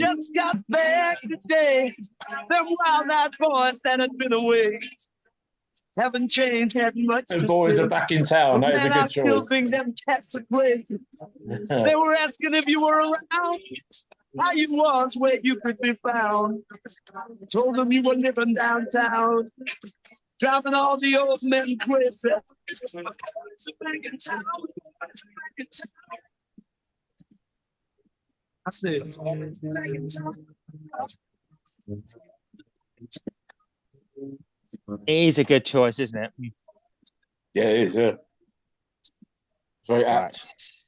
just got back today. Them wild-eyed boys that had been away haven't changed, had much to say. The boys are back in town. That is a good choice. I still think them cats are crazy. They were asking if you were around, how you was, where you could be found. Told them you were living downtown, driving all the old men crazy. I said, it is a good choice, isn't it? Yeah, it is. Yeah, very apt. Right.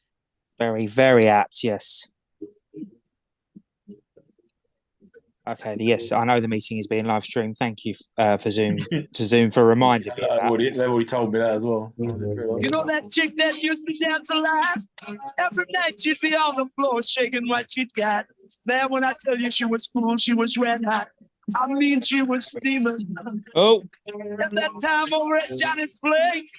Very, very apt. Yes. Okay. Yes, I know the meeting is being live streamed. Thank you for Zoom for reminding me of that. They've already told me that as well. You know that chick that used to dance a lot? Every night she'd be on the floor shaking what she'd got. Man, when I tell you she was cool, she was red hot. I mean, she was steaming. Oh. At that time over at Johnny's place,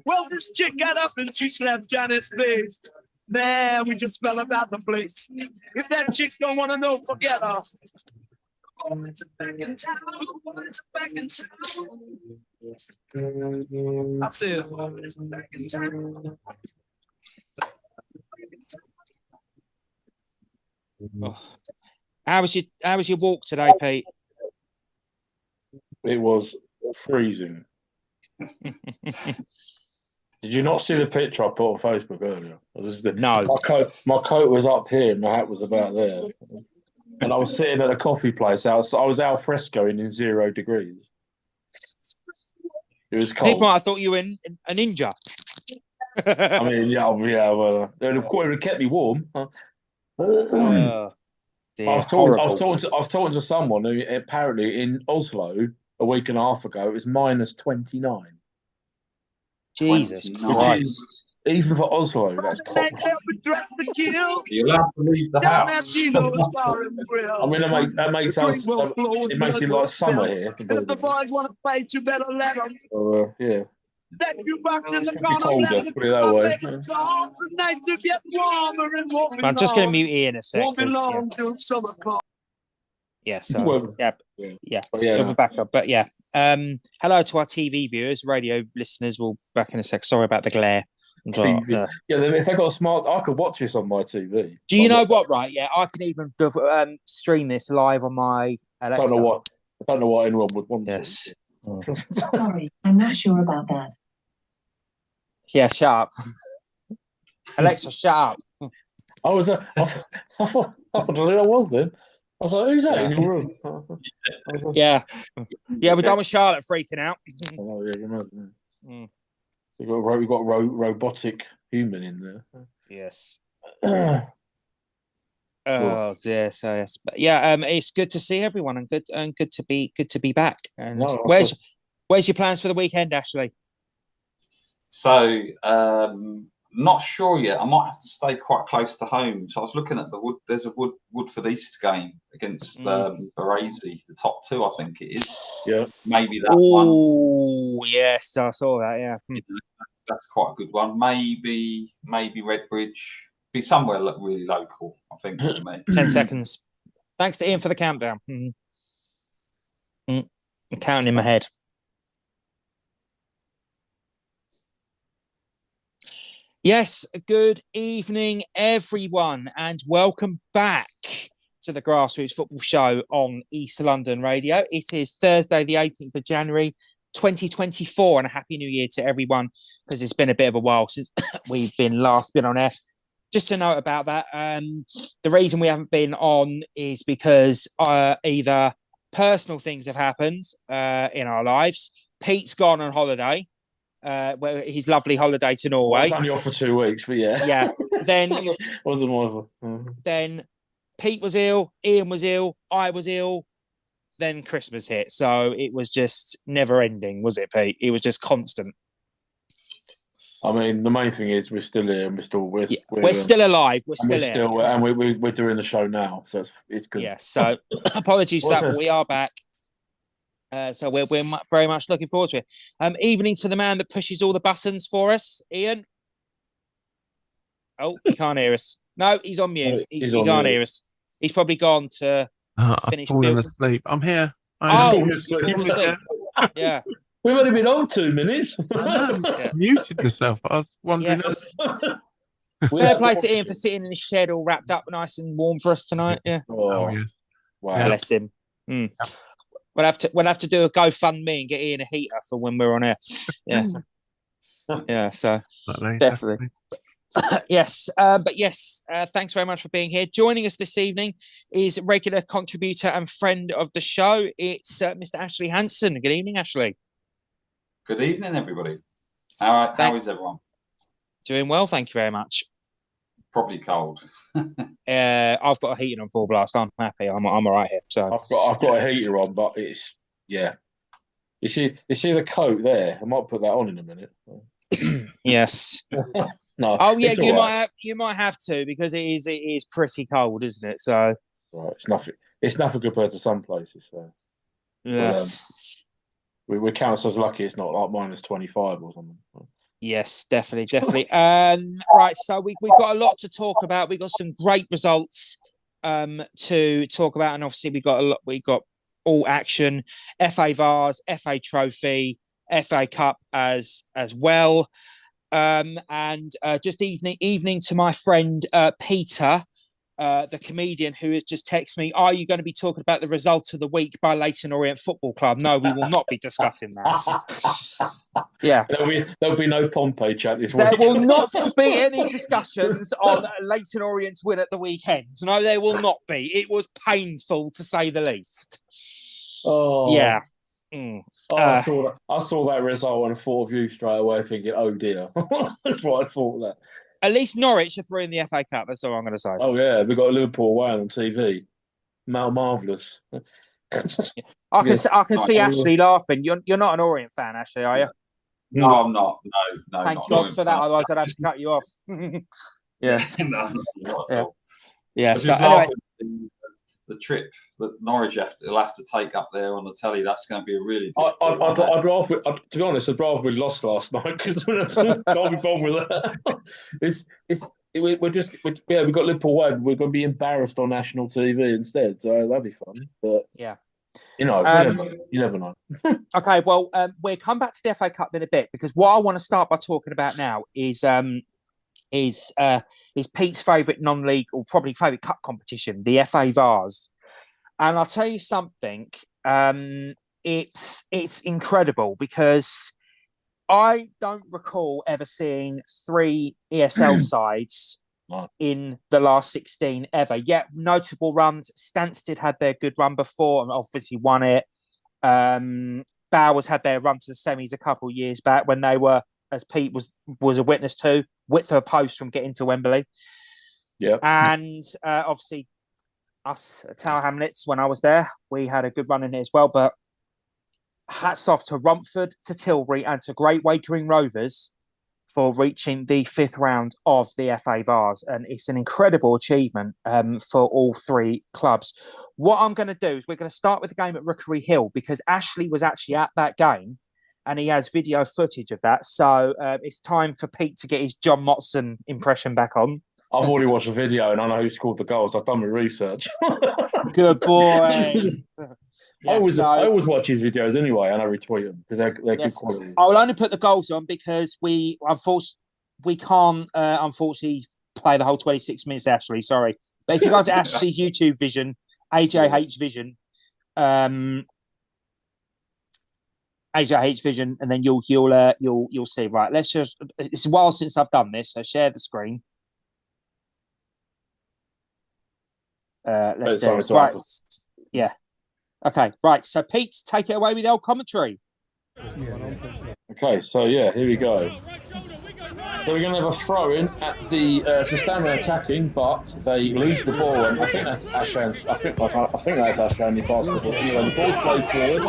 well, this chick got up and she slapped Johnny's face. Man, we just fell about the place. If that chick don't want to know, forget her. It's back in town. It's back in town. I said, it's back in town. Oh. How was your walk today, Pete? It was freezing. Did you not see the picture I put on Facebook earlier? No. My coat was up here and my hat was about there. And I was sitting at a coffee place. I was al frescoing in 0 degrees. It was cold. People might have thought you were a ninja. I mean, yeah, well, it would have kept me warm. Dear, I've talked to someone who apparently in Oslo a week and a half ago it was -29. Jesus Christ. Even for Oslo, that's cold. You'll have to leave the house. I mean, it makes it like summer here. If the boys want to fight, you better let them. Yeah. That you back in the It'd be colder, put it that way. I'm just going to mute Ian a sec. Yeah, so yeah. We're back up. But yeah, hello to our TV viewers, radio listeners. We'll back in a sec. Sorry about the glare. Yeah, if they got a smart, I could watch this on my TV. Do you know what? Right, yeah, I can even stream this live on my Alexa. I don't know what anyone would want. Yes. Sorry, I'm not sure about that. Yeah, shut up. Alexa, shut up. I thought I was then. I was like, who's that in your room? Yeah, we're done with Charlotte freaking out. Oh, yeah, you know. We've got robotic human in there. Yes. Oh dear. So yes, but yeah, it's good to see everyone and good to be back. And where's your plans for the weekend, Ashley? So not sure yet. I might have to stay quite close to home. So I was looking at there's a Woodford East game against Baresi, the top two, I think it is. Yeah, maybe that one. Oh yes, I saw that. Yeah, that's quite a good one. Maybe Redbridge. Be somewhere really local, I think, for me. 10 seconds. Thanks to Ian for the countdown. I'm counting in my head. Yes, good evening, everyone, and welcome back to the Grassroots Football Show on East London Radio. It is Thursday, the 18th of January, 2024, and a happy new year to everyone, because it's been a bit of a while since we've been on air. Just to note about that, the reason we haven't been on is because either personal things have happened in our lives. Pete's gone on holiday. His lovely holiday to Norway. I was only off for 2 weeks, but yeah. Yeah. Then wasn't one. Then Pete was ill, Ian was ill, I was ill. Then Christmas hit, so it was just never ending, was it, Pete? It was just constant. I mean, the main thing is we're still here, and we're still alive. We're still here, and we're doing the show now, so it's good. Yeah. So apologies for that, but we are back. So we're very much looking forward to it. Evening to the man that pushes all the buttons for us, Ian. Oh, he can't hear us. No, he's on mute. He can't hear us. He's probably gone to I've finish fallen building. asleep. I'm here. Oh, fallen you've fallen asleep. Yeah. We've only been on 2 minutes. I know. Yeah. Muted myself. I was wondering. Yes. Fair play to Ian for sitting in his shed all wrapped up nice and warm for us tonight. Yeah. Oh, yes. Wow. Bless him. We'll have to do a GoFundMe and get Ian a heater for when we're on air. Yeah. Yeah, so definitely. Yes, but yes, thanks very much for being here. Joining us this evening is regular contributor and friend of the show. It's Mr. Ashley Hanson. Good evening, Ashley. Good evening, everybody. How is everyone? Doing well, thank you very much. Probably cold. I've got a heating on full blast. I'm happy. I'm all right here. So I've got a heater on, but it's You see the coat there? I might put that on in a minute. Yes. No. Oh yeah, you might have to, because it is pretty cold, isn't it? So right, it's nothing compared to some places. So yes, we count ourselves lucky. It's not like -25 or something. Yes, definitely. Right, so we've got a lot to talk about. We've got some great results to talk about, and obviously we got all action, FA Vars, FA Trophy, FA Cup as well. And just evening to my friend Peter, the comedian, who has just texted me, are you going to be talking about the result of the week by Leyton Orient Football Club? No, we will not be discussing that. Yeah. There'll be no Pompey chat this week. There will not be any discussions on Leyton Orient's win at the weekend. No, there will not be. It was painful, to say the least. Oh. Yeah. I saw that result and thought of you straight away, thinking, "Oh dear." That's what I thought. That at least Norwich are through in the FA Cup. That's all I'm going to say. Oh yeah, we got Liverpool away on TV. Marvelous. I can see Ashley laughing. You're not an Orient fan, Ashley, are you? No, I'm not. No. Thank God for that. Otherwise, I'd have to cut you off. Yeah. No, not at all. Yeah. So anyway, the trip that Norwich will have to take up there on the telly, that's going to be a really difficult one. To be honest, I'd rather we lost last night, because we can't be bothered with that. We've got Liverpool away. We're going to be embarrassed on national TV instead, so that'd be fun. But yeah, you never know. Okay, well, we'll come back to the FA Cup in a bit, because what I want to start by talking about now is Pete's favourite non-league, or probably favourite cup competition, the FA Vars. And I'll tell you something, it's incredible, because I don't recall ever seeing 3 ESL sides in the last 16 ever. Yet notable runs. Stansted had their good run before and obviously won it. Bowers had their run to the semis a couple of years back, when they were, as Pete was a witness to, width of a post from getting to Wembley. Yeah. And obviously us at Tower Hamlets, when I was there, we had a good run in it as well. But hats off to Romford, to Tilbury, and to Great Wakering Rovers for reaching the 5th round of the FA Vars. And it's an incredible achievement for all 3 clubs. What I'm going to do is we're going to start with the game at Rookery Hill, because Ashley was actually at that game and he has video footage of that. So it's time for Pete to get his John Motson impression back on. I've already watched the video and I know who scored the goals. I've done my research. Good boy. I always watch his videos anyway, and I retweet them because they're good quality. I will only put the goals on because we can't unfortunately play the whole 26 minutes. Ashley, sorry, but if you go to Ashley's YouTube Vision, AJH Vision, AJH Vision, and then you'll see. Right, let's just. It's a while since I've done this, so share the screen. Let's do it. Right. Yeah. Okay, right. So, Pete, take it away with the old commentary. Okay, so yeah, here we go. So we're going to have a throw-in at the Sustainable attacking, but they lose the ball, and I think that's Ashan's. I think that's Ashan, the basketball. Anyway, the ball's played forward,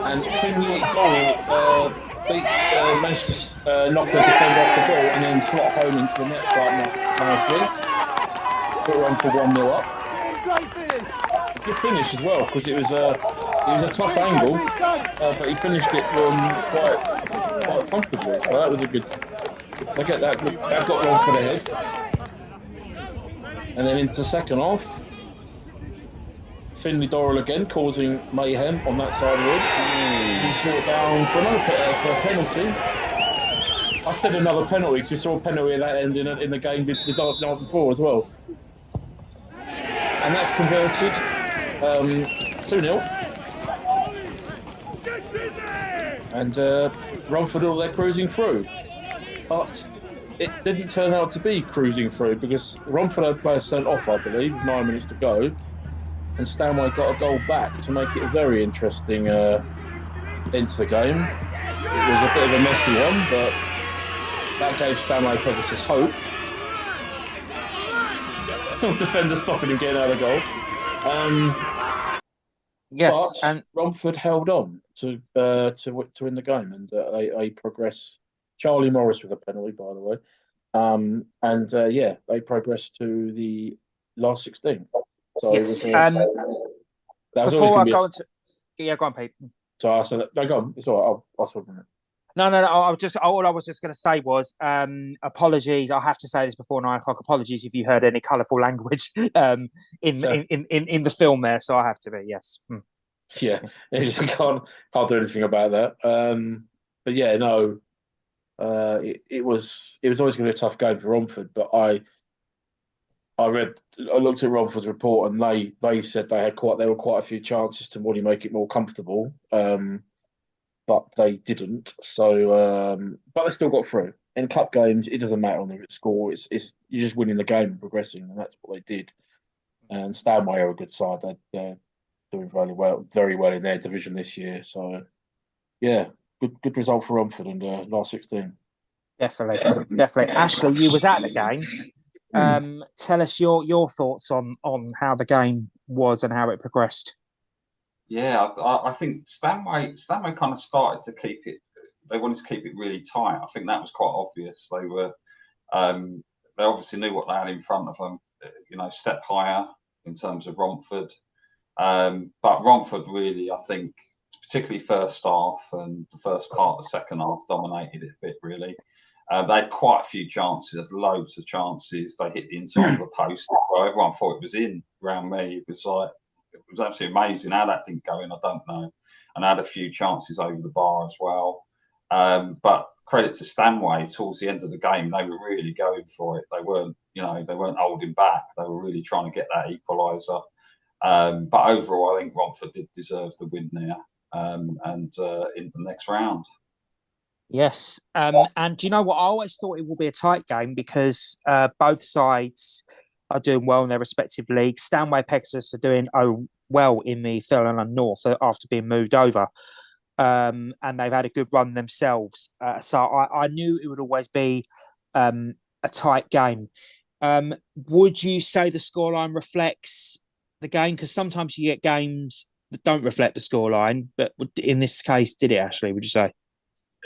and Finley Doyle managed to knock the defender off the ball, and then slot home into the net quite nicely. Put her on for 1-0 up. Good finish as well, because it was a tough angle, but he finished it quite comfortably. So that was a good. I get that. That got one for the head. And then into the second half, Finley Dorrell again causing mayhem on that side of the wood. He's brought down for for a penalty. I said another penalty because we saw a penalty at that end in the game the night before as well. And that's converted 2-0. And Romford all they're cruising through. But it didn't turn out to be cruising through because Romford had players sent off, I believe, with 9 minutes to go. And Stanway got a goal back to make it a very interesting end to the game. It was a bit of a messy one, but that gave Stanway Pegasus hope. Defender stopping him getting out of the goal. Yes, but and Romford held on to win the game, and they progressed. Charlie Morris with a penalty, by the way. They progressed to the last 16. So yes, that was before I always go into go on, Pete. So I said, no, go on. It's all right. I'll talk about it. No. All I was just going to say was apologies. I have to say this before 9 o'clock. Apologies if you heard any colourful language in the film there. So I have to be yes. Yeah, I can't do anything about that. But yeah, no. It was always going to be a tough game for Romford, but I looked at Romford's report and they said there were quite a few chances to really make it more comfortable, but they didn't. So, but they still got through. In cup games, it doesn't matter on the score. It's you're just winning the game and progressing, and that's what they did. And Stanway are a good side. They're doing very well in their division this year. So, yeah. Good result for Romford in the last 16. Definitely. Ashley, you was at the game. Tell us your thoughts on how the game was and how it progressed. Yeah, I think Stanway kind of started to keep it. They wanted to keep it really tight. I think that was quite obvious. They were, they obviously knew what they had in front of them. Step higher in terms of Romford, but Romford really, I think, particularly first half and the first part of the second half, dominated it a bit, really. They had quite a few chances, had loads of chances. They hit the inside of the post. Well, everyone thought it was in around me. It was absolutely amazing. How that didn't go in, I don't know. And I had a few chances over the bar as well. But credit to Stanway, towards the end of the game, they were really going for it. They weren't holding back. They were really trying to get that equaliser. But overall, I think Romford did deserve the win there. And in the next round. Yes. And do you know what? I always thought it would be a tight game because both sides are doing well in their respective leagues. Stanway Pegasus are doing well in the Thurland North after being moved over. And they've had a good run themselves. So I knew it would always be a tight game. Would you say the scoreline reflects the game? Because sometimes you get games that don't reflect the scoreline, but in this case, did it, Ashley, would you say?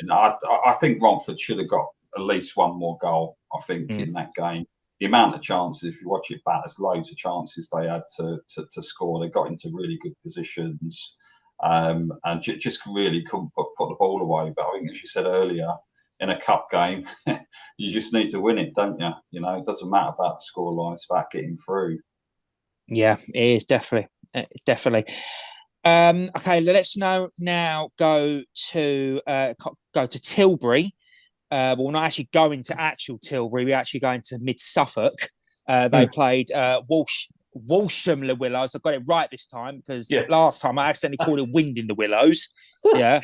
No, I think Romford should have got at least one more goal, I think, in that game. The amount of chances, if you watch it back, there's loads of chances they had to score. They got into really good positions and just really couldn't put the ball away. But I think, as you said earlier, in a cup game, you just need to win it, don't you? It doesn't matter about the scoreline, it's about getting through. Yeah, it is, definitely. Okay, let's now go to Tilbury. We're not actually going to actual Tilbury. We're actually going to Mid Suffolk. They played Walsham Le Willows. I got it right this time because last time I accidentally called it Wind in the Willows. Yeah.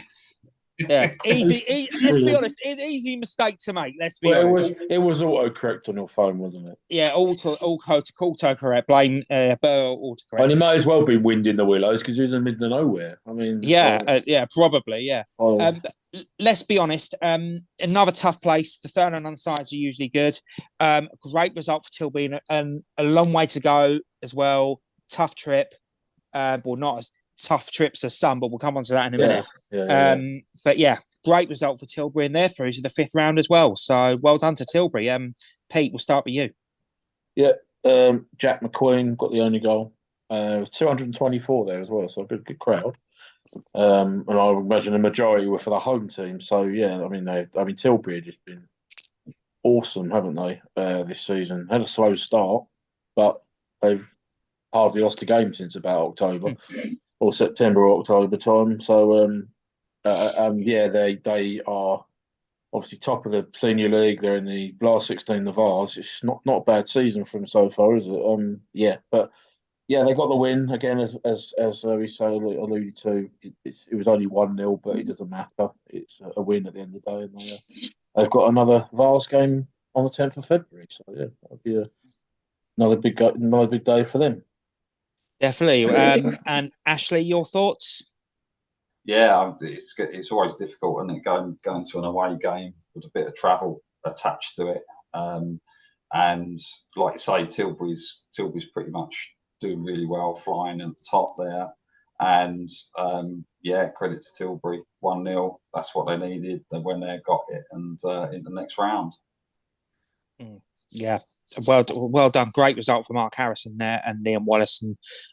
Yeah, easy. Let's be honest, it's an easy mistake to make. Let's be honest. It was autocorrect on your phone, wasn't it? Yeah, autocorrect. Blame autocorrect. And it might as well be Wind in the Willows because it was in the middle of nowhere. I mean, probably, yeah. Let's be honest. Another tough place. The Thurland sides are usually good. Great result for Tilbury, and a long way to go as well. Tough trip. Well, not as tough trips as some, but we'll come on to that in a minute. But yeah, great result for Tilbury, and they're through to the 5th round as well. So well done to Tilbury. Pete, we'll start with you. Yeah, Jack McQueen got the only goal. It was 224 there as well, so a good crowd. And I would imagine the majority were for the home team. So yeah, I mean Tilbury have just been awesome, haven't they? This season had a slow start, but they've hardly lost a game since about October or September or October time. So yeah, they are obviously top of the senior league. They're in the last 16 of ours. It's not a bad season for them so far, is it? Yeah, but yeah, they got the win again, as we say alluded to. It was only 1-0, but it doesn't matter. It's a win at the end of the day, and they've got another Vars game on the 10th of February. So yeah, that'll be another big day for them. Definitely. And Ashley, your thoughts? Yeah, it's always difficult, isn't it, going to an away game with a bit of travel attached to it. And like you say, Tilbury's pretty much doing really well, flying at the top there. And yeah, credit to Tilbury, 1-0. That's what they needed. They went there, got it, and in the next round. Yeah, well done. Great result for Mark Harrison there and Liam Wallace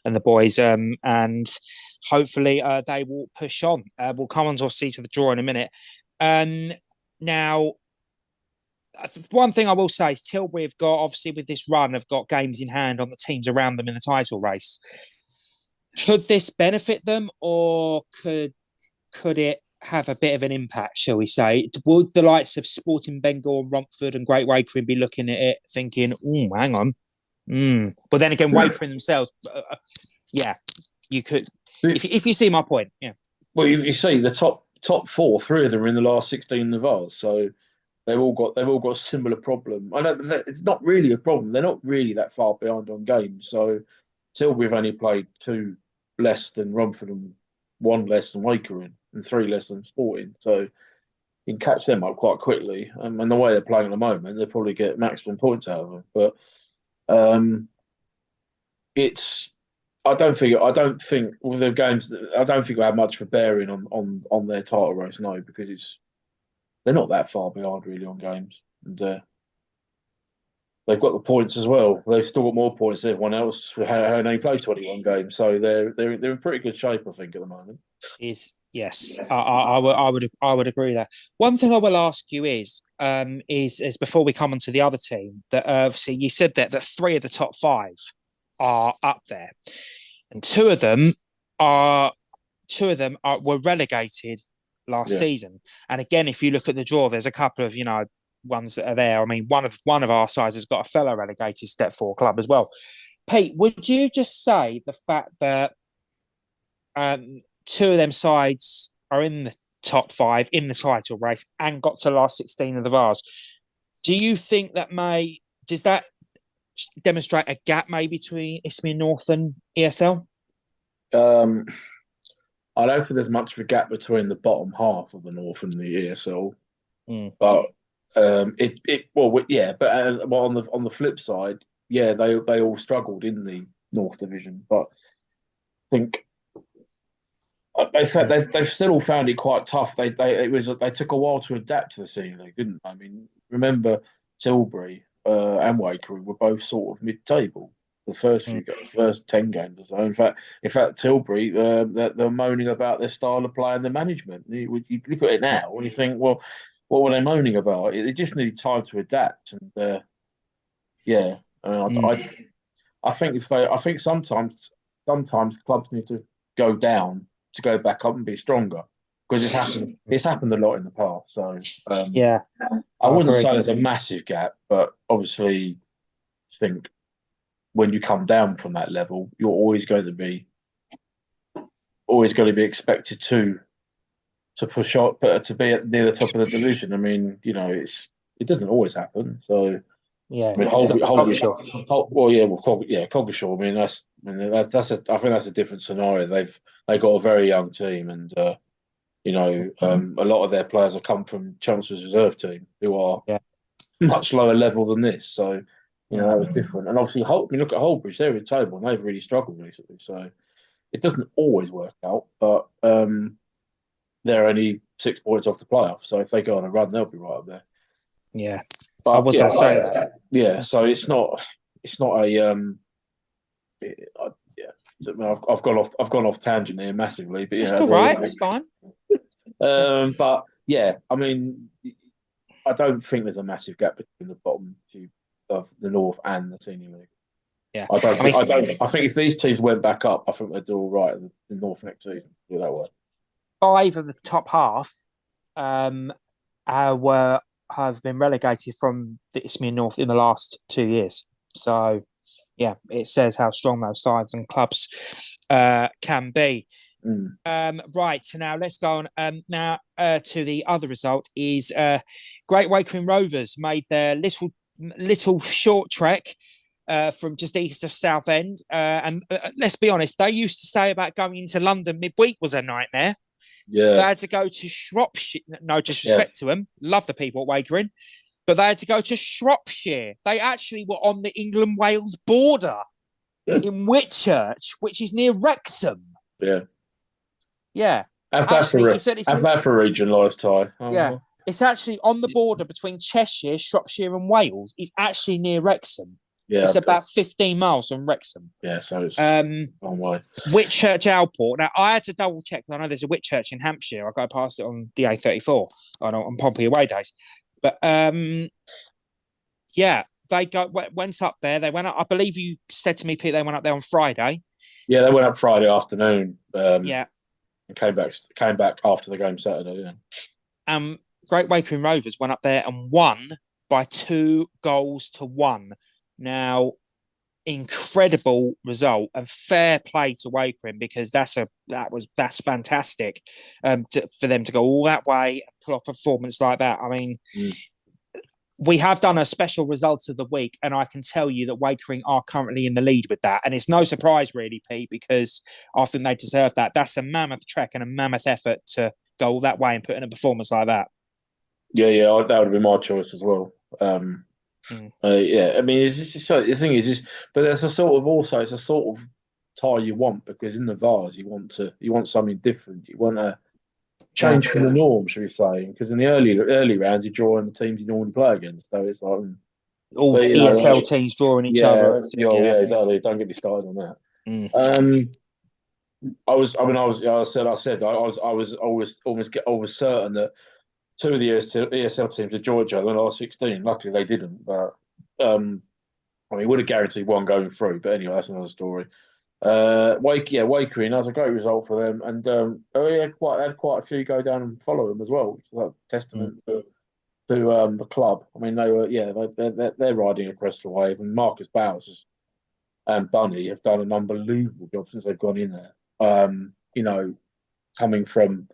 and the boys. And hopefully they will push on. We'll come on to the draw in a minute. Now, one thing I will say is Tilbury have got, obviously with this run, have got games in hand on the teams around them in the title race. Could this benefit them, or could it have a bit of an impact, shall we say? Would the likes of Sporting Bengal and Romford and Great Wakering be looking at it thinking, oh, hang on. But then again, Wakering themselves, yeah, you could, if you see my point, yeah. Well, you see the top four, three of them are in the last 16 of ours, so they've all got a similar problem. I know it's not really a problem. They're not really that far behind on games. So Tilbury have only played 2 less than Romford and 1 less than Wakering and 3 less than Sporting. So you can catch them up quite quickly. And the way they're playing at the moment, they'll probably get maximum points out of them. But I don't think with the games, I don't think will have much of a bearing on their title race. No, because they're not that far behind really on games, and they've got the points as well. They've still got more points than everyone else who only played 21 games, so they're in pretty good shape, I think, at the moment. Yes, I would agree with that. One thing I will ask you is before we come on to the other team, that obviously you said that 3 of the top 5 are up there, and 2 of them were relegated last season. And again, if you look at the draw, there's a couple of ones that are there. I mean, one of our sides has got a fellow relegated Step 4 club as well. Pete, would you just say the fact that 2 of them sides are in the top 5 in the title race and got to the last 16 of the Vars, do you think does that demonstrate a gap maybe between Isthmian North and ESL? I don't think there's much of a gap between the bottom half of the North and the ESL, but But on the flip side, yeah, they all struggled in the North Division, but I think they've still all found it quite tough. They took a while to adapt to the senior league, didn't they? I mean, remember Tilbury and Wakering were both sort of mid-table. The first 10 games or so. In fact, Tilbury they're moaning about their style of play and the management. You look at it now and you think, well, what were they moaning about? They just needed time to adapt. And I think sometimes clubs need to go down to go back up and be stronger, because it's happened a lot in the past. So I wouldn't say there's a massive gap, but obviously I think when you come down from that level, you're always going to be expected to push up, to be near the top of the division. I mean, it doesn't always happen. So yeah, I mean, Coggeshall. I think that's a different scenario. They got a very young team, and a lot of their players have come from Chancellor's reserve team, who are much lower level than this. So that was different. And obviously, look at Holbridge; they're in table and they've really struggled recently. So it doesn't always work out, but they're only 6 points off the playoff. So if they go on a run, they'll be right up there. Yeah, but I was going to say that. Yeah, so it's not a I've gone off tangent here massively, but it's all right. It's fine. But yeah, I mean, I don't think there's a massive gap between the bottom 2 of the North and the senior league. Yeah. I don't. I mean, I think if these teams went back up, I think they'd do all right in the North next season. Do it that way. 5 of the top half have been relegated from the Isthmian North in the last 2 years. So, yeah, it says how strong those sides and clubs can be. Right, so now let's go on. Now to the other result is Great Wakering Rovers made their little short trek from just east of Southend. And let's be honest, they used to say about going into London midweek was a nightmare. Yeah. They had to go to Shropshire. No disrespect to them. Love the people at Wakering. But they had to go to Shropshire. They actually were on the England-Wales border in Whitchurch, which is near Wrexham. Yeah. Yeah. Have that for regionalised tie. Yeah. It's actually on the border between Cheshire, Shropshire and Wales. It's actually near Wrexham. Yeah, it's about 15 miles from Wrexham. Yeah, so it's a long way. Whitchurch Alport. Now, I had to double check. I know there's a Whitchurch in Hampshire. I got past it on the A34 on Pompey away days. But yeah, they went up there. They went up. I believe you said to me, Pete, they went up there on Friday. Yeah, they went up Friday afternoon. Yeah, and came back after the game Saturday. Yeah. Great Wakering Rovers went up there and won by 2-1. Now, incredible result and fair play to Wakering because that's fantastic for them to go all that way and pull off a performance like that. I mean, we have done a special results of the week, and I can tell you that Wakering are currently in the lead with that. And it's no surprise, really, Pete, because I think they deserve that. That's a mammoth trek and a mammoth effort to go all that way and put in a performance like that. Yeah, that would have been my choice as well. Yeah, I mean, it's just so the thing is, but there's it's a sort of tie you want because in the Vars you want something different. You want a change from the norm, should we say? Because in the early rounds you're drawing the teams you normally play against, so it's like all ESL teams drawing each other. Yeah, exactly. Don't get me started on that. I was always certain that 2 of the ESL teams would draw each other in the last 16. Luckily, they didn't. But I mean, would have guaranteed one going through. But anyway, that's another story. Wakering, that was a great result for them, and they had quite a few go down and follow them as well, which is a testament to the club. I mean, they're riding a crest of wave, and Marcus Bowers and Bunny have done an unbelievable job since they've gone in there. Coming from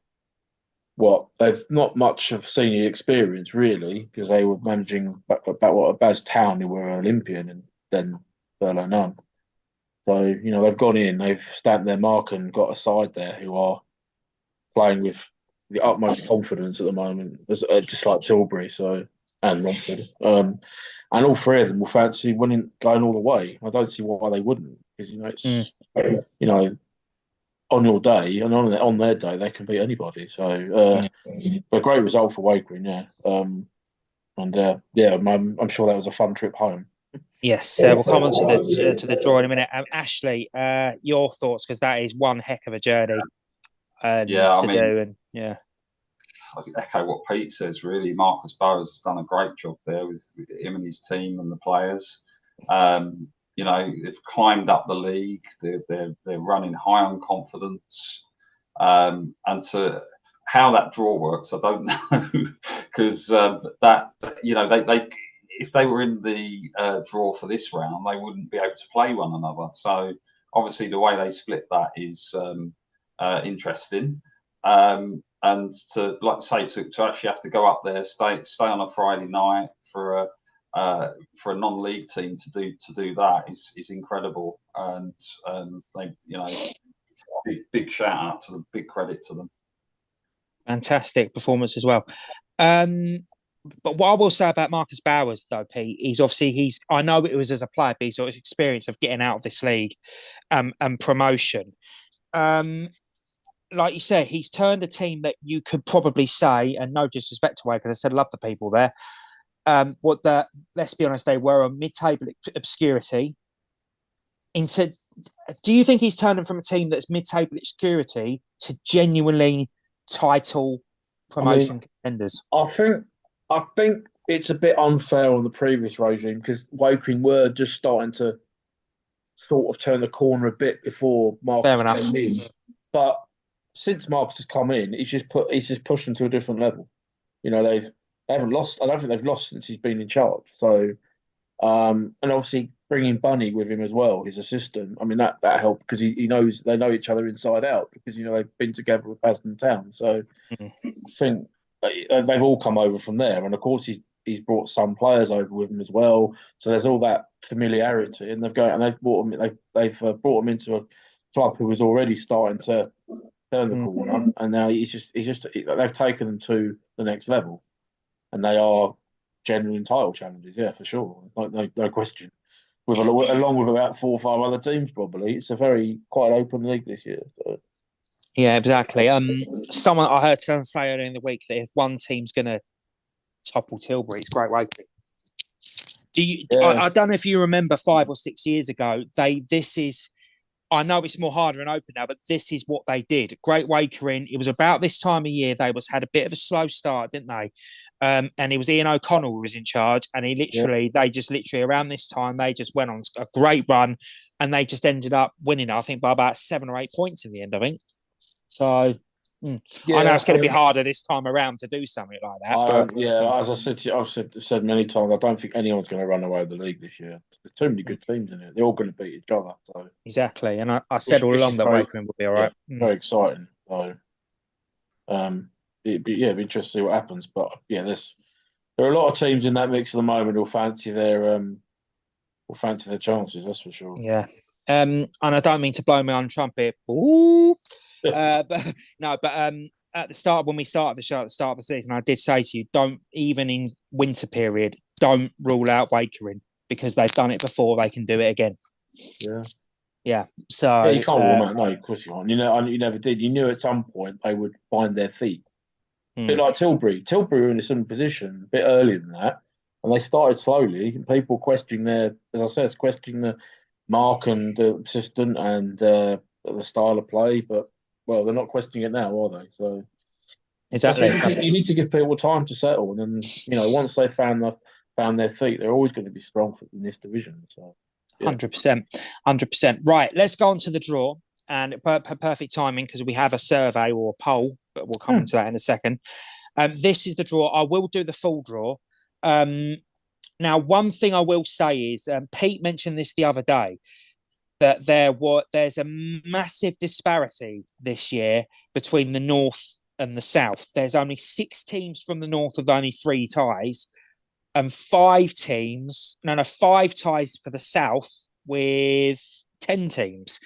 they've not much of senior experience really, because they were managing back at Baz Town, who were Olympian, and then Furlough None. So they've gone in, they've stamped their mark and got a side there who are playing with the utmost confidence at the moment, just like Tilbury, and Romford, and all 3 of them will fancy going all the way. I don't see why they wouldn't, because it's on your day and on their day they can beat anybody. So a great result for Wakering, I'm sure that was a fun trip home. Yes, we'll come on to the draw in a minute. Ashley, your thoughts, because that is one heck of a journey do. And I echo what Pete says. Really, Marcus Bowers has done a great job there with him and his team and the players. They've climbed up the league. They're running high on confidence, and to how that draw works, I don't know, because they if they were in the draw for this round, they wouldn't be able to play one another. So obviously, the way they split that is interesting. And to actually have to go up there, stay on a Friday night for a non-league team to do that is incredible, and they big shout out to them, big credit to them. Fantastic performance as well. But what I will say about Marcus Bowers, though, Pete, is obviously I know it was as a player, but he's got his experience of getting out of this league and promotion. Like you said, he's turned a team that you could probably say, and no disrespect to Wake, because I said love the people there. Let's be honest, they were a mid-table obscurity. Do you think he's turned them from a team that's mid-table obscurity to genuinely title promotion contenders? I think it's a bit unfair on the previous regime, because Woking were just starting to sort of turned the corner a bit before Fair Marcus enough. came in. But since Marcus has come in, he's just pushed them to a different level. You know, they haven't lost. I don't think they've lost since he's been in charge. So, and obviously bringing Bunny with him as well, his assistant. I mean, that helped because he knows they know each other inside out because they've been together with Basden Town. So I think they've all come over from there, and of course he's brought some players over with him as well. So there's all that familiarity, and they've brought him into a club who was already starting to turn the corner, and now they've taken them to the next level, and they are genuine title challenges, yeah, for sure. No question. Along with about 4 or 5 other teams, probably it's a quite open league this year. So. Yeah, exactly. Someone I heard someone say earlier in the week that if one team's going to topple Tilbury, it's Great Wakeford. I don't know if you remember 5 or 6 years ago. I know it's more harder and open now, but this is what they did. Great Wakeford. It was about this time of year they had a bit of a slow start, didn't they? And it was Ian O'Connell who was in charge, and they just literally around this time they just went on a great run, and they just ended up winning. I think by about 7 or 8 points in the end. I think so. I know it's going to be harder this time around to do something like that. As I said to you, I've said many times, I don't think anyone's going to run away with the league this year. There's too many good teams in it. They're all going to beat each other. So exactly, and I said all along that Wakeman would be all right. Very exciting. So, it'd be interesting to see what happens. But yeah, there are a lot of teams in that mix at the moment who'll fancy their chances. That's for sure. Yeah, and I don't mean to blow my own trumpet. Ooh. At the start, when we started the show at the start of the season, I did say to you, don't even in winter period, don't rule out Wakering because they've done it before. They can do it again. Yeah. So you can't rule them out. No, of course you can't. You never did. You knew at some point they would find their feet. A bit like Tilbury. Tilbury were in a similar position a bit earlier than that, and they started slowly. People questioning the mark and the assistant and the style of play, but. Well, they're not questioning it now, are they? So exactly, you need to give people time to settle, and then once they've found their feet, they're always going to be strong in this division. So 100%. Right, let's go on to the draw, and perfect timing because we have a survey or a poll, but we'll come into that in a second. This is the draw. I will do the full draw. Now, one thing I will say is Pete mentioned this the other day. That there's a massive disparity this year between the North and the South. There's only 6 teams from the North with only 3 ties, and 5 ties for the South with 10 teams.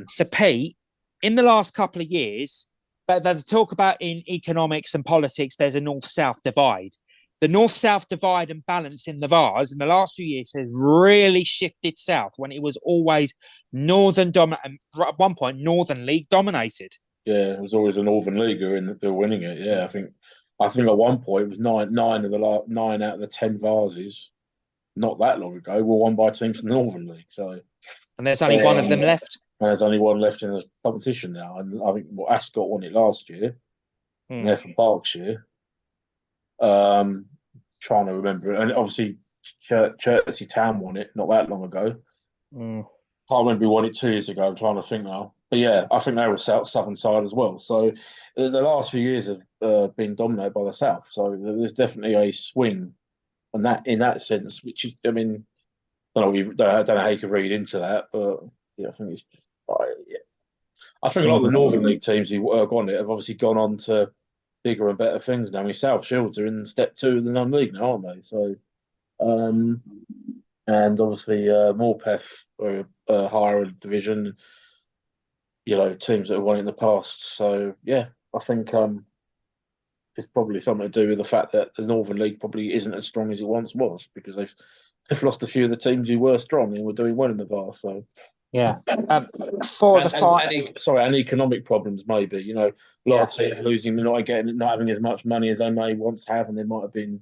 So, Pete, in the last couple of years, they talk about in economics and politics, there's a North-South divide. The North-South divide and balance in the Vars in the last few years has really shifted south when it was always Northern dominant. At one point, Northern League dominated. Yeah, it was always a Northern League who were winning it. Yeah, I think at one point it was 9 out of the 10 Varses, not that long ago, were won by teams from the Northern League. So, and there's only one of them left. And there's only one left in the competition now, and I think Ascot won it last year. And they're from Berkshire. Trying to remember it, and obviously Chertsey Town won it not that long ago. Can't remember who won it 2 years ago. I'm trying to think now, but yeah, I think they were southern side as well. So the last few years have been dominated by the South. So there's definitely a swing, and that in that sense, which is, I mean, I don't know how you can read into that, but yeah, I think it's just, I think a lot of the Northern League teams who work on it have obviously gone on to bigger and better things now. I mean, South Shields are in step 2 of the non-league now, aren't they? So, and obviously Morpeth are a higher division. Teams that have won it in the past. So yeah, I think it's probably something to do with the fact that the Northern League probably isn't as strong as it once was because they've lost a few of the teams who were strong and were doing well in the VAR. So. Yeah. And economic problems maybe. A lot of teams losing, not having as much money as they may once have, and there might have been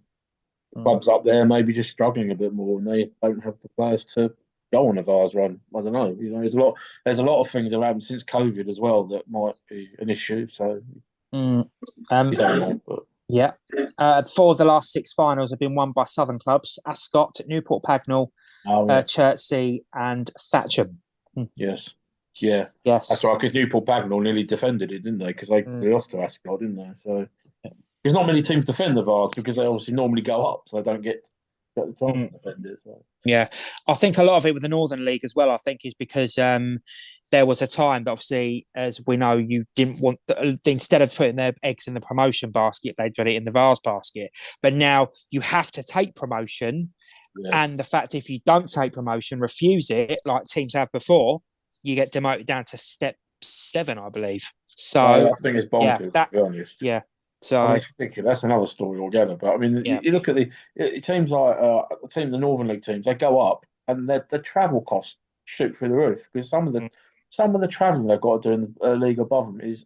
clubs up there maybe just struggling a bit more, and they don't have the players to go on a Vars run. I don't know. There's a lot of things that have happened since COVID as well that might be an issue. So you don't know, but. Yeah. 4 of the last 6 finals have been won by Southern clubs: Ascot, Newport Pagnell, Chertsey, and Thatcham. Yes. Yeah. Yes. That's right, because Newport Pagnell nearly defended it, didn't they? Because they lost to Ascot, didn't they? So there's not many teams defend the Vars because they obviously normally go up, so they don't get the chance to defend it. So. Yeah, I think a lot of it with the Northern League as well, I think, is because there was a time that obviously, as we know, you didn't want, instead of putting their eggs in the promotion basket, they'd put it in the Vars basket. But now you have to take promotion. Yeah. And the fact if you don't take promotion, refuse it, like teams have before, you get demoted down to step 7, I believe. So I think it's bonkers, to be honest. Yeah. So I mean, it's ridiculous. That's another story altogether. But I mean, you look at the teams like the Northern League teams. They go up, and the travel costs shoot through the roof because some of the travelling they've got to do in the league above them is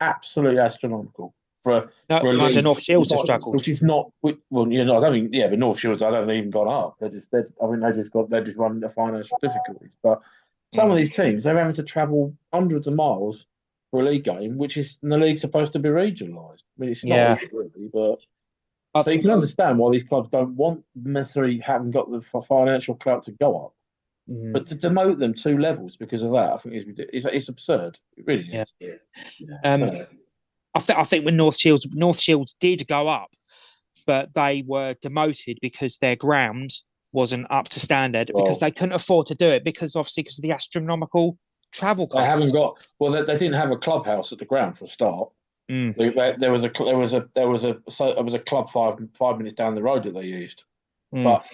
absolutely astronomical. For a league, North Shields have struggled, which is not. Well, you know, I mean, yeah, but North Shields, I don't even gone up. They just run into financial difficulties. But some of these teams, they're having to travel hundreds of miles for a league game, which is the league's supposed to be regionalised. I mean, it's not really, but so you can understand why these clubs don't want necessarily haven't got the financial clout to go up, but to demote them 2 levels because of that, I think it's absurd. It really is. Yeah. I think when North Shields did go up, but they were demoted because their ground wasn't up to standard because they couldn't afford to do it because of the astronomical travel costs. They haven't got. Well, they didn't have a clubhouse at the ground for a start. There was a club 5 minutes down the road that they used, but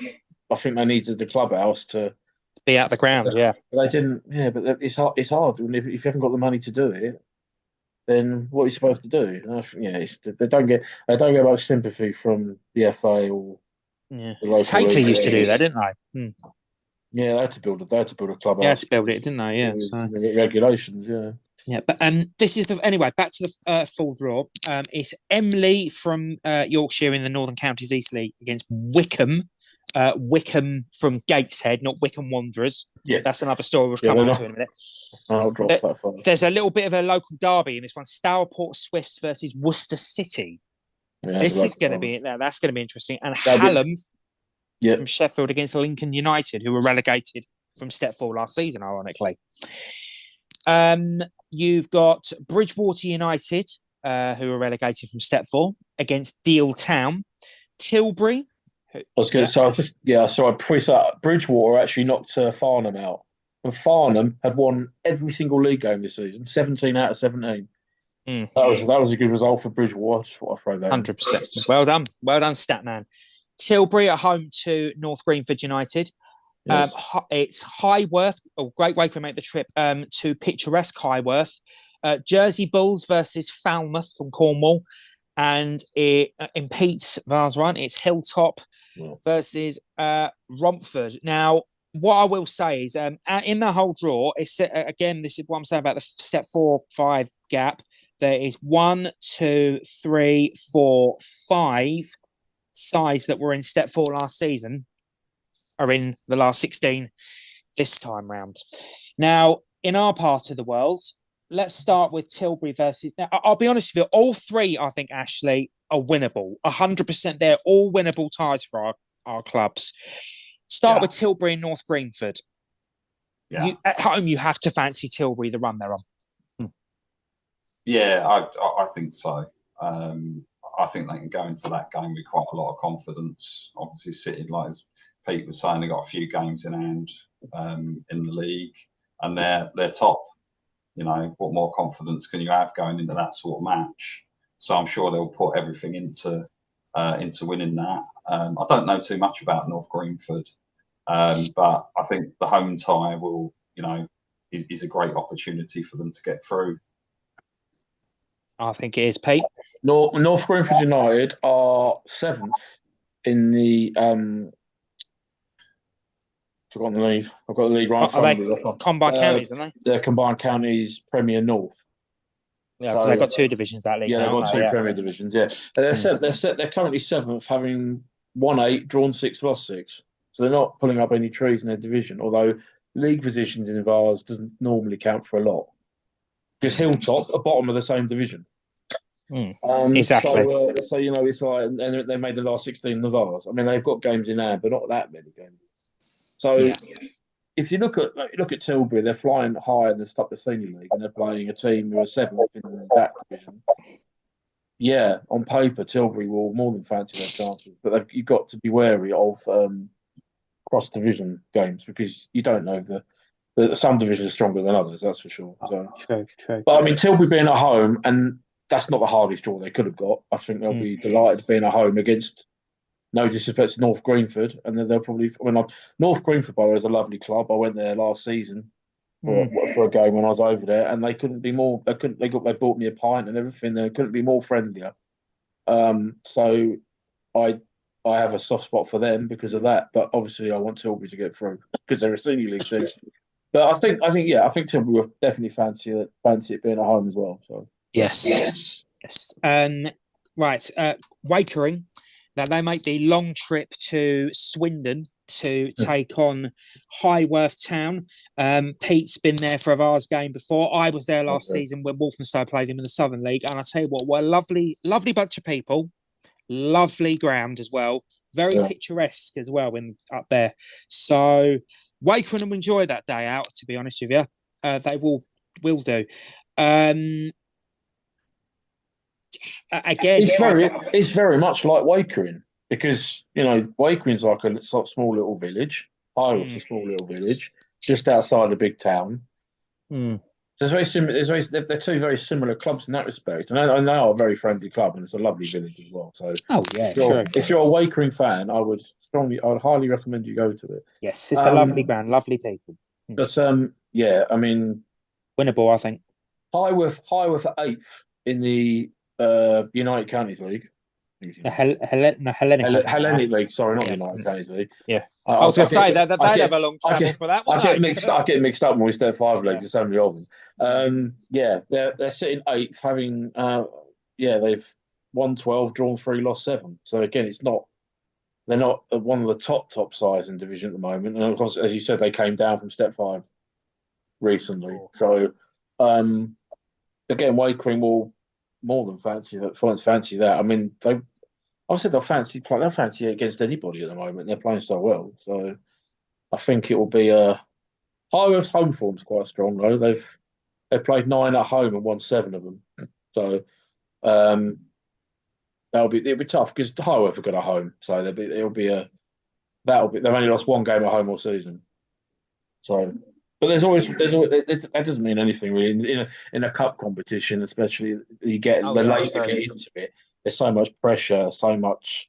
I think they needed the clubhouse to be out the ground. But they didn't. Yeah, but it's hard. It's hard. And if you haven't got the money to do it, then what are you supposed to do? They don't get much sympathy from the FA or the local. Taker used to do that, didn't they? Yeah, they had to build a clubhouse. They had to build it, didn't they? Yeah, regulations. Yeah, but this is anyway. Back to the full draw. It's Emley from Yorkshire in the Northern Counties East League against Wickham. Wickham from Gateshead, not Wickham Wanderers. Yeah, that's another story we'll come on to in a minute. I'll drop that far. There's a little bit of a local derby in this one: Stourport Swifts versus Worcester City. Yeah, this is going to be that's going to be interesting. And Hallam from Sheffield against Lincoln United, who were relegated from Step 4 last season, ironically. You've got Bridgewater United, who are relegated from Step 4, against Deal Town. Tilbury. I was going to say, so I pre-set Bridgewater actually knocked Farnham out. And Farnham had won every single league game this season, 17 out of 17. That was a good result for Bridgewater. I just thought I'd throw that 100%. Well done, Statman. Tilbury at home to North Greenford United. Yes. It's Highworth, a great way to make the trip to picturesque Highworth. Jersey Bulls versus Falmouth from Cornwall. And in Pete's Vars run, it's Hilltop versus Romford. Now, what I will say is in the whole draw, it's again, this is what I'm saying about the Step 4-5 gap. There is 1, 2, 3, 4, 5 sides that were in Step 4 last season are in the last 16 this time round. Now, in our part of the world, let's start with Tilbury versus... Now, I'll be honest with you, all 3, I think, Ashley, are winnable. 100% they're all winnable ties for our clubs. Start with Tilbury and North Greenford. Yeah. At home, you have to fancy Tilbury, the run they're on. Yeah, I think so. I think they can go into that game with quite a lot of confidence. Obviously, sitting, like as Pete was saying, they've got a few games in hand in the league, and they're top. You know, what more confidence can you have going into that sort of match? So I'm sure they'll put everything into winning that. I don't know too much about North Greenford, but I think the home tie will, is a great opportunity for them to get through. I think it is, Pete. North Greenford United are 7th in the forgotten the league. I've got the league right in front of me. Combined counties, aren't they? They're combined counties Premier North. Yeah, because they've got 2 divisions that league. Yeah, they've got 2 Premier divisions. Yeah, they're currently 7th, having won 8, drawn 6, lost 6. So they're not pulling up any trees in their division. Although league positions in Vars doesn't normally count for a lot. Because Hilltop are bottom of the same division. Exactly. So it's like, and they made the last 16 in the Vars. I mean, they've got games in hand, but not that many games. So if you look at Tilbury, they're flying high in the top of the senior league, and they're playing a team who are seventh in that division. Yeah, on paper, Tilbury will more than fancy their chances, but you've got to be wary of cross division games because you don't know some divisions are stronger than others. That's for sure. So. True. But I mean, Tilbury being at home, and that's not the hardest draw they could have got. I think they'll be delighted being at home against. No disrespect to North Greenford, and then they'll probably. North Greenford, by the way, is a lovely club. I went there last season for a game when I was over there, and they couldn't be more. They bought me a pint and everything. They couldn't be more friendlier. So I have a soft spot for them because of that. But obviously, I want Tilbury to get through because they're a senior league team. But I think Tilbury will definitely fancy it being at home as well. So yes. Right, Wakering. Now they make the long trip to Swindon to take on Highworth Town. Pete's been there for a Vars game before. I was there last season when Walthamstow played him in the Southern League, and I tell you what a lovely bunch of people, lovely ground as well, very picturesque as well when up there. So Wakering will enjoy that day out. To be honest with you, they will do. Again, it's very much like Wakering because Wakering's like a small little village. Highworth's a small little village just outside the big town. So it's very similar. They're two very similar clubs in that respect, and they are a very friendly club, and it's a lovely village as well. So, if you're a Wakering fan, I would highly recommend you go to it. Yes, it's a lovely ground, lovely people. But I mean, winnable, I think. Highworth are 8th in the United Counties League. Hellenic League. Sorry, not United Counties League. Yeah, I was going to say that they'd have a long travel for that. I get mixed up when we start 5 leagues. There's so many of them. They're sitting 8th, having they've won 12, drawn 3, lost 7. So again, they're not one of the top sides in division at the moment. And of course, as you said, they came down from Step 5 recently. So again, Wakering will more than fancy that. I mean, they'll fancy it against anybody at the moment. They're playing so well. So I think it will be Highworth's home form's quite strong though. They've played 9 at home and won 7 of them. So it'll be tough because Highworth have got a home. So they've only lost 1 game at home all season. So. But that doesn't mean anything really in a cup competition, especially you get the later you get into it. There's so much pressure, so much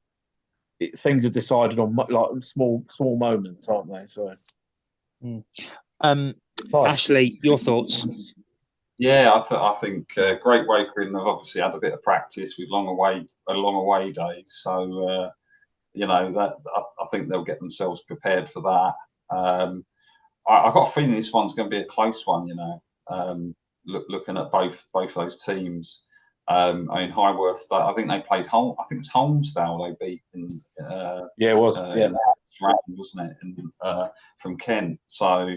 things are decided on like small moments, aren't they? So, Ashley, your thoughts? Yeah, I think Great Wakering have obviously had a bit of practice with long away days, so that I think they'll get themselves prepared for that. I got a feeling this one's going to be a close one. Looking at both those teams. I mean, Highworth. I think they played I think it was Holmesdale they beat. It was. Wasn't it? And from Kent. So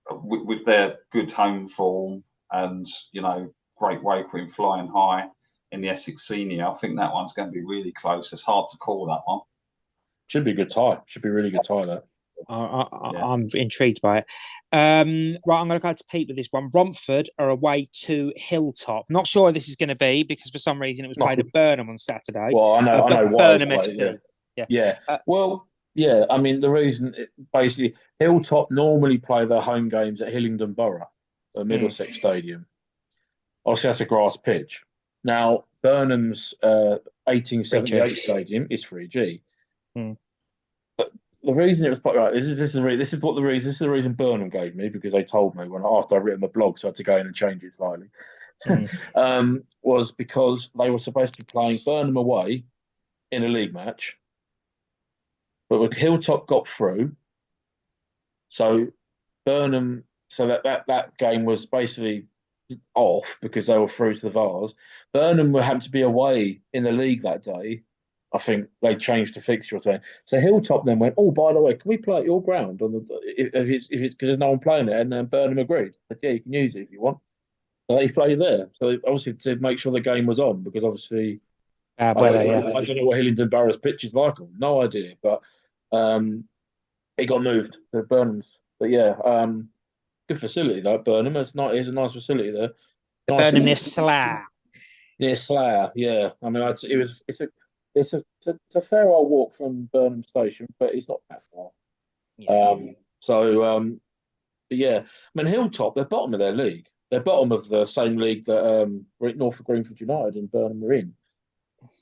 with their good home form and Great Wakering flying high in the Essex Senior, I think that one's going to be really close. It's hard to call that one. Should be a good tie. Should be a really good tie. That. I'm intrigued by it. Right, I'm going to go to Pete with this one. Romford are away to Hilltop. Not sure this is going to be because for some reason it was played at Burnham on Saturday. Well, I know why. Burnham FC. Yeah. I mean, the reason basically Hilltop normally play their home games at Hillingdon Borough, Middlesex Stadium. Obviously, that's a grass pitch. Now, Burnham's 1878 stadium is 3G. But the reason it was right. This is the reason Burnham gave me because they told me after I'd written my blog, so I had to go in and change it slightly. Was because they were supposed to be playing Burnham away in a league match, but when Hilltop got through, so Burnham, so that game was basically off because they were through to the Vars. Burnham happened to be away in the league that day. I think they changed the fixture or something. So Hilltop then went, oh, by the way, can we play at your ground if it's because there's no one playing it? And then Burnham agreed. But yeah, you can use it if you want. So they played there. So obviously to make sure the game was on because obviously I don't know what Hillingdon Borough's pitch is like. No idea. But He got moved to Burnham's. But yeah, good facility though. Burnham, it's a nice facility there. Nice Burnham near Slough. near Slough. Yeah, I mean, it's a fair old walk from Burnham Station, but it's not that far. Yeah. But yeah, I mean, Hilltop, they're bottom of their league. They're bottom of the same league that Norfolk Greenford United and Burnham are in.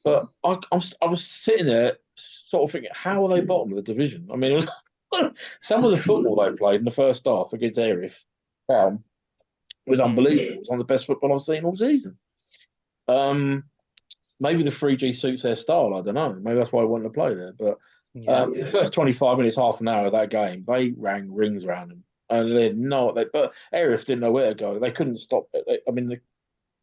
But I was sitting there sort of thinking, how are they bottom of the division? I mean, it was some of the football they played in the first half against Erith Town was unbelievable. It was one of the best football I've seen all season. Maybe the 3G suits their style. I don't know. Maybe that's why I wanted to play there. But the first 25 minutes, half an hour of that game, they rang rings around them. And they had but Erith didn't know where to go. They couldn't stop it.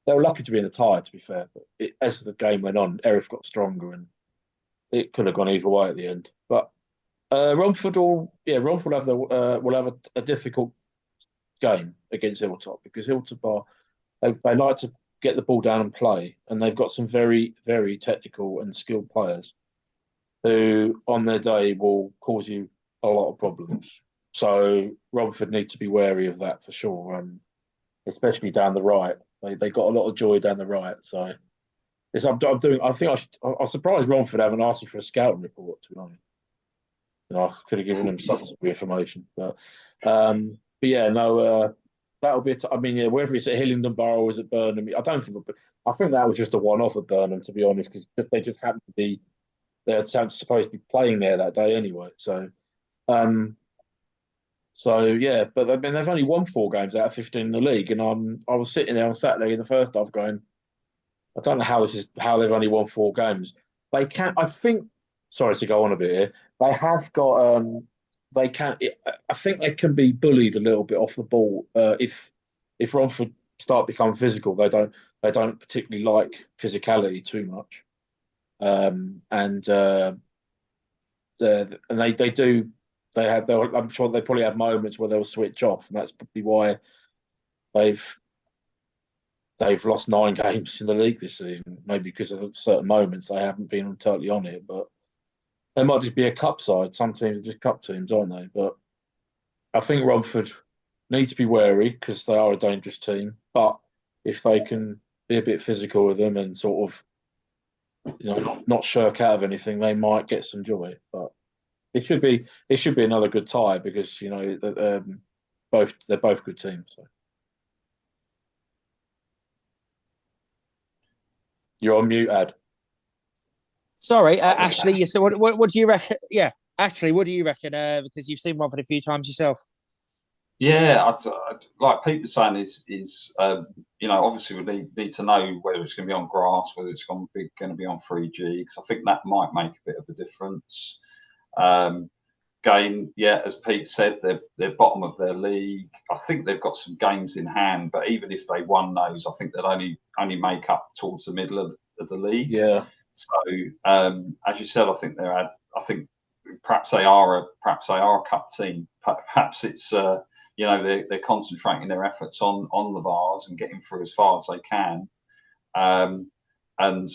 They were lucky to be in the tie, to be fair. But as the game went on, Erith got stronger and it could have gone either way at the end. But Romford will have a difficult game against Hilltop because Hilltop they like to get the ball down and play, and they've got some very, very technical and skilled players who, on their day, will cause you a lot of problems. So Romford need to be wary of that for sure, especially down the right. They got a lot of joy down the right. So I was surprised Romford haven't asked for a scouting report, to be honest. I could have given them some sort of information, but yeah, no, that'll be. Whether it's at Hillingdon Borough or is at Burnham, I think that was just a one-off at Burnham, to be honest, because they just happened to be they're supposed to be playing there that day anyway. So yeah, but they've only won 4 games out of 15 in the league, and I was sitting there on Saturday in the first half going, I don't know how they've only won 4 games. They can, I think. Sorry to go on a bit here. They have got. They can. I think they can be bullied a little bit off the ball if Romford start becoming physical. They don't particularly like physicality too much, and they do. I'm sure they probably have moments where they'll switch off, and that's probably why they've lost 9 games in the league this season. Maybe because of certain moments they haven't been totally on it, but they might just be a cup side. Some teams are just cup teams, aren't they? But I think Romford need to be wary because they are a dangerous team. But if they can be a bit physical with them and sort of, not shirk out of anything, they might get some joy. But it should be another good tie because they're both good teams. So. You're on mute, Ad. Sorry, Ashley. So what do you reckon? Yeah, Ashley, what do you reckon? Because you've seen Romford a few times yourself. Yeah, I'd like Pete was saying is obviously we need to know whether it's going to be on grass, whether it's going to be on 3G, because I think that might make a bit of a difference. Again, yeah, as Pete said, they're bottom of their league. I think they've got some games in hand, but even if they won those, I think they'd only make up towards the middle of the league. Yeah. So as you said, I think perhaps they are a cup team. Perhaps it's they're concentrating their efforts on the Vars and getting through as far as they can. And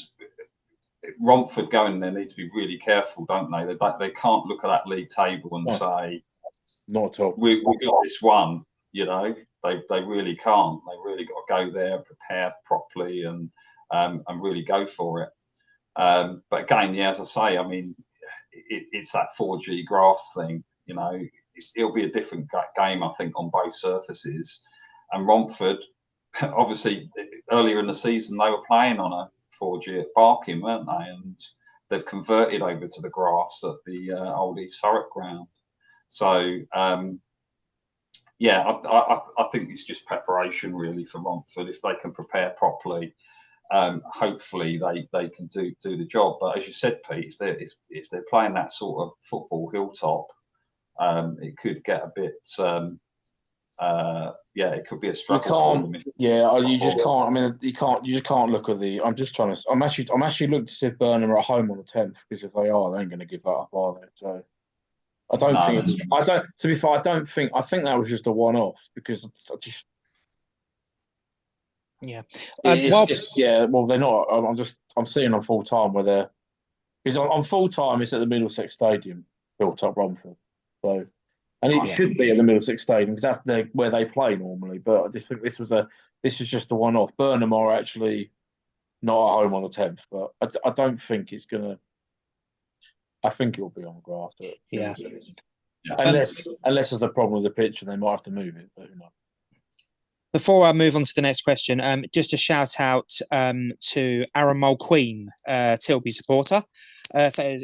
Romford going there need to be really careful, don't they? They can't look at that league table and say, "Not at all. We got this one." They really can't. They really got to go there, prepare properly, and really go for it. But again, yeah, as I say, I mean, it's that 4G grass thing. It'll be a different game, I think, on both surfaces. And Romford, obviously, earlier in the season, they were playing on a 4G at Barking, weren't they? And they've converted over to the grass at the old East Thurrock ground. So, yeah, I think it's just preparation really for Romford. If they can prepare properly, hopefully they can do the job. But as you said, Pete, if they're playing that sort of football, Hilltop, it could get a bit. It could be a struggle for them. You just can't. I mean, you just can't look at the. I'm actually looking to see if Burnham are at home on the 10th because if they are, they ain't going to give that up, are they? So. I don't think it's. I don't. To be fair, I don't think. I think that was just a one-off because I just. Yeah. Well, they're not. I'm seeing on full time where they're. Because on full time, it's at the Middlesex Stadium, built up Romford. So, and it should be at the Middlesex Stadium because that's where they play normally. But I just think this was just a one-off. Burnham are actually not at home on the 10th, but I don't think it's gonna. I think it'll be on grass. Unless there's a problem with the pitch and they might have to move it. But who knows? Before I move on to the next question, just a shout out to Aaron Mulqueen, Tilbury supporter,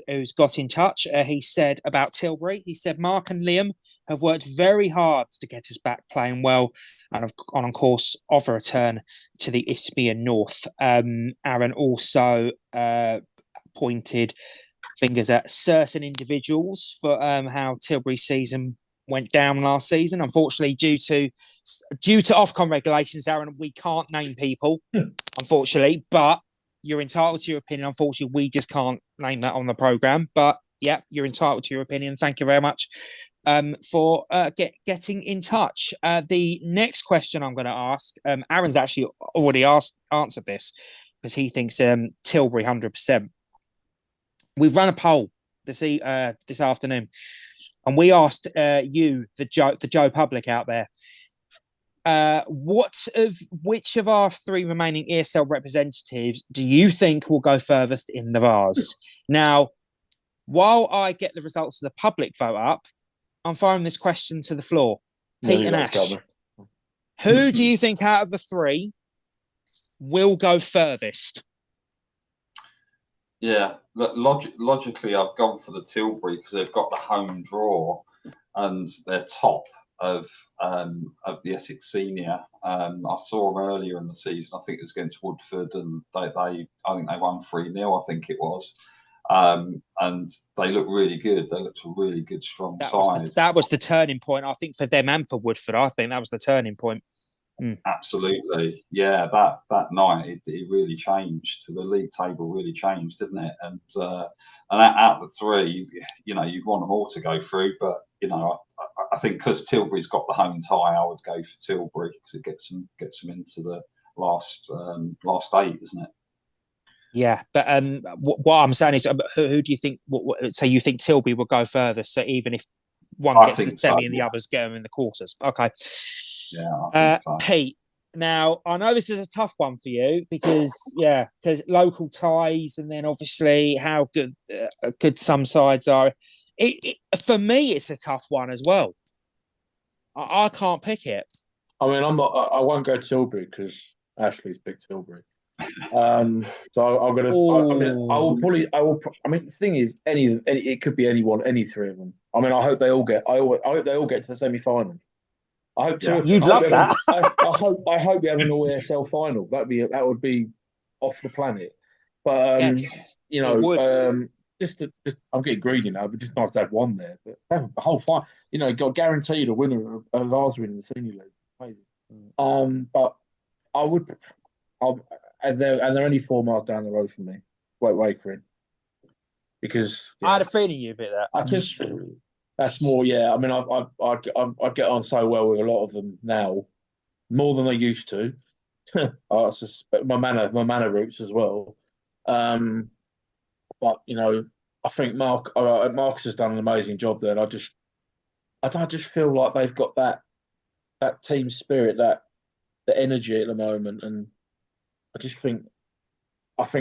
who's got in touch. He said about Tilbury, he said, Mark and Liam have worked very hard to get us back playing well and on course of a return to the Isthmian North. Aaron also pointed fingers at certain individuals for how Tilbury's season went down last season. Unfortunately, due to Ofcom regulations, Aaron, we can't name people, unfortunately, but you're entitled to your opinion. Unfortunately, we just can't name that on the programme. But yeah, you're entitled to your opinion. Thank you very much for getting in touch. The next question I'm going to ask, Aaron's actually already answered this because he thinks Tilbury 100%. We've run a poll this afternoon. And we asked you, the Joe public out there, which of our three remaining ESL representatives do you think will go furthest in the Vase? Now, while I get the results of the public vote up, I'm firing this question to the floor. Pete and Ash, who do you think out of the three will go furthest? Yeah, logically, I've gone for the Tilbury because they've got the home draw and they're top of the Essex Senior. I saw them earlier in the season. I think it was against Woodford, and I think they won 3-0. I think it was, and they look really good. They looked a really good, strong side. That was the turning point, I think, for them and for Woodford. I think that was the turning point. Absolutely, yeah. That night it really changed. The league table really changed, didn't it? And out of the three, you'd want them all to go through, but I think because Tilbury's got the home tie, I would go for Tilbury because it gets them into the last 8, isn't it? Yeah, but what I'm saying is, who do you think? So you think Tilbury will go further? So even if one gets the semi and the others get them in the quarters, okay. Yeah, I think so. Pete, now I know this is a tough one for you because local ties, and then obviously how good some sides are. For me, it's a tough one as well. I can't pick it. I mean, I won't go Tilbury because Ashley's picked Tilbury. So I'm gonna. I will. I mean, the thing is, it could be anyone, any three of them. I mean, I hope they all get. I hope they all get to the semi-finals. I hope you'd love that. I hope we have an all ESL final. That would be off the planet. But yes, I'm getting greedy now, but just nice to have one there. But the whole final, got guaranteed a winner of ours winning the senior league. Amazing. But I would. And they're only 4 miles down the road from me. Wakering. Because I had a feeling you'd be that. That's more. Yeah, I mean, I get on so well with a lot of them now, more than I used to. I suspect my manor roots as well. But I think Marcus has done an amazing job there. And I just feel like they've got that team spirit, the energy at the moment, and I think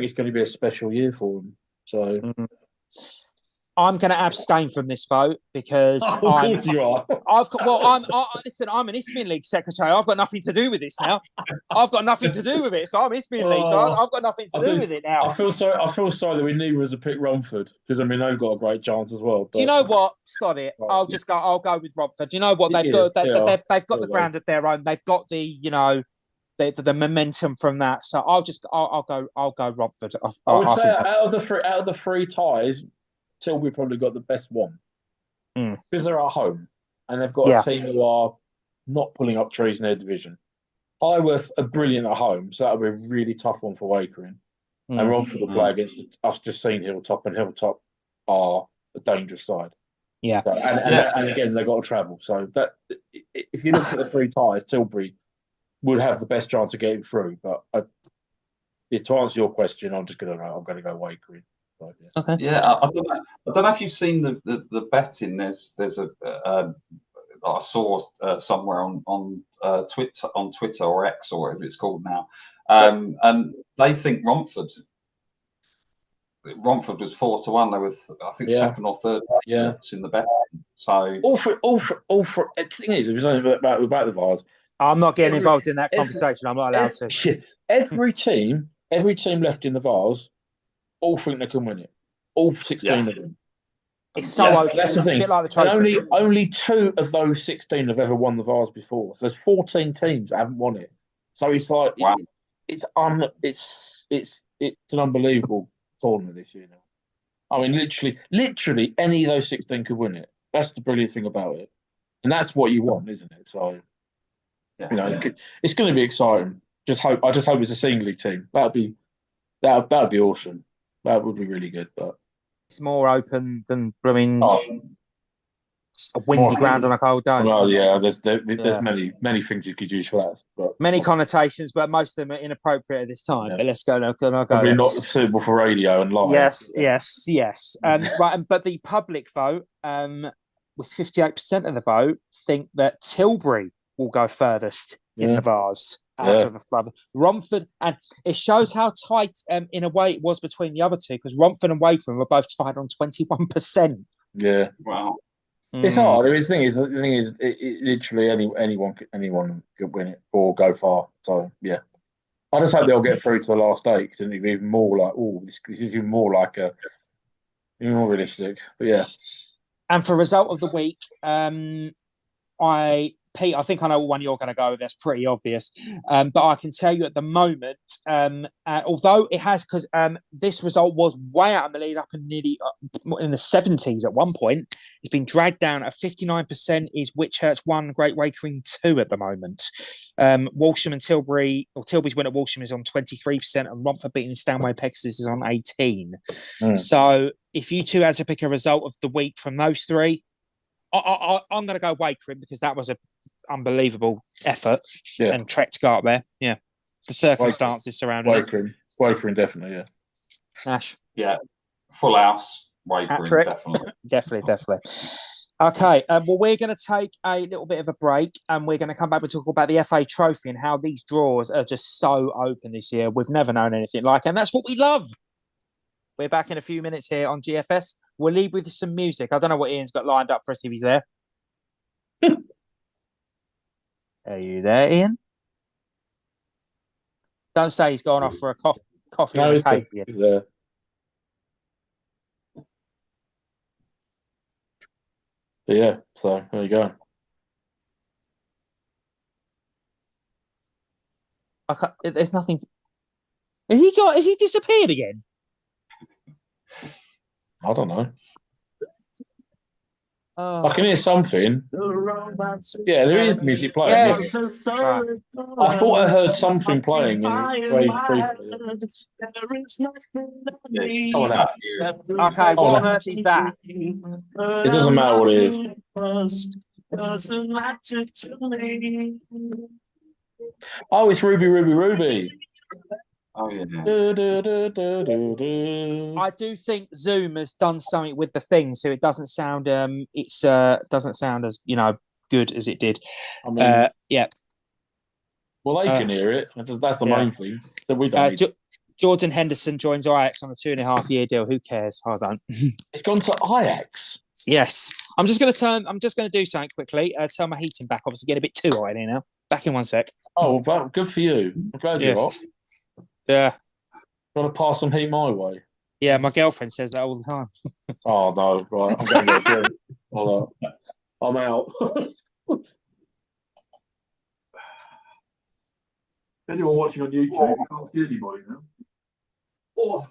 it's going to be a special year for them. So I'm going to abstain from this vote because of course you are. Listen, I'm an Isthmian League secretary. I've got nothing to do with this now. I've got nothing to do with it. So I'm Isthmian League. So I've got nothing to do with it now. I feel sorry that we neither of us pick Romford because I mean they've got a great chance as well. But, do you know what? Sod it. I'll go with Romford. Do you know what they've got? They've got the ground of their own. They've got the the momentum from that. So I'll go Romford. I would say out of the three ties, Tilbury probably got the best one because they're at home and they've got a team who are not pulling up trees in their division. Highworth are brilliant at home, so that'll be a really tough one for Wakering. And Romford will play against us. Just seen Hilltop, and Hilltop are a dangerous side. Yeah, so, and again they've got to travel. So that if you look at the three ties, Tilbury would have the best chance of getting through. But to answer your question, I'm going to go Wakering. Right, yeah. Okay. Yeah, I don't know if you've seen the betting. There's I saw somewhere on Twitter or X or whatever it's called now, and they think Romford was 4-1. They were, I think, second or third favourites in the betting. So all for. The thing is, it was only about the Vars. I'm not getting involved in that conversation. I'm not allowed to. Every team left in the Vars, all think they can win it. All 16 of them. It's so open. That's the thing. A bit like the trophy. And only 2 of those 16 have ever won the Vars before. So there's 14 teams that haven't won it. So it's like wow. it's an unbelievable tournament this year now. I mean, literally any of those 16 could win it. That's the brilliant thing about it, and that's what you want, isn't it? So, it's going to be exciting. I just hope it's a single league team. That'd be awesome. That would be really good. But it's more open than a windy ground on a cold day. Well, yeah, there's many things you could use for that. But many connotations, but most of them are inappropriate at this time. Yeah. But let's go. Probably not suitable for radio and live. Yes. Right, but the public vote, with 58% of the vote, think that Tilbury will go furthest in the Vars out of the club. Romford, and it shows how tight, in a way, it was between the other two, because Romford and Wakeford were both tied on 21%. Yeah, wow. It's hard. The thing is, literally anyone could win it or go far. So yeah, I just hope they'll get through to the last 8 because it'll be even more like, this is even more like even more realistic. But yeah. And for result of the week, Pete, I think I know one you're going to go with. That's pretty obvious. But I can tell you at the moment, although it has, because this result was way out of the lead up in nearly in the 70s at one point, it's been dragged down at 59% is Whitchurch 1, Great Wakering 2 at the moment. Walsham and Tilbury, or Tilbury's win at Walsham is on 23%, and Romford beating Stanway Pegasus is on 18%. So if you two had to pick a result of the week from those three, I'm going to go Wakering because that was an unbelievable effort and trek to go up there. Yeah, the circumstances surrounding it. Wakering, definitely. Yeah. Ash. Yeah, full house. Wakering, definitely. Okay, well, we're going to take a little bit of a break, and we're going to come back and talk about the FA Trophy and how these draws are just so open this year. We've never known anything like it, and that's what we love. We're back in a few minutes here on GFS. We'll leave with some music. I don't know what Ian's got lined up for us if he's there. Are you there, Ian? Don't say he's gone off for a coffee No, and a cake. He's there. But yeah, so there you go. There's nothing. Has he disappeared again? I don't know. I can hear something. Yeah, there is music playing. Yes. Right. I thought I heard something playing very briefly. Okay, what on earth is that? It doesn't matter what it is. Oh, it's Ruby, Ruby, Ruby. Oh yeah. I do think Zoom has done something with the thing, so it doesn't sound doesn't sound as good as it did. I mean, yeah. Well, they can hear it. That's the main thing that we don't. Jordan Henderson joins Ajax on a 2.5-year deal. Who cares? I don't. It's gone to Ajax. Yes. I'm just going to do something quickly. Turn my heating back. Obviously, get a bit too hot in here now. Back in 1 sec. Oh, well, good for you. I'm glad you're hot. Yeah. Got to pass some heat my way. Yeah, my girlfriend says that all the time. Oh no! Right, I'm going to go. Hold on. I'm out. Anyone watching on YouTube, you can't see anybody now. Oh.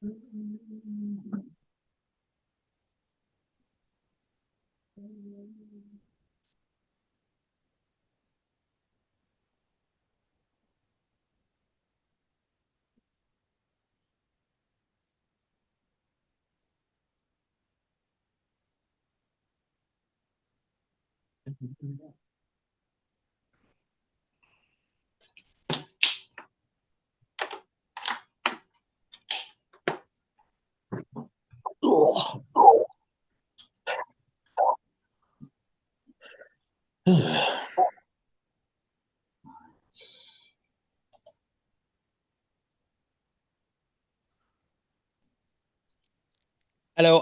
Hello,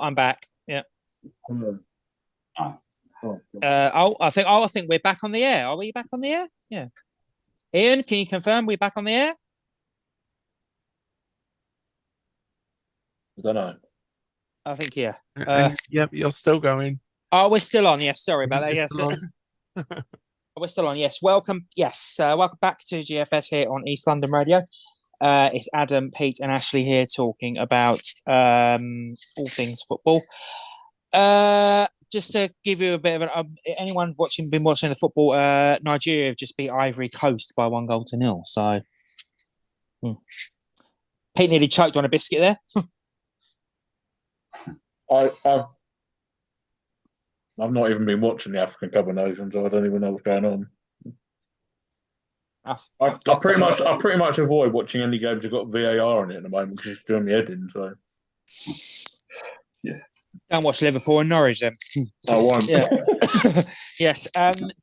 I'm back. Yeah. Oh. I think we're back on the air. Are we back on the air? Yeah. Ian, can you confirm we're back on the air? I don't know. I think yeah. Yep, you're still going. Oh, we're still on. Yes, sorry about that. You're Yes. still on. We're still on. Yes, welcome. Yes, welcome back to GFS here on East London Radio. It's Adam, Pete, and Ashley here talking about all things football. Just to give you a bit of anyone been watching the football, Nigeria have just beat Ivory Coast by 1-0. So Pete nearly choked on a biscuit there. I've not even been watching the African Cup of Nations, so I don't even know what's going on. I pretty much avoid watching any games that got VAR in it at the moment because it's doing my head in. So yeah, don't watch Liverpool and Norwich then. I won't. Yeah. Yes.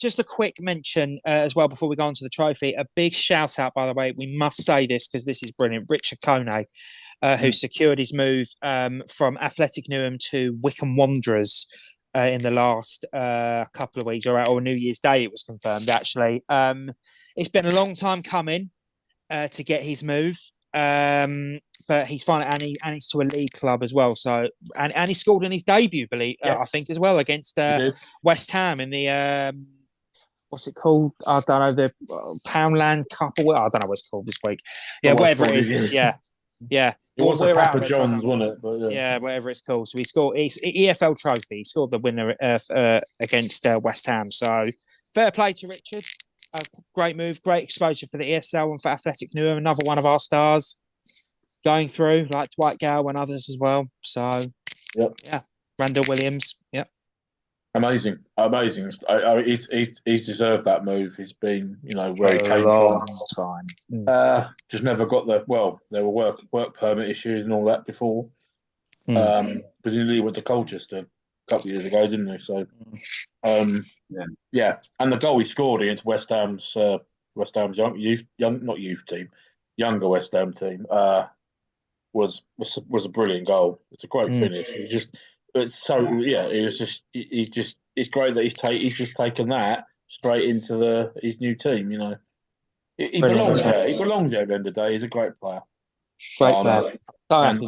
Just a quick mention as well before we go on to the trophy. A big shout out, by the way. We must say this because this is brilliant. Richard Kone, who secured his move from Athletic Newham to Wycombe Wanderers in the last couple of weeks, or New Year's Day. It was confirmed actually. It's been a long time coming to get his move, but he's finally and it's to a league club as well. So and he scored in his debut, I think, as well against West Ham in the what's it called? I don't know, the Poundland Cup. Or I don't know what it's called this week. Yeah, whatever it is. Yeah. It was a Papa John's, wasn't it? But yeah, whatever it's called. So he scored EFL trophy. He scored the winner against West Ham. So fair play to Richard. Great move, great exposure for the ESL and for Athletic Newham. Another one of our stars going through, like Dwight Gale and others as well. So, yeah, Randall Williams, amazing. He's deserved that move. He's been, where he came from. Just never got there were work permit issues and all that before. Because he nearly went to Colchester a couple of years ago, didn't he? So, yeah, and the goal he scored against West Ham's younger West Ham team, was a brilliant goal. It's a great finish. It's great that he's just taken that straight into his new team. He belongs there. He belongs there at the end of the day. He's a great player. Great player. I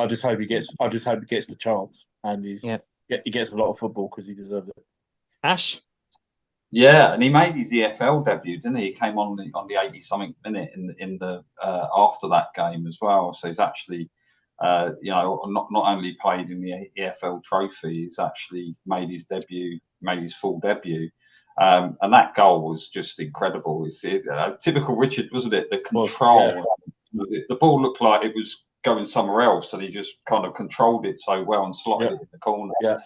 just hope he gets the chance, and he gets a lot of football because he deserves it. Ash? Yeah, and he made his EFL debut, didn't he? He came on the 80-something minute in the after that game as well. So he's actually, not only played in the EFL trophy, he's actually made his full debut. And that goal was just incredible. It's typical Richard, wasn't it? The control. The ball looked like it was going somewhere else, and he just kind of controlled it so well and slotted it in the corner. Yeah.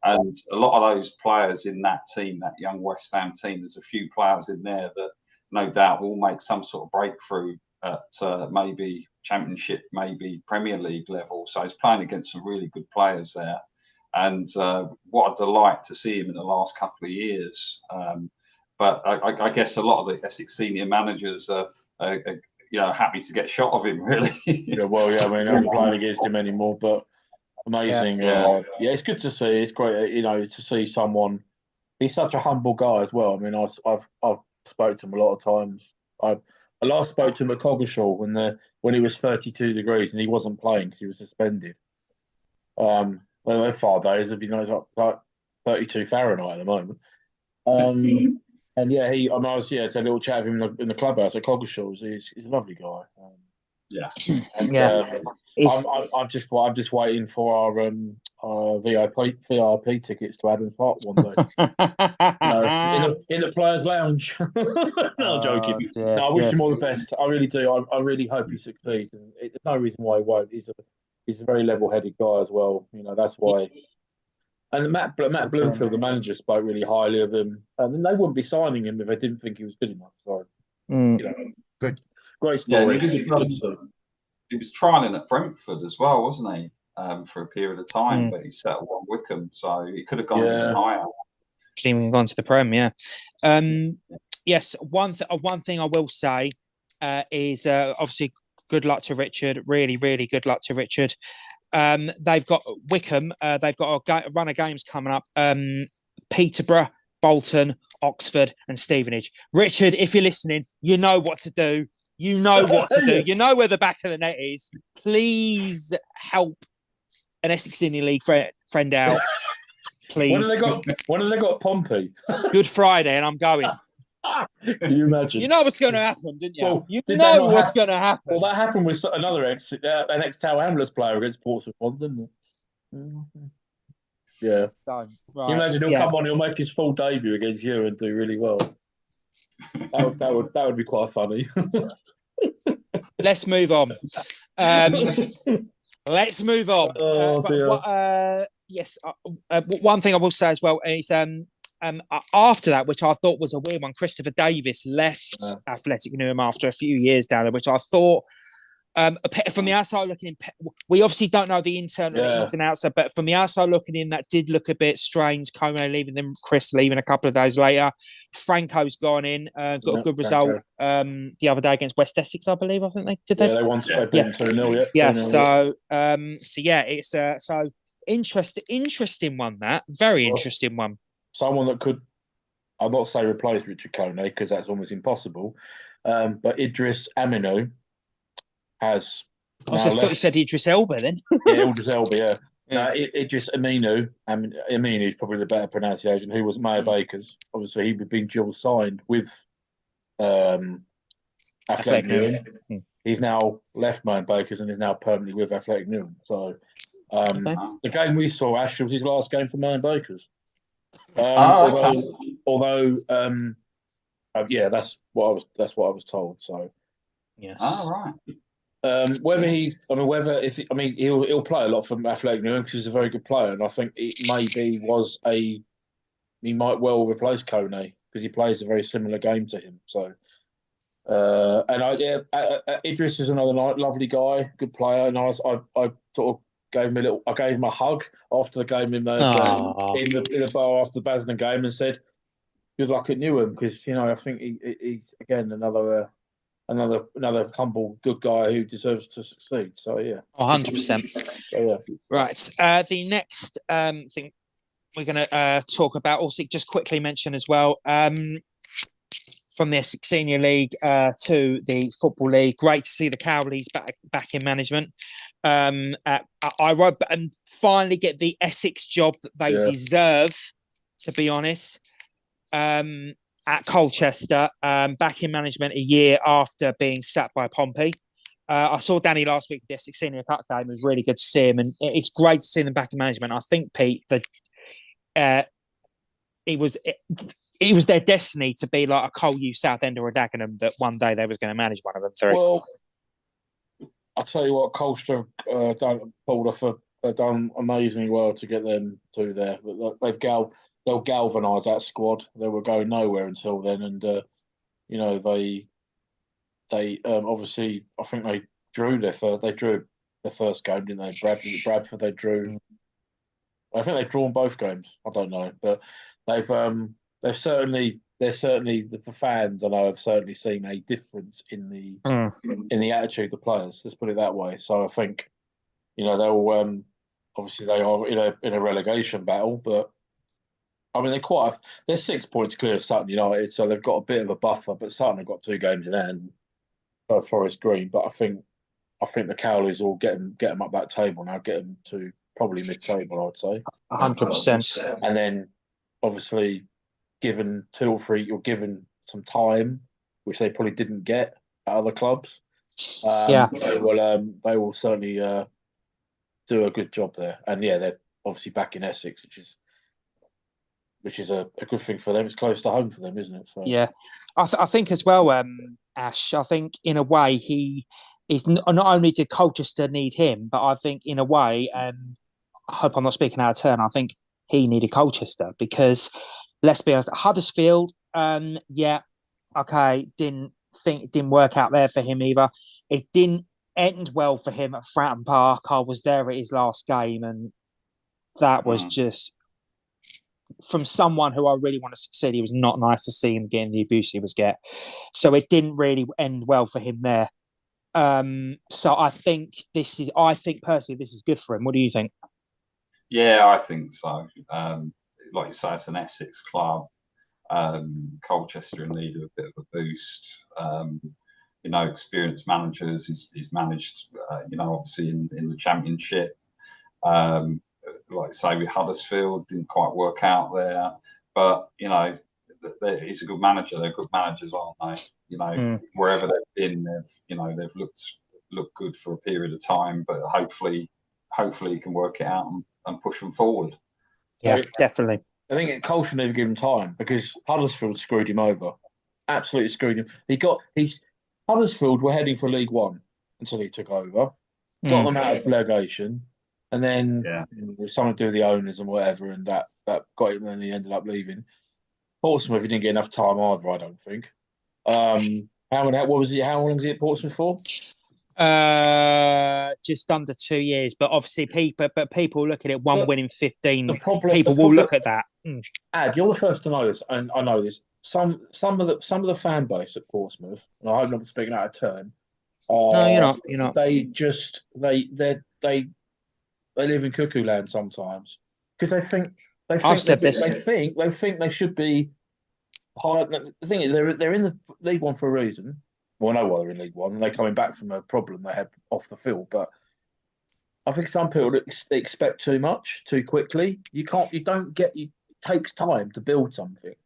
And a lot of those players in that team, that young West Ham team, there's a few players in there that no doubt will make some sort of breakthrough at maybe Championship, maybe Premier League level. So he's playing against some really good players there. And what a delight to see him in the last couple of years. But I guess a lot of the Essex senior managers are happy to get shot of him, really. I'm playing against him anymore, but amazing. It's good to see. It's great, to see someone. He's such a humble guy as well. I mean, I've spoke to him a lot of times. I last spoke to him at Coggeshall when he was 32 degrees and he wasn't playing because he was suspended. They're far days. It's like 32 Fahrenheit at the moment. And I was had a little chat with him in the clubhouse at Coggeshall. He's a lovely guy. Yeah. And Yeah. I'm just waiting for our VIP tickets to Adam's Park one day. In the players' lounge. No, I'm joking. Dear, No, I wish him all the yes. best. I really do. I really hope he succeeds. And there's no reason why he won't. He's a very level-headed guy as well. That's why. And Matt Bloomfield, the manager, spoke really highly of him. And they wouldn't be signing him if they didn't think he was good enough. So, good, great story. Yeah, Good to see. he was trialing at Brentford as well, wasn't he? For a period of time, but he settled on Wickham, so he could have gone even higher. Even gone to the Prem, yeah. Yes, one thing I will say is obviously good luck to Richard. Really, really good luck to Richard. They've got Wickham. They've got a run of games coming up. Peterborough, Bolton, Oxford, and Stevenage. Richard, if you're listening, you know what to do. You know what to do. You know where the back of the net is. Please help an Essex Senior League friend out. Please. When have they got Pompey? Good Friday, and I'm going. Can you imagine? You know what's going to happen, didn't you? Well, you know what's going to happen. Well, that happened with another an ex-Tower Hamlets player against Portsmouth, didn't it? Yeah. Right. Can you imagine? He'll come on. He'll make his full debut against you and do really well. That would be quite funny. Let's move on. Let's move on. Oh, dear. Yes. One thing I will say as well is after that, which I thought was a weird one, Christopher Davis left Athletic Newham after a few years down there, which I thought from the outside looking in, we obviously don't know the internal ins and outs, but from the outside looking in, that did look a bit strange. Kone leaving them, Chris leaving a couple of days later. Franco's gone in, got a good result the other day against West Essex, I believe. I think they did. They won 2-0. Yeah. So yeah, it's so interesting one. That very interesting one. Someone that could, I'll not say replace Richard Kone because that's almost impossible. But Idris Aminu has. I thought you said Idris Elba then. Yeah, Idris Elba. Yeah. Idris Aminu. Aminu is probably the better pronunciation. Who was Mayor Baker's? Obviously, he'd been dual signed with Athletic Newham. He's now left Mayor Baker's and is now permanently with Athletic Newham. So the game we saw, Ash, was his last game for Mayor Baker's. Although, that's what I was told. So, yes. Right. He'll play a lot for Athletic Newham because he's a very good player, and I think it maybe he might well replace Kone because he plays a very similar game to him. So, Idris is another lovely guy, good player, and I sort of gave him a hug after the game in the bar after the Basildon game and said, "Good luck at Newham," because I think he's again another humble, good guy who deserves to succeed. So yeah, 100%. So, yeah. Right. The next thing we're going to talk about, also just quickly mention as well, from the Essex Senior League to the Football League. Great to see the Cowleys back in management. I wrote and finally get the Essex job that they deserve, to be honest. At Colchester, back in management a year after being sacked by Pompey. I saw Danny last week at the Essex Senior Cup game. It was really good to see him, and it's great to see them back in management. I think, Pete, that it was their destiny to be like a Cole U, Southend, or a Dagenham, that one day they was going to manage one of them three. Well, I'll tell you what, Colchester done amazingly well to get them to there. They'll galvanise that squad. They were going nowhere until then, and they obviously, I think they drew their first game, didn't they? Bradford they drew. I think they've drawn both games. I don't know, but they're certainly the fans I know have certainly seen a difference in the attitude of the players. Let's put it that way. So I think they'll obviously they are in a relegation battle, but I mean they're 6 points clear of Sutton United, so they've got a bit of a buffer. But Sutton have got 2 games in hand, Forest Green. But I think the Cowleys will get them up that table now, get them to probably mid-table, I'd say. 100%. And then obviously, given 2 or 3, you're given some time, which they probably didn't get at other clubs. Yeah. They will certainly do a good job there. And yeah, they're obviously back in Essex, which is a good thing for them. It's close to home for them, isn't it? So Yeah, I think as well, Ash. I think in a way he is not only did Colchester need him, but I think in a way, I hope I'm not speaking out of turn. I think he needed Colchester because let's be honest, Huddersfield, yeah, okay, didn't work out there for him either. It didn't end well for him at Fratton Park. I was there at his last game, and that was just from someone who I really want to succeed. It was not nice to see him getting the abuse he was get. So it didn't really end well for him there. So I think personally this is good for him. What do you think? Yeah, I think so. Like you say, it's an Essex club. Colchester in need of a bit of a boost. Experienced managers. He's managed, obviously in the Championship. Like I say, with Huddersfield, didn't quite work out there. But, he's a good manager. They're good managers, aren't they? Wherever they've been, they've looked good for a period of time. But hopefully he can work it out and push them forward. Yeah, definitely. I think Colchester never give him time because Huddersfield screwed him over. Absolutely screwed him. Huddersfield were heading for League One until he took over. Got them out of relegation. And then there's something to do with the owners and whatever, and that got him, and he ended up leaving. Portsmouth, he didn't get enough time either, I don't think. How long was he at Portsmouth for? Just under 2 years, but obviously people look at it one win in 15. People will look at that. Ad, you're the first to know this, and I know this. Some of the fan base at Portsmouth, and I hope I'm not speaking out of turn. No, you're not. You're not. They live in cuckoo land sometimes because they think they should be higher. The thing is, they're in the League One for a reason. Well, I know why they're in League One, and they're coming back from a problem they had off the field. But I think some people expect too much too quickly. It takes time to build something.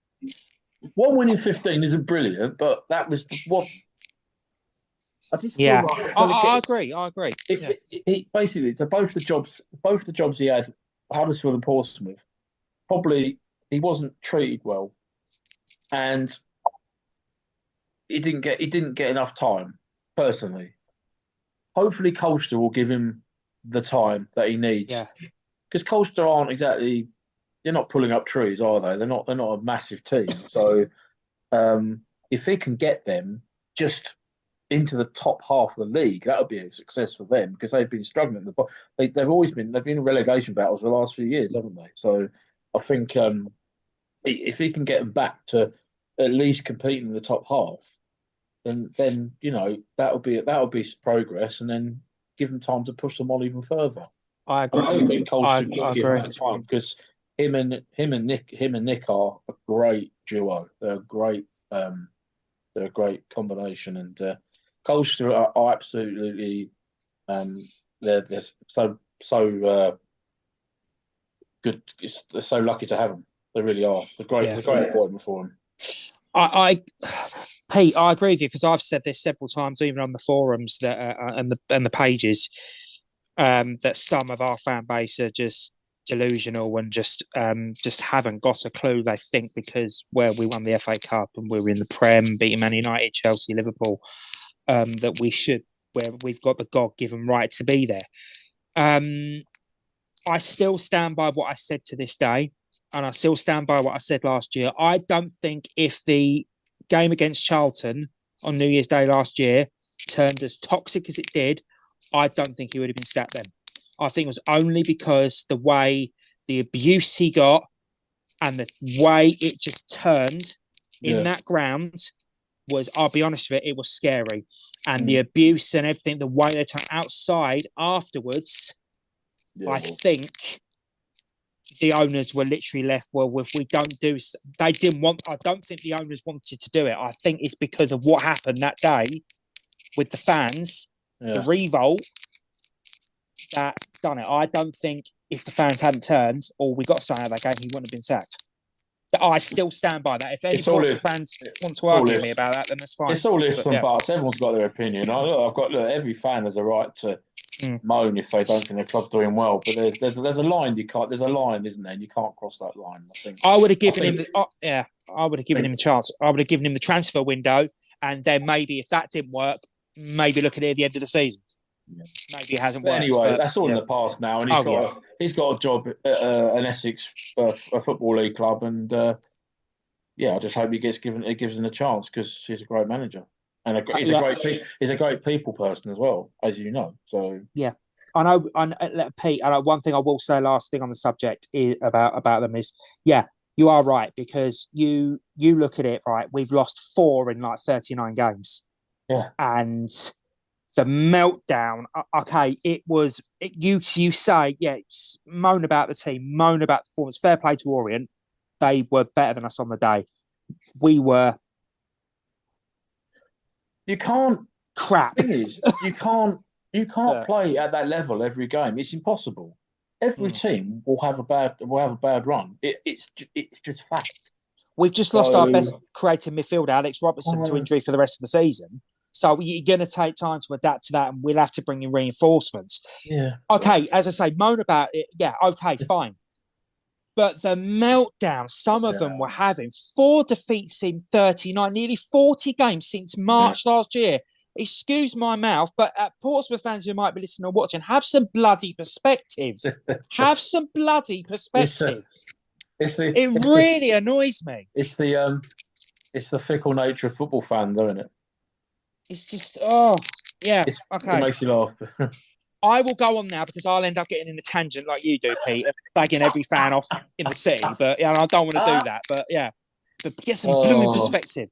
1 win in 15 isn't brilliant, but that was what. I agree. Basically, to both the jobs he had, Huddersfield and Portsmouth, probably he wasn't treated well, and he didn't get enough time. Personally, hopefully Colchester will give him the time that he needs. Yeah, because Colchester aren't exactly, they're not pulling up trees, are they? They're not a massive team. So if he can get them just into the top half of the league, that would be a success for them because they've been struggling. They've been in relegation battles for the last few years, haven't they? So I think if he can get them back to at least competing in the top half, then that'll be progress, and then give them time to push them on even further. I agree. I think Cole should give him that time because him and Nick are a great duo. They're a great combination, and Colchester are absolutely they're so good. They're so lucky to have them. They really are. It's a great appointment for them. Pete, I agree with you because I've said this several times, even on the forums and the pages, that some of our fan base are just delusional and just haven't got a clue. They think because we won the FA Cup and we were in the Prem, beating Man United, Chelsea, Liverpool, that we've got the God-given right to be there. I still stand by what I said to this day, and I still stand by what I said last year. I don't think if the game against Charlton on New Year's Day last year turned as toxic as it did, I don't think he would have been sacked then. I think it was only because the way the abuse he got and the way it just turned in that ground was, I'll be honest with it was scary. And the abuse and everything, the way they turned outside afterwards, I think the owners were literally left, well, if we don't do, they didn't want, I don't think the owners wanted to do it. I think it's because of what happened that day with the fans, the revolt, that done it. I don't think if the fans hadn't turned or we got something out of that game, he wouldn't have been sacked. I still stand by that. If any It's all Portsmouth if- fans want to all argue with if- me about that, then that's fine. It's all ifs But, and buts. Everyone's got their opinion. Every fan has a right to moan if they don't think their club's doing well. But there's a line you can't. There's a line, isn't there? And you can't cross that line. I would have given him. I would have given him a chance. I would have given him the transfer window, and then maybe if that didn't work, maybe look at it at the end of the season. Yeah. Maybe it hasn't worked. Anyway, that's all in the past now, and he's got a job at an Essex a football league club, and I just hope he gives him a chance because he's a great manager and he's a great people person as well, as you know. So yeah, I know. Pete, one thing I will say, last thing on the subject is about them is you are right, because you look at it, right. We've lost 4 in like 39 games. Yeah, and the meltdown. Okay, you say moan about the team, moan about the performance. Fair play to Orient. They were better than us on the day. We were. You can't. Crap. The thing is, you can't play at that level every game. It's impossible. Every team will have a bad run. It's just fact. We've just lost our best creative midfielder, Alex Robertson, to injury for the rest of the season. So you're going to take time to adapt to that, and we'll have to bring in reinforcements. Yeah. Okay, as I say, moan about it. Yeah, okay, fine. But the meltdown some of them were having, 4 defeats in 39, nearly 40 games since March last year. Excuse my mouth, but Portsmouth fans who might be listening or watching, have some bloody perspective. Have some bloody perspective. It really annoys me. It's the fickle nature of football fan, though, isn't it? It's just, okay. It makes you laugh. I will go on now because I'll end up getting in a tangent like you do, Peter, bagging every fan off in the city. But I don't want to do that. But but get some blooming perspective.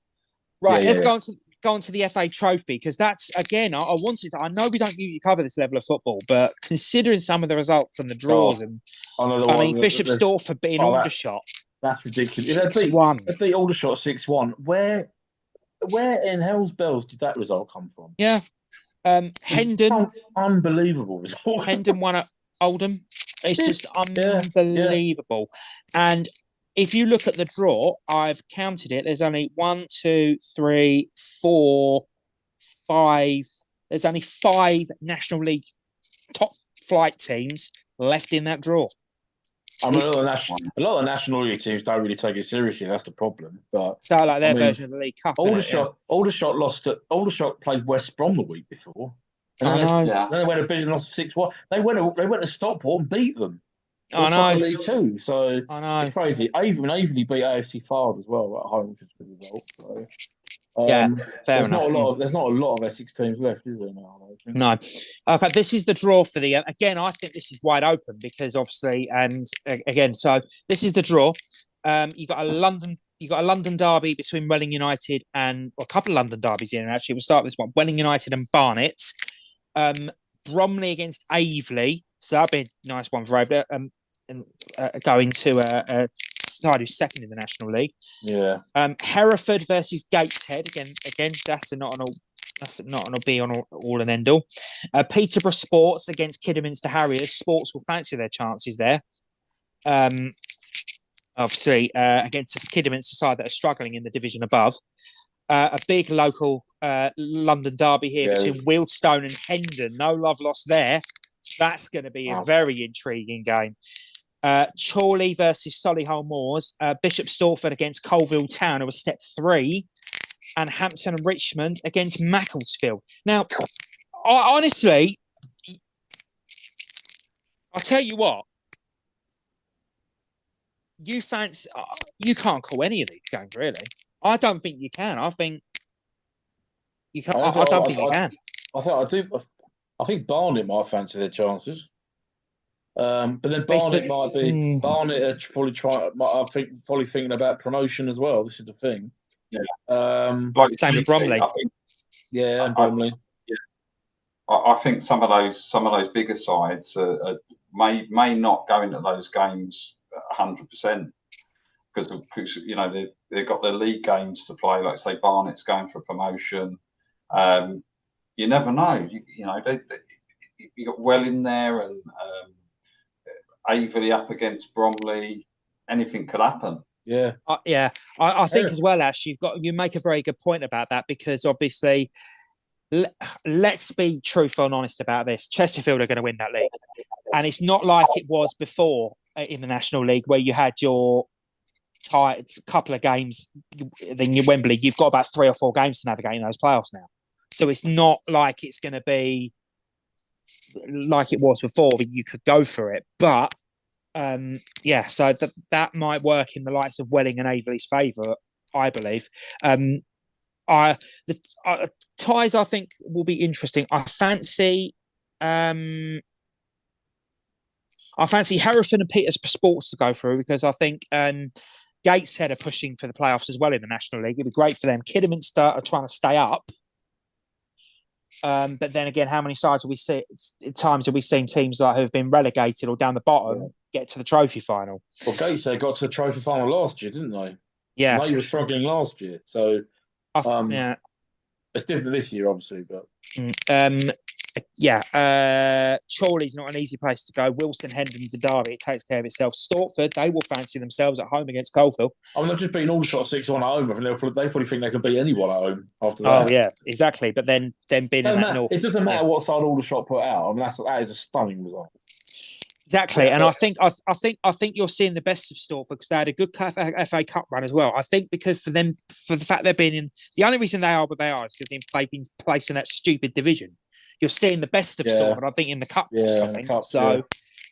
Right, let's go on to the FA Trophy, because that's, again, I know we don't usually cover this level of football, but considering some of the results and the draws, Bishop Stortford beating Aldershot. That's ridiculous. They beat Aldershot 6-1. Where in hell's bells did that result come from? Yeah. Hendon. Unbelievable result. Hendon won at Oldham. It's just unbelievable. Yeah. And if you look at the draw, I've counted it. There's only 1, 2, 3, 4, 5. There's only 5 National League top flight teams left in that draw. I mean, a lot of the National League teams don't really take it seriously. That's the problem. But so, like their version of the League Cup. Aldershot played West Brom the week before. And then they went a bit and lost 6-1. They went to Stockport and beat them. I know. League too. So I know. It's crazy. Avon beat AFC Fard as well at home, which is a good result. So, fair enough. There's not a lot of Essex teams left, is there now? No. Okay, this is the draw for the. Again, I think this is wide open because obviously, and again, so this is the draw. You got a London derby between Welling United and a couple of London derbies here. Actually, we'll start with this one: Welling United and Barnet. Bromley against Aveley. So that'd be a nice one for Aveley. Going to a side who's second in the National League. Yeah. Hereford versus Gateshead. Again, that's not an be on all and end all. Peterborough Sports against Kidderminster Harriers. Sports will fancy their chances there. Obviously, against Kidderminster side that are struggling in the division above. A big local London derby here between Wealdstone and Hendon. No love lost there. That's going to be a very intriguing game. Chorley versus Solihull Moors. Bishop Stortford against Colville Town, who was step 3. And Hampton and Richmond against Macclesfield. Now, honestly, I'll tell you what. You can't call any of these games, really. I don't think you can. I think you can. I don't think you can. I think Barnet might fancy their chances. But then Barnet are probably thinking about promotion as well. This is the thing. Yeah. Same with Bromley. And Bromley. I think some of those bigger sides may not go into those games 100% because they've got their league games to play. Like say Barnet's going for promotion. You never know. You got Welling there and Aveley up against Bromley. Anything could happen. Yeah. I think Yeah. as well, Ash, you make a very good point about that, because obviously, let's be truthful and honest about this. Chesterfield are going to win that league, and it's not like it was before in the National League, where you had your tight couple of games. Then you Wembley, you've got about 3 or 4 games to navigate in those playoffs now. So it's not like it's going to be like it was before, but you could go for it. But so that might work in the likes of Welling and Averley's favour, I believe. The ties, I think, will be interesting. I fancy Hereford and Peterborough Sports to go through, because I think Gateshead are pushing for the playoffs as well in the National League. It'd be great for them. Kidderminster are trying to stay up. But then again, how many times have we seen teams like who have been relegated or down the bottom get to the trophy final? Well, Gateshead got to the trophy final last year, didn't they? Yeah. And they were struggling last year. So yeah. It's different this year, obviously, but Chorley's not an easy place to go. Wilson, Hendon's a derby. It takes care of itself. Stortford, they will fancy themselves at home against Coalville. I mean, they've just beaten Aldershot 6-1 at home. I think they probably think they can beat anyone at home after that. Oh yeah, exactly. But then being in that North, it doesn't matter what side Aldershot put out. I mean, that is a stunning result. Exactly, and I think you're seeing the best of Stortford, because they had a good FA Cup run as well. I think because for the fact they've been in, the only reason they are what they are is because they've been placed in that stupid division. You're seeing the best of Stortford, I think, in the Cup.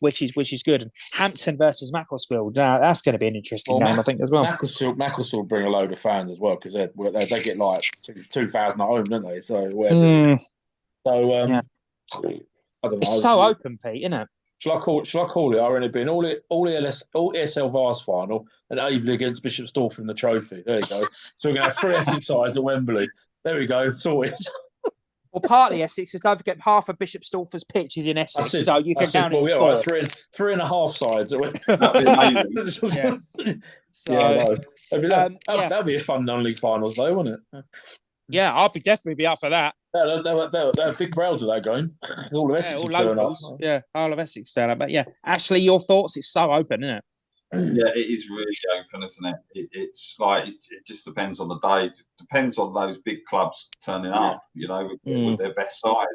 Which is good. And Hampton versus Macclesfield, that's going to be an interesting game, I think, as well. Macclesfield bring a load of fans as well, because they get like 2,000 at home, don't they? So I don't know. It's so open, Pete, isn't it? Shall I call it? I reckon it being all ESL Vars final and Averley against Bishop Stortford in the trophy. There you go. So we're going to have 3 Essex sides at Wembley. There we go. Sorted. Well, partly Essex, is don't forget half of Bishop Stortford's pitch is in Essex, so you can down it. Well, 3.5 sides at Wembley. Yes. So, that'd be a fun non-league finals, though, wouldn't it? Yeah, I'll definitely be up for that. They're big crowds of that going. All of Essex turn up. Yeah, all of Essex turn up. But yeah, Ashley, your thoughts? It's so open, isn't it? Yeah, it is really open, isn't it? It's like it just depends on the day. It depends on those big clubs turning up, with their best side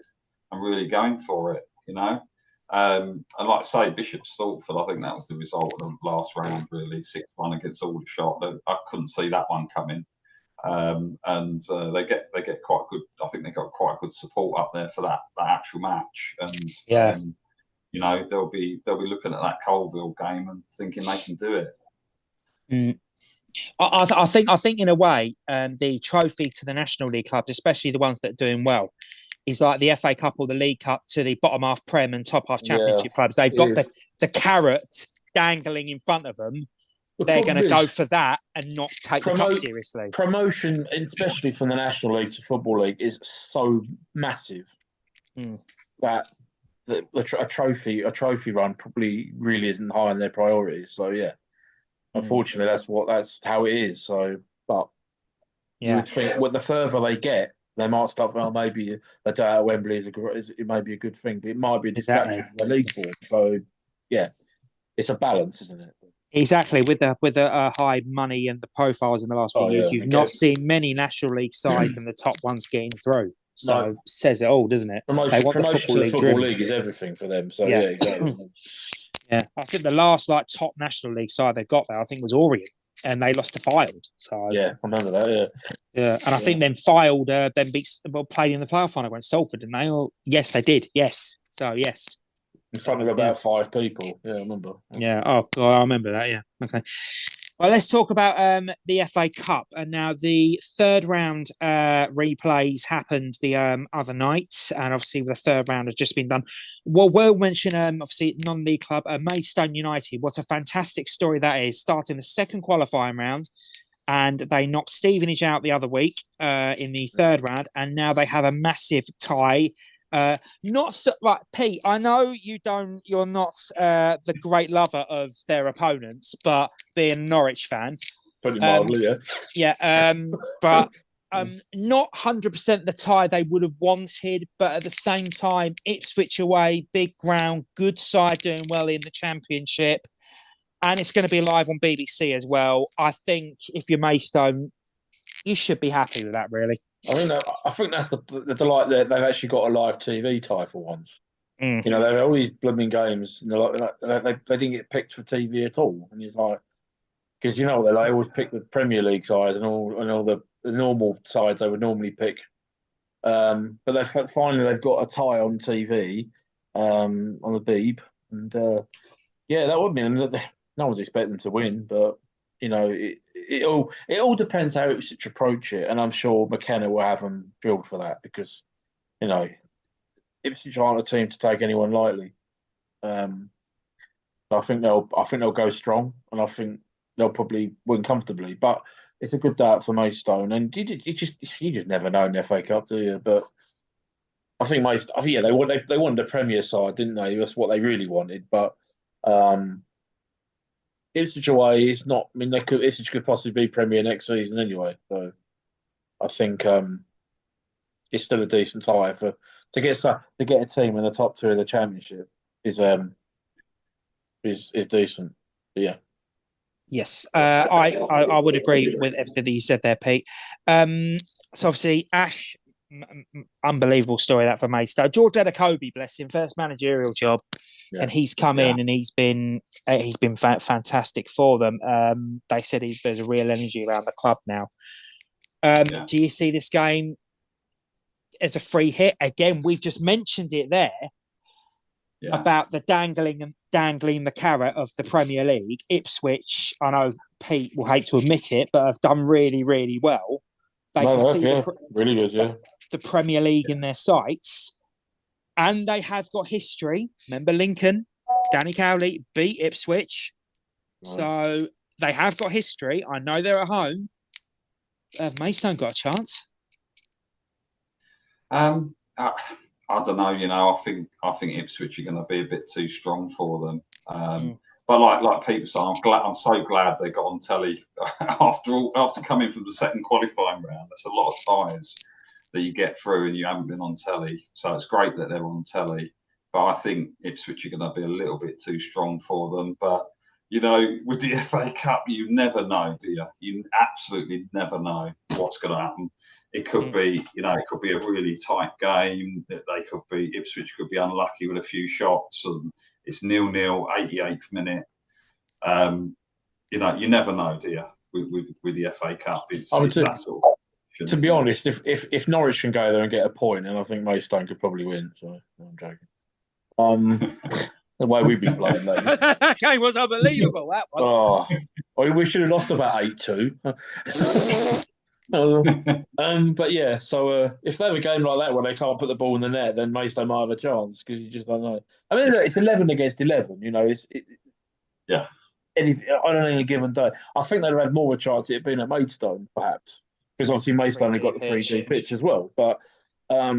and really going for it, And like I say, Bishop Stortford, I think that was the result of the last round, really 6-1 against Aldershot. I couldn't see that one coming. They get quite good. I think they got quite good support up there for that actual match, and they'll be looking at that Coalville game and thinking they can do it. I think in a way, the trophy to the National League clubs, especially the ones that are doing well, is like the FA Cup or the League Cup to the bottom half Prem and top half Championship clubs. They've got the carrot dangling in front of them. They're going to go for that and not take the cup seriously. Promotion, especially from the National League to Football League, is so massive that a trophy run probably really isn't high on their priorities. So yeah, unfortunately, that's how it is. So, but you would think, the further they get, they might start. Well, maybe a day at Wembley it may be a good thing, but it might be a distraction from the league form. So yeah, it's a balance, isn't it? Exactly, with the high money and the profiles in the last few years, you've not seen many National League sides and the top ones getting through. So says it all, doesn't it? Promotion to the Football League is everything for them. So yeah exactly. Yeah, I think the last top National League side they got there, I think, was Orient, and they lost to Fylde. So yeah, I remember that. Yeah, and I think then Fylde played in the playoff final against Salford, didn't they? Or, yes, they did. Yes, so yes. In front of about 5 people. Yeah, I remember. Yeah. Oh, God, I remember that. Yeah. Okay. Well, let's talk about the FA Cup. And now the third round replays happened the other night. And obviously the third round has just been done. Well, we'll mention, obviously, non-league club, Maidstone United. What a fantastic story that is. Starting the second qualifying round. And they knocked Stevenage out the other week in the third round. And now they have a massive tie. Not so, right, Pete. I know you're not the great lover of their opponents, but being a Norwich fan, pretty mildly, but not 100% the tie they would have wanted. But at the same time, Ipswich away, big ground, good side doing well in the Championship. and it's going to be live on BBC as well. I think if you're Maidstone, you should be happy with that, really. I think that's the delight that they've actually got a live TV tie for once. Mm. You know, they have all these blooming games, and they didn't get picked for TV at all. And it's like, because you know they always pick the Premier League sides and all the normal sides they would normally pick. But finally they've got a tie on TV, on the Beeb, and yeah, that would mean that no one's expecting them to win, but you know, it all depends how Ipswich approach it, and I'm sure McKenna will have them drilled for that because you know Ipswich aren't a team to take anyone lightly. I think they'll go strong, and I think they'll probably win comfortably. But it's a good day out for Maidstone, and you just never know in the FA Cup, do you? But I think yeah, they wanted the Premier side, didn't they? That's what they really wanted. But Ipswich away is not. I mean, Ipswich could possibly be Premier next season anyway. So I think it's still a decent tie to get a team in the top two of the Championship is decent. But yeah. Yes, I would agree with everything that you said there, Pete. So obviously, Ash, unbelievable story that for Maidstone. George Edakobe, bless him, first managerial job, and he's come in and he's been fantastic for them. They said there's a real energy around the club now. Do you see this game as a free hit? Again, we've just mentioned it there. Yeah. About the dangling the carrot of the Premier League. Ipswich, I know Pete will hate to admit it, but have done really, really well. They can see really good, yeah. The Premier League in their sights, and they have got history. Remember Lincoln, Danny Cowley beat Ipswich, so they have got history. I know they're at home. Maidstone got a chance. I don't know. You know, I think Ipswich are going to be a bit too strong for them. But like Pete was saying, I'm so glad they got on telly after coming from the second qualifying round. That's a lot of ties that you get through, and you haven't been on telly. So it's great that they're on telly. But I think Ipswich are going to be a little bit too strong for them. But you know, with the FA Cup, you never know, do you? You absolutely never know what's going to happen. It could be, you know, it could be a really tight game. Ipswich could be unlucky with a few shots, and it's 0-0, 88th minute. You know, you never know, do you? With the FA Cup, it's that sort of. To be honest, if Norwich can go there and get a point, then I think Maidstone could probably win. So I'm joking. The way we've been playing, that game was unbelievable. That one. We should have lost about 8-2. But yeah, so if they have a game like that where they can't put the ball in the net, then Maidstone might have a chance because you just don't know. I mean, it's 11 against 11. You know, on any given day, I think they'd have had more of a chance at it being at Maidstone, perhaps, because obviously Maidstone have got the 3G pitch as well. But I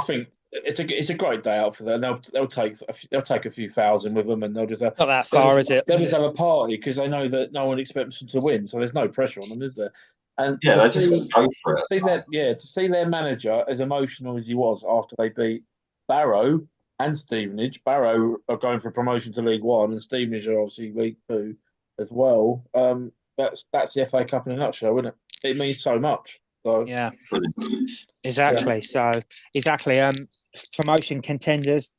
think it's a great day out for them. They'll take a few thousand with them, and they'll just have, not that far, is it? They'll just have a party because they know that no one expects them to win, so there's no pressure on them, is there? And yeah, they just go for it. To see their manager as emotional as he was after they beat Barrow and Stevenage. Barrow are going for promotion to League One, and Stevenage are obviously League Two as well. That's the FA Cup in a nutshell, isn't it? It means so much. So yeah, exactly. Yeah. So exactly. Promotion contenders,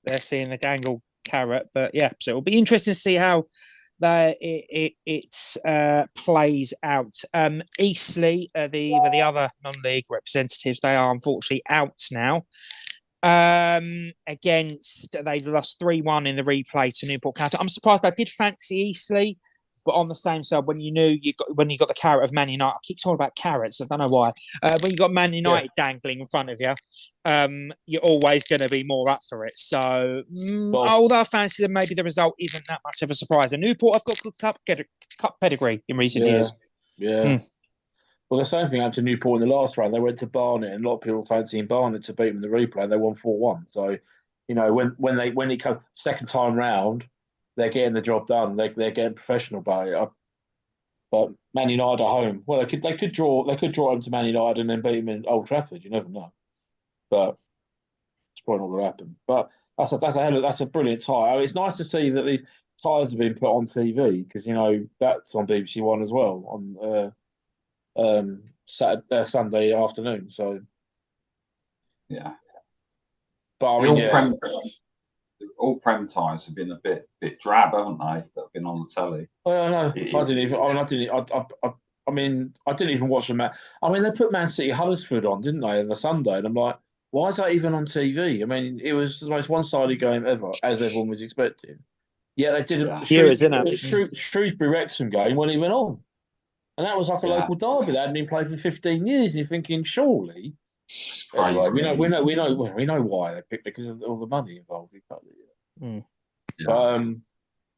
they're seeing the dangle carrot, but yeah. So it'll be interesting to see how it plays out. Eastleigh, the other non-league representatives, they are unfortunately out now. Against they've lost 3-1 in the replay to Newport County. I'm surprised. I did fancy Eastleigh. But on the same side, when you got the carrot of Man United, I keep talking about carrots. I don't know why. When you got Man United dangling in front of you, you're always going to be more up for it. So, although I fancy that maybe the result isn't that much of a surprise. And Newport have got good cup pedigree in recent years. Yeah. Well, the same thing happened to Newport in the last round. They went to Barnet, and a lot of people fancying Barnet to beat them in the replay. They won 4-1. So, you know, when it comes second time round, they're getting the job done. They're getting professional about it. But Man United at home, well, they could draw them to Man United and then beat them in Old Trafford. You never know. But it's probably not going to happen. But that's a brilliant tie. I mean, it's nice to see that these ties have been put on TV because that's on BBC One as well on Sunday afternoon. So Yeah. but I The mean, yeah. all prem ties have been a bit drab, haven't they? That have been on the telly. Well, no, I didn't even. I didn't even watch the match. I mean, they put Man City Huddersfield on, didn't they, on the Sunday? And I'm like, why is that even on TV? I mean, it was the most one-sided game ever, as everyone was expecting. Yeah, they didn't. Yeah. Shrewsbury Wrexham game wasn't even on, and that was like a local derby that hadn't been played for 15 years. And you're thinking, surely. Anyway, we know why they picked it because of all the money involved. Mm. But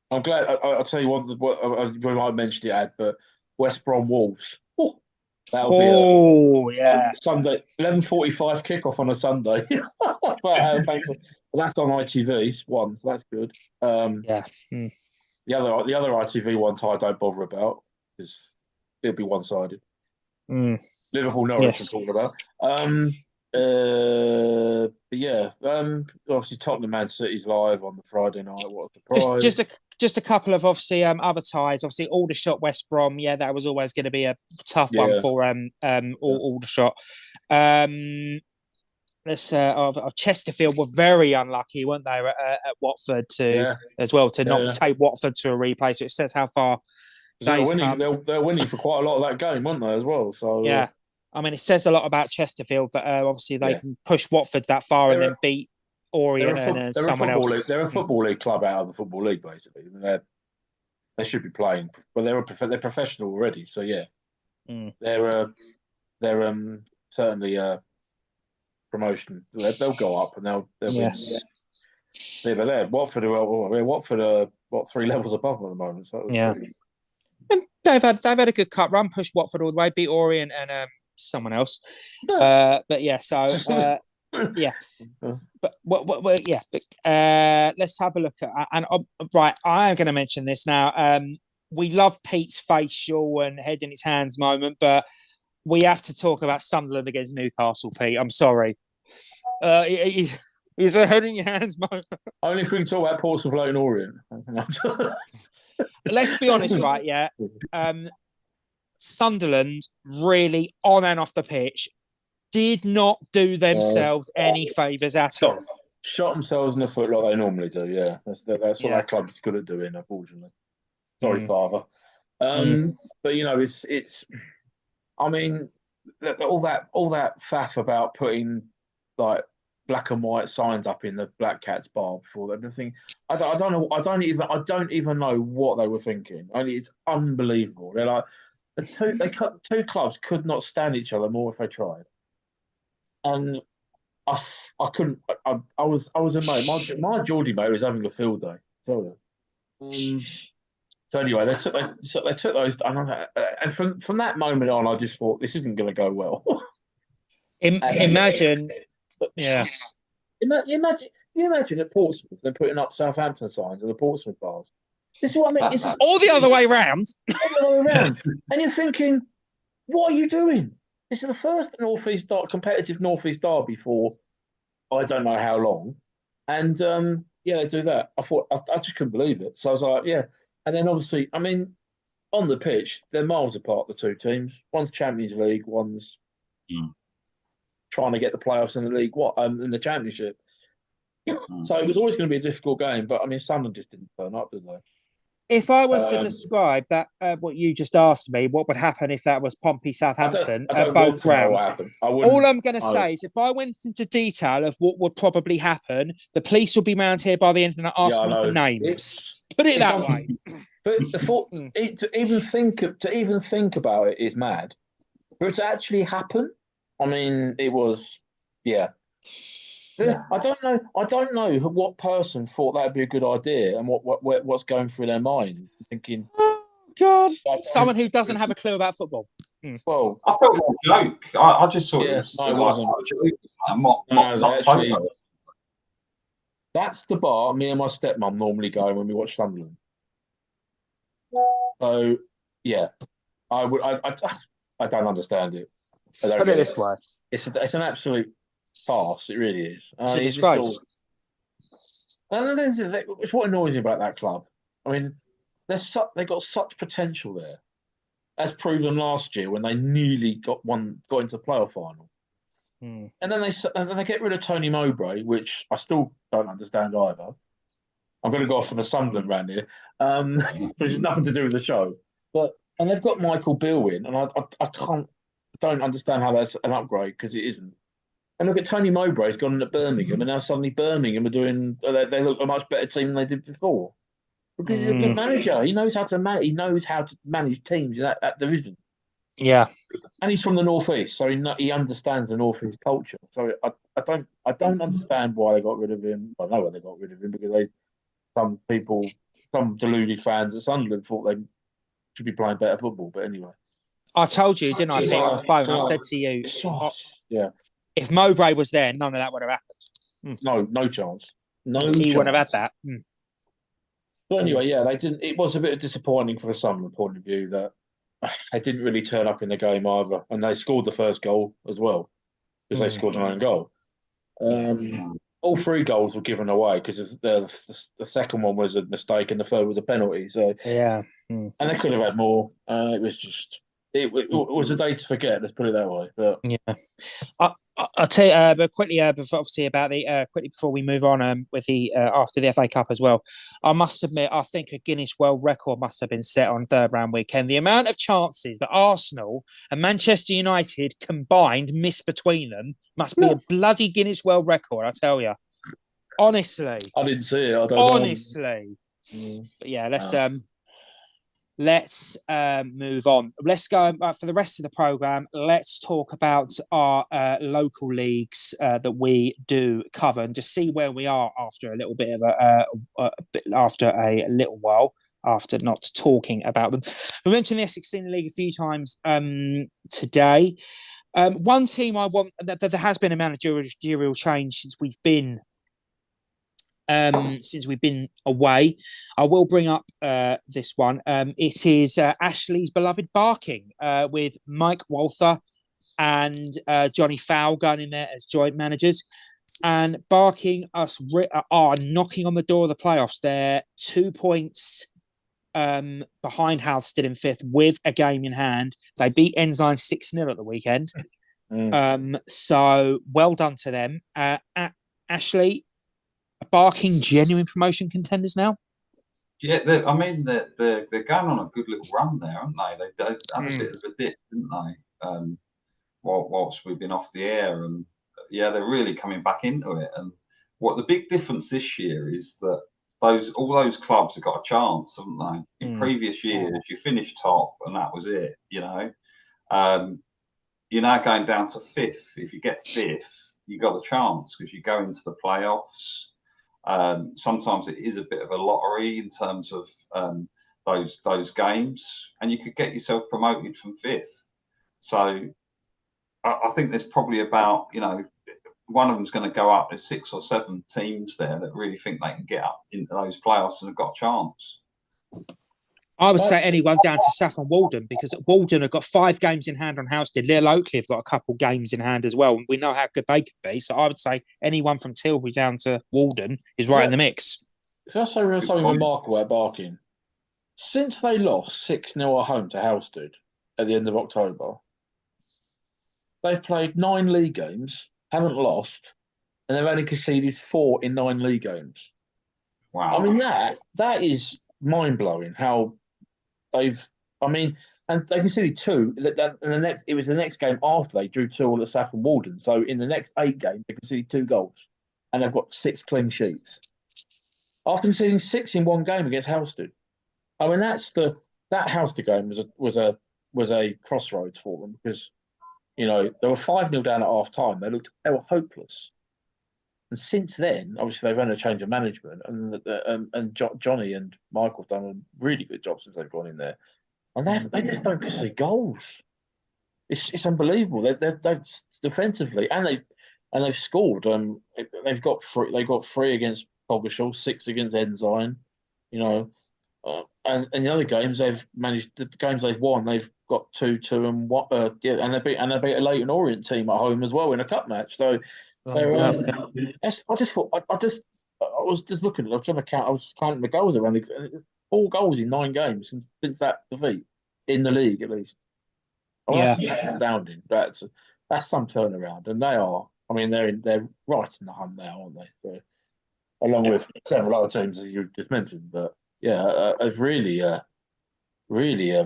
I'm glad. I'll tell you what we might mention it, but West Brom Wolves. That'll be a Sunday 11:45 kickoff on a Sunday. Thanks. That's on ITV one, so that's good. The other ITV one I don't bother about because it'll be one-sided. Liverpool Norwich I'm talking about. Obviously Tottenham Man City's live on the Friday night. What a surprise! Just a couple of obviously other ties. Obviously Aldershot West Brom. Yeah, that was always going to be a tough one for Aldershot. Chesterfield were very unlucky, weren't they, at Watford to not take Watford to a replay. So it says how far they're winning. They're winning for quite a lot of that game, weren't they, as well? So yeah. I mean, it says a lot about Chesterfield, but obviously they can push Watford that far and then beat Orient and someone else. They're a football league club out of the football league, basically. They should be playing, but they're professional already. So yeah, they're certainly promotion. They'll go up and they'll win. Yeah, but they're Watford are 3 levels above them at the moment. So and they've had a good cup run, pushed Watford all the way, beat Orient and someone else. Let's have a look at right. I am going to mention this now. We love Pete's facial and head in his hands moment, but we have to talk about Sunderland against Newcastle. Pete, I'm sorry. He's a head in your hands moment. Only if we can talk about Portsmouth and Orient. Let's be honest, right? Yeah. Sunderland really on and off the pitch did not do themselves any favours at all. Shot themselves in the foot like they normally do. Yeah, that's what that club's good at doing. Unfortunately, sorry, father. But it's. I mean, all that faff about putting like black and white signs up in the Black Cats bar before that. The thing, I don't know. I don't even know what they were thinking. I mean, it's unbelievable. They're like two clubs could not stand each other more if they tried, and I couldn't. I was amazed. My Geordie mate was having a field day. Tell you. So anyway, they took those, and from that moment on, I just thought this isn't going to go well. Imagine at Portsmouth they're putting up Southampton signs at the Portsmouth bars. This is what I mean. All the other way round. And you're thinking, what are you doing? This is the first competitive North East derby for I don't know how long, and they do that. I thought I just couldn't believe it. So I was like, yeah. And then obviously, I mean, on the pitch, they're miles apart, the two teams. One's Champions League, one's trying to get the playoffs in the league, in the Championship. So it was always going to be a difficult game, but I mean, Sunderland just didn't turn up, did they? If I was to describe that, what you just asked me, what would happen if that was Pompey Southampton at both grounds? All I'm going to say is if I went into detail of what would probably happen, the police will be round here by the end of the night asking for names. Put it that way. But to even think about it is mad. For it to actually happen, I mean, it was, I don't know what person thought that'd be a good idea and what's going through their mind. Thinking, oh God, someone who doesn't have a clue about football. Well, I thought it was a joke. I just thought it wasn't. That's the bar me and my stepmom normally go when we watch Sunderland. So, yeah, I don't understand it. Put it this way. It's an absolute farce. It really is. It's a disgrace. It's what annoys me about that club. I mean, they got such potential there, as proven last year when they nearly got into the playoff final. Hmm. And then they get rid of Tony Mowbray, which I still don't understand either. I'm going to go off for the Sunderland round here, which has nothing to do with the show. And they've got Michael Beale in, and I don't understand how that's an upgrade because it isn't. And look at Tony Mowbray's gone into Birmingham, and now suddenly Birmingham are doing. They look a much better team than they did before because he's a good manager. He knows how to manage. He knows how to manage teams in that division. Yeah, and he's from the northeast, so he understands the northeast culture. So I don't understand why they got rid of him. I know why they got rid of him because some deluded fans at Sunderland thought they should be playing better football. But anyway, I told you, didn't I, Pete, on the phone? I said to you, yeah, if Mowbray was there, none of that would have happened. No chance. He wouldn't have had that. But anyway, yeah, they didn't. It was a bit disappointing from a Sunderland point of view that they didn't really turn up in the game either, and they scored the first goal as well because they scored an own goal. All 3 goals were given away because the second one was a mistake and the third was a penalty. So and they could have had more. It was just it was a day to forget. Let's put it that way. But I'll tell you, but quickly, obviously about quickly before we move on with the after the FA Cup as well. I must admit, I think a Guinness World Record must have been set on third round weekend. The amount of chances that Arsenal and Manchester United combined missed between them must be a bloody Guinness World Record. I tell you, honestly, I didn't see it. I don't honestly. But yeah, let's move on. Let's go for the rest of the programme. Let's talk about our local leagues that we do cover and just see where we are after a little bit of after a little while after not talking about them. We mentioned the Essex Senior League a few times today. One team I want that there has been a managerial change since we've been away. I will bring up this one. It is Ashley's beloved Barking with Mike Walther and Johnny Fowle going in there as joint managers. And Barking are knocking on the door of the playoffs. They're 2 points behind House, still in 5th with a game in hand. They beat Ensign 6-0 at the weekend. So well done to them. Ashley, Barking genuine promotion contenders now? Yeah, I mean they're going on a good little run there, aren't they? They had a bit of a dip, didn't they? Whilst we've been off the air, and yeah, they're really coming back into it. And what the big difference this year is that all those clubs have got a chance, haven't they? In previous years, you finished top and that was it. You know, you're now going down to 5th. If you get 5th, you got a chance because you go into the playoffs. Sometimes it is a bit of a lottery in terms of those games, and you could get yourself promoted from 5th. So I think there's probably about, one of them's going to go up. There's 6 or 7 teams there that really think they can get up into those playoffs and have got a chance. I would say anyone down to Saffron Walden, because Walden have got 5 games in hand on Housestead. They're locally have got a couple games in hand as well. We know how good they could be. So I would say anyone from Tilbury down to Walden is right in the mix. Can I say something remarkable about Barking? Since they lost 6-0 at home to Housestead at the end of October, they've played 9 league games, haven't lost, and they've only conceded 4 in 9 league games. Wow. I mean, that is mind-blowing how and they conceded 2. It was the next game after they drew 2 all at Saffron Walden. So in the next 8 games, they conceded 2 goals, and they've got 6 clean sheets after conceding 6 in 1 game against Housestead. I mean, that Housestead game was a crossroads for them because they were 5-0 down at half time. They were hopeless. And since then, obviously, they've had a change of management, and Johnny and Michael have done a really good job since they've gone in there. And they just don't concede goals. It's unbelievable. They're defensively, and they've scored. They've got 3 against Coggeshall, 6 against Ensign. And in the other games, they've managed the games they've won. They've got 2-2 and what? And they beat a Leyton Orient team at home as well in a cup match. So. I was just looking. I was trying to count. I was counting the goals around. 4 goals in 9 games since that defeat in the league, at least. Oh, Yeah. that's astounding. That's some turnaround, and they are. I mean, they're right in the hunt now, aren't they? So, along with several other teams as you just mentioned, but yeah, they've really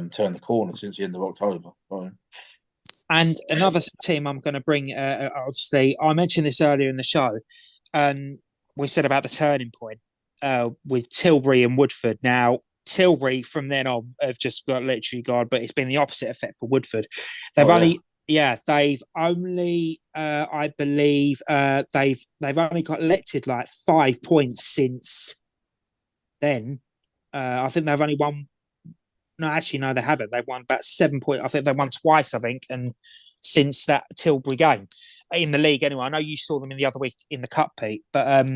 turned the corner since the end of October. So. And another team I'm going to bring, obviously, I mentioned this earlier in the show. We said about the turning point with Tilbury and Woodford. Now, Tilbury from then on have just got literally gone, but it's been the opposite effect for Woodford. They've only I believe they've only got elected like 5 points since then. I think they've only won. No, actually, no, they haven't. They've won about 7 points. I think they won twice, and since that Tilbury game in the league anyway. I know you saw them in the other week in the Cup, Pete, but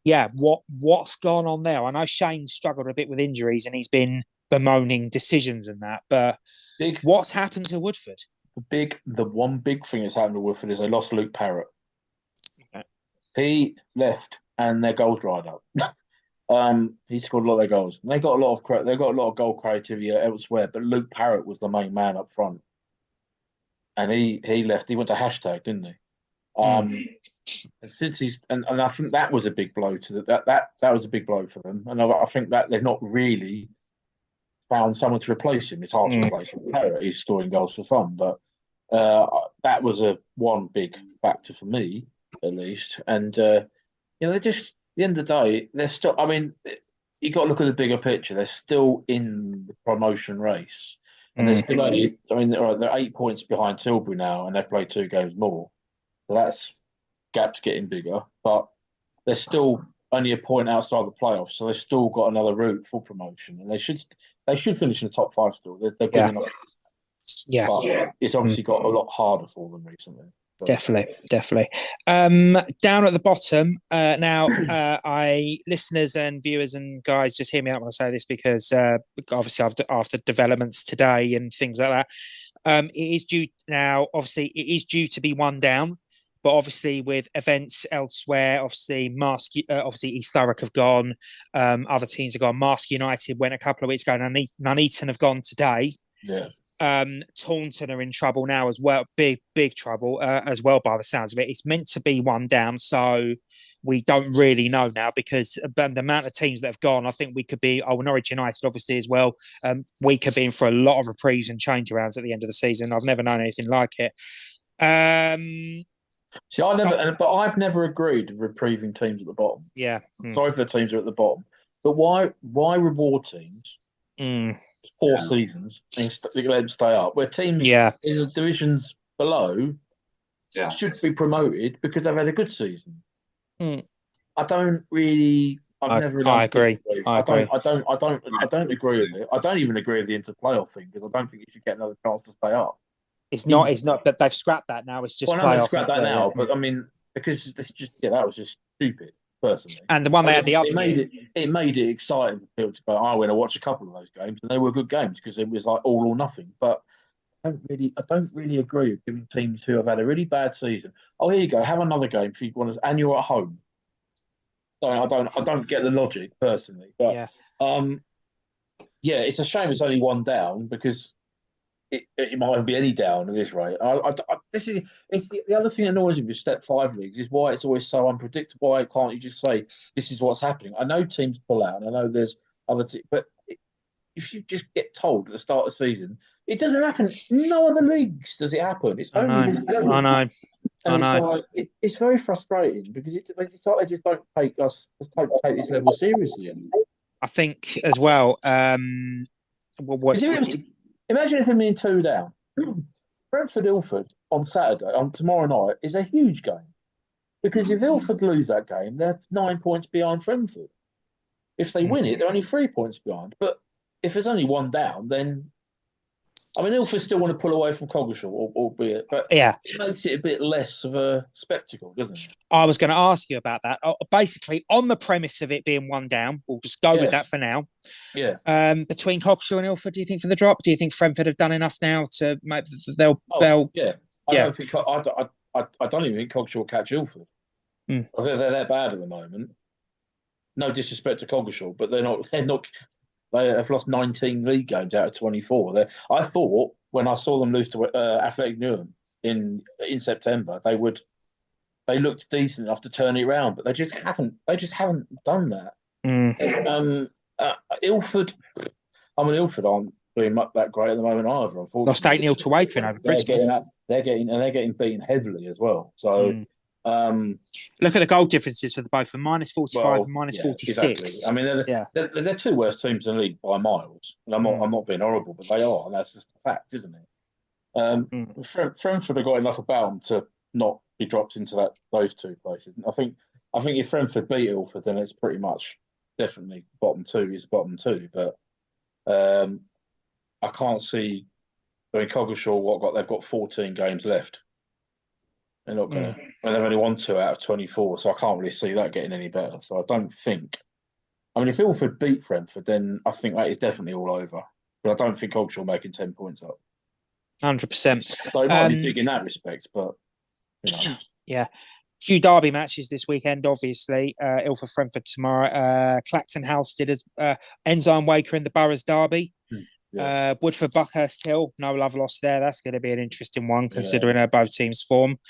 yeah, what's gone on there? I know Shane struggled a bit with injuries and he's been bemoaning decisions and that, but what's happened to Woodford? The one big thing that's happened to Woodford is they lost Luke Parrott. Okay. He left and their goals dried up. He scored a lot of their goals. They got a lot of goal creativity elsewhere, but Luke Parrott was the main man up front, and he left. He went to hashtag, didn't he? And since and I think that was a big blow to that was a big blow for them, and I think that they've not really found someone to replace him. It's hard to replace him. Parrott is scoring goals for fun, but that was one big factor for me at least, and they're just. At the end of the day, they're still. I mean, you got to look at the bigger picture. They're still in the promotion race, and they're still only. I mean, they're 8 points behind Tilbury now, and they've played 2 games more. So that's gap's getting bigger, but they're still only a point outside the playoffs. So they've still got another route for promotion, and they should finish in the top 5 still. They're good enough. Yeah, but it's obviously got a lot harder for them recently. Definitely. Down at the bottom now, listeners and viewers and guys, just hear me out when I say this because obviously after developments today and things like that, it is due now. Obviously, it is due to be 1 down, but obviously with events elsewhere, obviously East Thurrock have gone, other teams have gone. Marsk United went a couple of weeks ago, and Nuneaton have gone today. Yeah. Taunton are in trouble now as well, big trouble as well by the sounds of it. It's meant to be 1 down, so we don't really know now because the amount of teams that have gone. I think we could be Norwich United obviously as well. We could be in for a lot of reprieves and change-arounds at the end of the season. I've never known anything like it. See, I've never agreed with reprieving teams at the bottom. Yeah. Sorry for the teams who are at the bottom, but why reward teams? 4 seasons and let them stay up, where teams in the divisions below should be promoted because they've had a good season. I don't really. I agree. I don't agree with it. I don't even agree with the inter-playoff thing because I don't think you should get another chance to stay up. It's not that they've scrapped that now. It's just I know they've scrapped that now, but I mean because this that was just stupid. Personally, and the one they had the other it made it exciting for people to go. I went to watch a couple of those games, and they were good games because it was like all or nothing. But I don't really agree with giving teams who have had a really bad season. Oh, here you go, have another game if you want to, and you're at home. So I don't get the logic personally, but it's a shame it's only 1 down because it might not be any down at this rate. The other thing that annoys me with Step 5 leagues is why it's always so unpredictable. Why can't you just say this is what's happening? I know teams pull out, and I know there's other teams, but if you just get told at the start of the season, it doesn't happen. No other leagues does it happen. It's only this level. I know. It's very frustrating because it's like they just don't take this level seriously anymore. I think as well. Imagine if they're being 2 down. Brentford Ilford on Saturday, on tomorrow night, is a huge game. Because if Ilford lose that game, they're 9 points behind Brentford. If they win it, they're only 3 points behind. But if there's only 1 down, then I mean, Ilford still want to pull away from Coggeshall, albeit, but it makes it a bit less of a spectacle, doesn't it? I was going to ask you about that. Basically, on the premise of it being 1 down, we'll just go with that for now. Yeah. Between Coggeshall and Ilford, do you think for the drop? Do you think Brentford have done enough now to make they'll? Yeah. I don't think I don't even think Coggeshall will catch Ilford. I think they're that bad at the moment. No disrespect to Coggeshall, but they're not. They have lost 19 league games out of 24. I thought when I saw them lose to Athletic Newham in September, they looked decent enough to turn it around, but they just haven't done that. Ilford, Ilford aren't doing that great at the moment either. Unfortunately, Lost 8-0 to Wakefield over Christmas. They're getting beaten heavily as well. So. Look at the goal differences for both, from -45 and -46. Exactly. I mean, they're two worst teams in the league by miles. And I'm not being horrible, but they are, and that's just a fact, isn't it? Brentford have got enough about them to not be dropped into those two places. I think if Brentford beat Ilford, then it's pretty much definitely bottom two is bottom two. But I can't see. I mean, Coggeshall, they've got 14 games left. They're not going to. They've only won 2 out of 24, so I can't really see that getting any better. So I don't think. I mean, if Ilford beat Brentford, then I think that is definitely all over. But I don't think Coggeshall making 10 points up. 100%. They might be big in that respect, but yeah. A few derby matches this weekend, obviously. Ilford Brentford tomorrow. Clacton Halstead Enzyme Waker in the Boroughs derby. Woodford Buckhurst Hill, no love lost there. That's going to be an interesting one, considering both teams' form.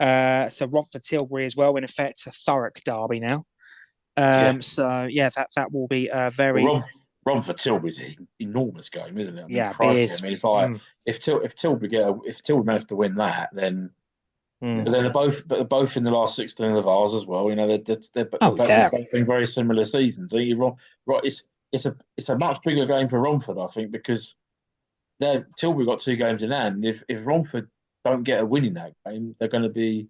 So Romford Tilbury as well, in effect, a Thurrock derby now. So that will be very. Romford Tilbury's an enormous game, isn't it? I mean, it is. I mean, if Tilbury managed to win that, then. But then they're both in the last 16 of the Vars as well. You know, they're both been very similar seasons. It's a much bigger game for Romford, I think, because Tilbury got 2 games in hand. If Romford don't get a win in that game, they're going to be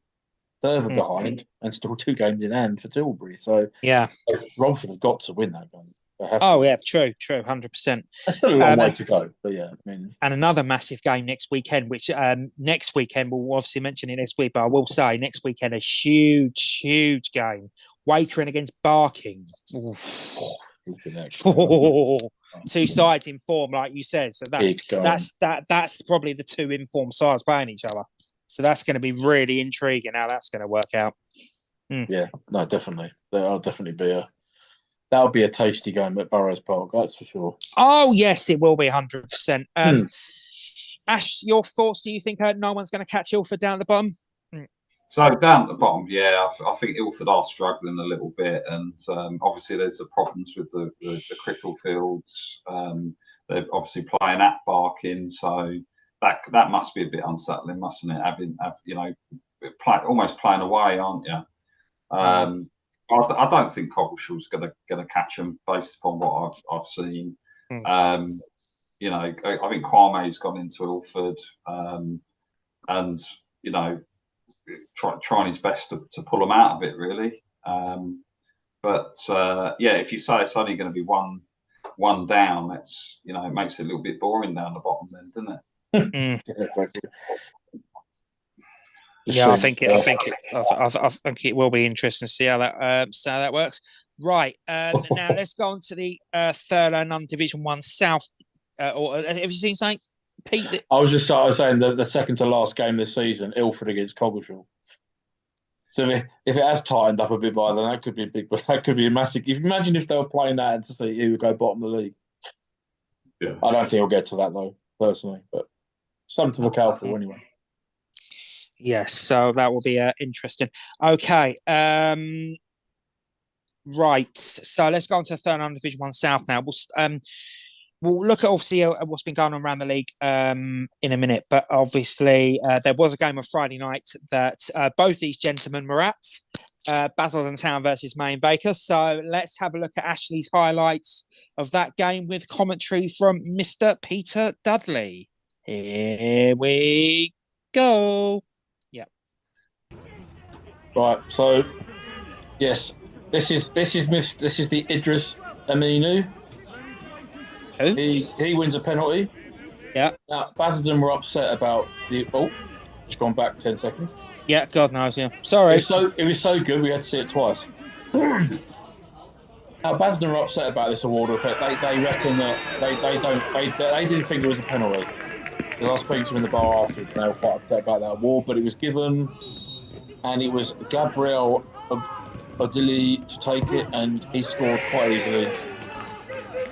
further behind and still 2 games in hand for Tilbury. So Romford have got to win that game. True, 100%. There's still a long way to go, but I mean. And another massive game next weekend, which next weekend we'll obviously mention it next week, but I will say next weekend a huge game. Wakering against Barking. Two sides in form, like you said. So that's probably the 2 informed sides playing each other. So that's going to be really intriguing how that's going to work out. Yeah, no, definitely. That'll be a tasty game at Burrows Park, that's for sure. Oh yes, it will be 100%. Ash, your thoughts? Do you think no one's going to catch Ilford down at the bottom? So down at the bottom, I think Ilford are struggling a little bit, and obviously there's the problems with the cricket fields. They're obviously playing at Barking, so that must be a bit unsettling, mustn't it? Almost playing away, aren't you? I don't think Coggleshaw's going to catch them based upon what I've seen. I think Kwame's gone into Ilford, and trying his best to pull them out of it, really. If you say it's only going to be one down, that's it makes it a little bit boring down the bottom, then, doesn't it? Exactly. I think it will be interesting to see how that works. Right, now let's go on to the third and Division 1 South. Have you seen something, Pete? I was saying the second to last game this season, Ilford against Coggeshall. So if it has tightened up a bit by then, that could be a massive. Imagine if they were playing that and to see who would go bottom of the league. Yeah, I don't think we'll get to that though, personally, but something to look out for anyway. Yes, so that will be interesting. Okay, right. So let's go on to third and Division 1 South now. We'll look at obviously what's been going on around the league in a minute, but obviously there was a game on Friday night that both these gentlemen were at, Basildon Town versus Maine Baker. So let's have a look at Ashley's highlights of that game with commentary from Mr. Peter Dudley. Here we go. Right, so yes, this is the Idris Aminu. Who? He wins a penalty. Yeah. Now Basildon were upset about it's gone back 10 seconds. Yeah, God knows. Yeah, sorry. It was so good we had to see it twice. Now Basildon were upset about this award, but they reckon that they didn't think it was a penalty. Because I was speaking to them in the bar after, and they were quite upset about that award, but it was given. And it was Gabriel Odili to take it, and he scored quite easily.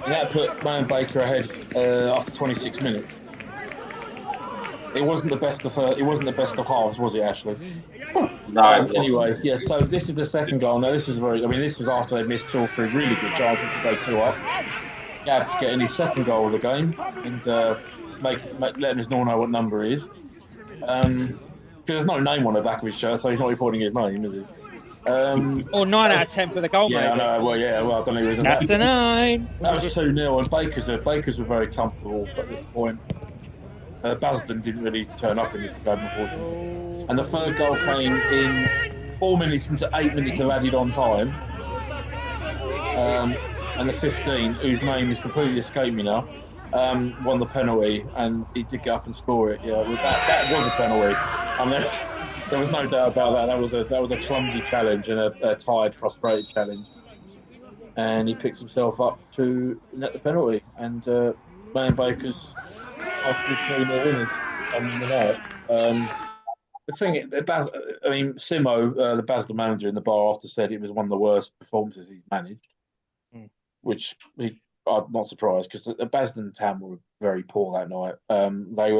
And that put Man Baker ahead after 26 minutes. It wasn't the best of halves, was it, Ashley? No. Anyway, yeah. So this is the second goal. Now this is this was after they missed 2 or 3 really good chances to go 2 up. Gab's getting his second goal of the game and letting us all know what number he is. Because there's no name on the back of his shirt, so he's not reporting his name, is he? Or 9 out of 10 for the goal, yeah, maybe. I know. Well, I don't know who That's a 9. That was 2-0, and Bakers were very comfortable at this point. Basden didn't really turn up in this game, unfortunately. And the third goal came in 4 minutes into 8 minutes of added on time. And the 15, whose name has completely escaped me now, won the penalty, and he did get up and score it. Yeah, that was a penalty. I mean, there was no doubt about that. That was a clumsy challenge and a tired, frustrated challenge. And he picks himself up to net the penalty, and Man Baker's after 3-0 winning on the night. The thing, Simo, the Basel manager in the bar after said it was one of the worst performances he's managed, which I'm not surprised because the Basden town were very poor that night. They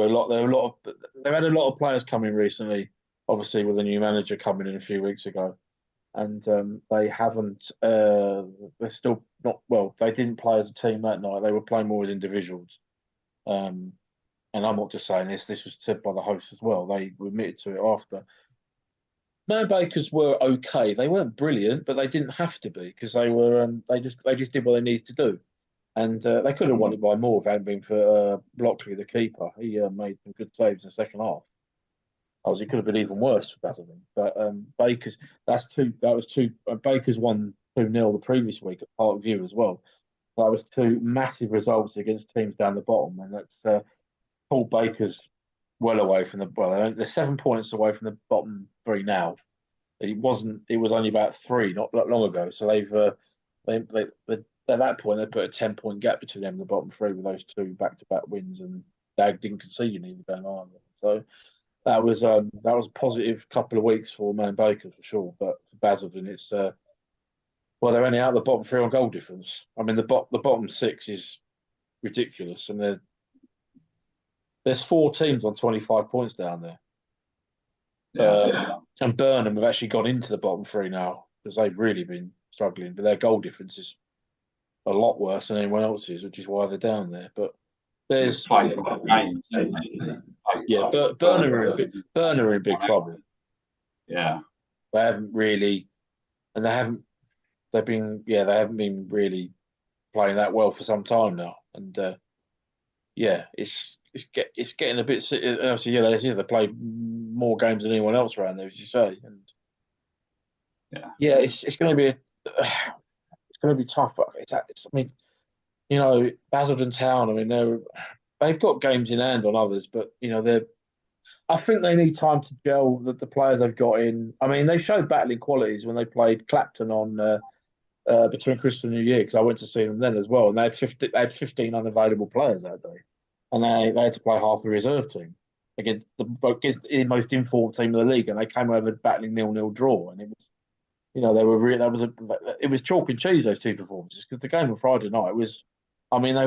had a lot of players coming recently, obviously with the new manager coming in a few weeks ago, and they haven't. They're still not well. They didn't play as a team that night. They were playing more as individuals. And I'm not just saying this. This was said by the host as well. They admitted to it after. Man Bakers were okay. They weren't brilliant, but they didn't have to be because they were. They just did what they needed to do, and they could have won it by more if it hadn't been for Blockley, the keeper. He made some good saves in the second half. It could have been even worse for Basildon. But Bakers, Bakers won 2-0 the previous week at Park View as well. That was 2 massive results against teams down the bottom, and that's Paul Baker's well away from they're 7 points away from the bottom 3 now. It was only about 3 not that long ago. So they've at that point they put a 10-point gap between them and the bottom 3 with those 2 back-to-back wins, and they didn't concede any game either. So that was a positive couple of weeks for Man Baker for sure. But for Basildon, it's they're only out of the bottom 3 on goal difference. I mean, the bottom 6 is ridiculous, and there's 4 teams on 25 points down there. And Burnham have actually gone into the bottom 3 now because they've really been struggling, but their goal difference is a lot worse than anyone else's, which is why they're down there. But there's played games. Burnham are in big trouble. Yeah, they haven't really, and they haven't been really playing that well for some time now, and it's getting a bit. Obviously, they play more games than anyone else around there, as you say, and it's going to be tough. But Basildon Town. I mean, they've got games in hand on others, but I think they need time to gel the players they've got in. I mean, they showed battling qualities when they played Clapton on between Christmas and New Year, because I went to see them then as well, and they had 15 unavailable players that day, and they had to play half the reserve team against the most informed team of the league, and they came over battling 0-0 draw, and it was, it was chalk and cheese, those 2 performances, because the game on Friday night was, I mean, they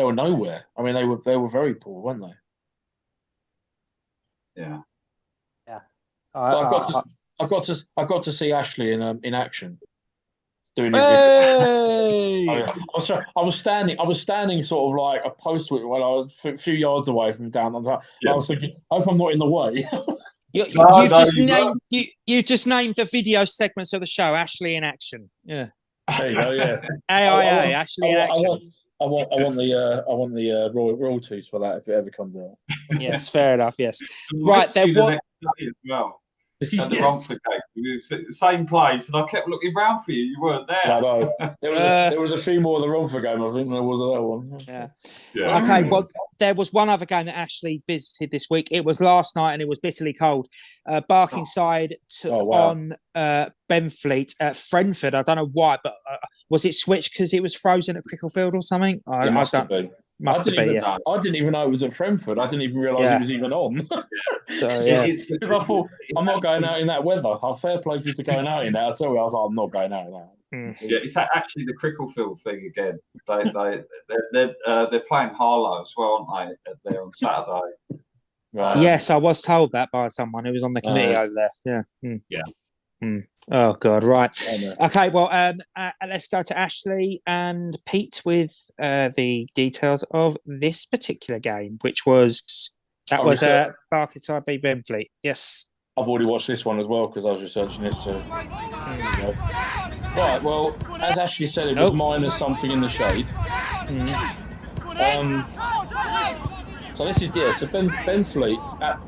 were nowhere. I mean, they were very poor, weren't they? Yeah. So I got to see Ashley in action. Doing Hey! I was standing sort of like a post when I was a few yards away from down. I was thinking, I hope I'm not in the way. You've just named the video segments of the show, Ashley in Action. Yeah. There you go. Yeah. AIA, Ashley in Action. I want the royalties for that if it ever comes out. Yes, fair enough. Yes. Right. There was as well. At the Romford game, same place, and I kept looking round for you. You weren't there. No. There was a few more of the Romford game. I think there was that one. Yeah. Okay. Well, there was one other game that Ashley visited this week. It was last night, and it was bitterly cold. Barkingside took on Benfleet at Frenford. I don't know why, but was it switched because it was frozen at Cricklefield or something? It must have been. Must have been, yeah. I didn't even know it was at Brentford. I didn't even realise it was even on. Because I thought, I'm not going out in that weather. I'm fair play for you to going out in that. I tell you, I was like, I'm not going out in that. Yeah, it's actually the Cricklefield thing again. They're playing Harlow as well, aren't they? There on Saturday. Yes, I was told that by someone who was on the committee over there. Yeah. Yeah. Oh God, right. Okay, well, let's go to Ashley and Pete with the details of this particular game, which was Barkingside v Benfleet. Yes. I've already watched this one as well because I was researching this too. Right, well, as Ashley said, it was minus something in the shade. So this is so Benfleet.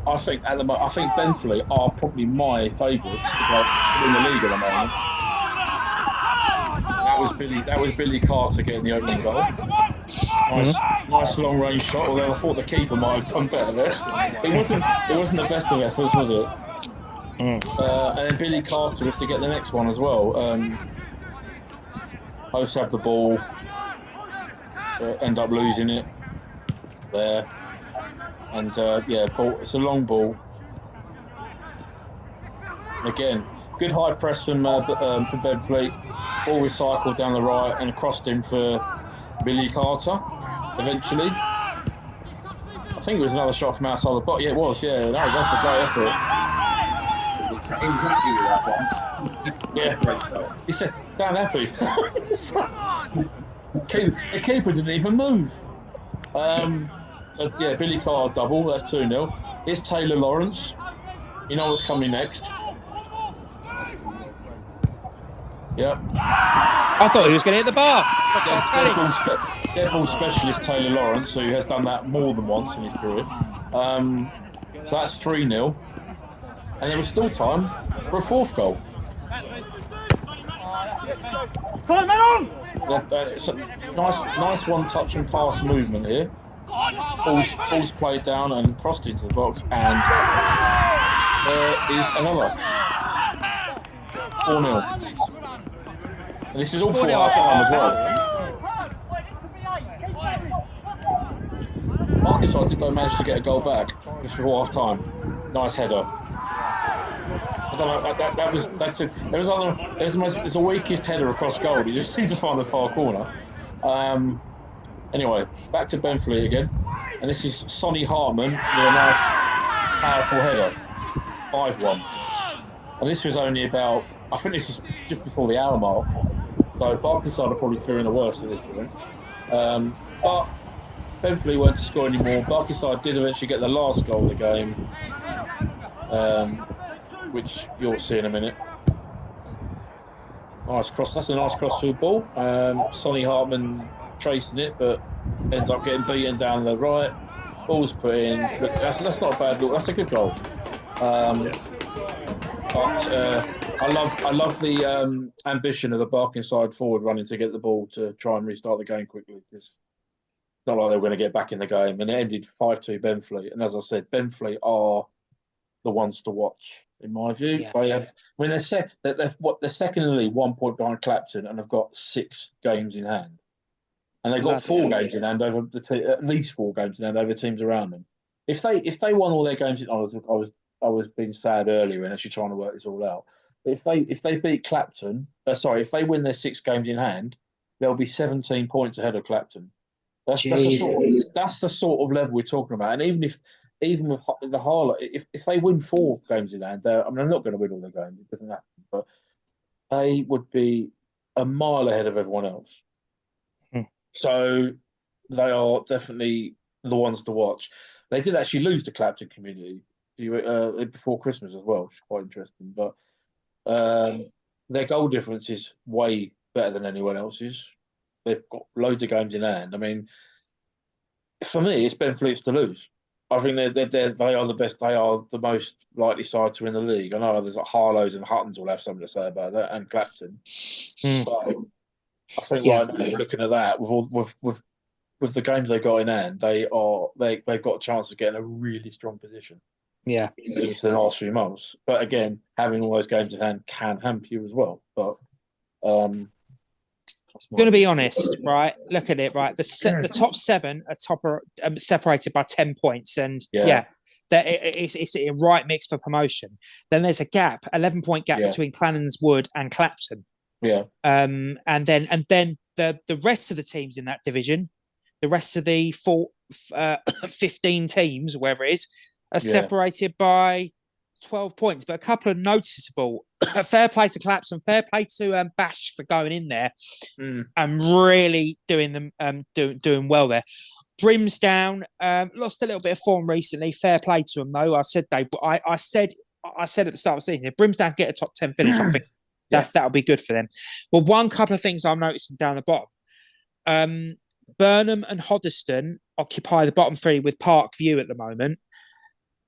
I think Benfleet are probably my favourites to go win the league at the moment. That was Billy Carter getting the opening goal. Nice long range shot. Although I thought the keeper might have done better there. It wasn't the best of efforts, was it? And then Billy Carter was to get the next one as well. Hosts have the ball, end up losing it there. And ball, it's a long ball. Again, good high press from Benfleet. Ball recycled down the right and crossed in for Billy Carter. Eventually, I think it was another shot from outside the box. Yeah, it was. Yeah, that's a great effort. He was happy with that one. Yeah, he said, "Damn happy." The keeper didn't even move. So yeah, Billy Carr double. That's 2-0. Here's Taylor Lawrence. You know what's coming next. Yep. I thought he was going to hit the bar. Dead ball specialist Taylor Lawrence, who has done that more than once in his career. So that's 3-0. And there was still time for a fourth goal. It's a nice one-touch and pass movement here. Ball's played down and crossed into the box, and there is another 4-0. And this is all for half-time as well. Barkingside did though manage to get a goal back just before half-time. Nice header. I don't know. It's the weakest header across goal. He just seemed to find the far corner. Anyway, back to Benfleet again, and this is Sonny Hartman with a nice, powerful header, 5-1. And this was only about, I think this is just before the hour mark. So Barkingside are probably fearing the worst at this point. But Benfleet weren't to score anymore. Barkingside did eventually get the last goal of the game, which you'll see in a minute. Nice cross. That's a nice cross-field ball. Sonny Hartman tracing it, but ends up getting beaten down the right. Ball's put in. That's not a bad look. That's a good goal. But I love the ambition of the Barkingside forward running to get the ball to try and restart the game quickly, because it's not like they were going to get back in the game. And it ended 5-2 Benfleet. And as I said, Benfleet are the ones to watch, in my view. Yeah. They have, they're second in the league, 1 point behind Clapton, and have got 6 games in hand. And they've got 4 games in hand over at least 4 games in hand over teams around them. If they won all their games, I was being sad earlier and actually trying to work this all out. But if they beat Clapton, if they win their 6 games in hand, they'll be 17 points ahead of Clapton. That's the sort of level we're talking about. And even with the Harlow, if they win 4 games in hand, they're not going to win all their games. It doesn't happen, but they would be a mile ahead of everyone else. So they are definitely the ones to watch. They did actually lose to Clapton Community before Christmas as well, which is quite interesting. But their goal difference is way better than anyone else's. They've got loads of games in hand. I mean, for me, it's Benfleet's to lose. I think they are the best. They are the most likely side to win the league. I know there's like Harlows and Huttons will have something to say about that, and Clapton. But I think right now, looking at that, with the games they got in hand, they've got a chance of getting a really strong position. Yeah, into the last few months. But again, having all those games in hand can hamper you as well. But going to be honest, right? Look at it, right? The top 7 are separated by 10 points, and it's a right mix for promotion. Then there's a gap, 11-point gap between Clannon's Wood and Clapton. Yeah. And then the rest of the teams in that division, the rest of the 15 teams, wherever it is, are separated by 12 points, but a couple of noticeable. Fair play to Clapton, fair play to Bash for going in there and really doing well there. Brimsdown lost a little bit of form recently. Fair play to them though. I said at the start of the season, if Brimsdown get a top 10 finish, I think that'll be good for them. Well, one couple of things I'm noticing down the bottom. Burnham and Hoddesdon occupy the bottom 3 with Park View at the moment.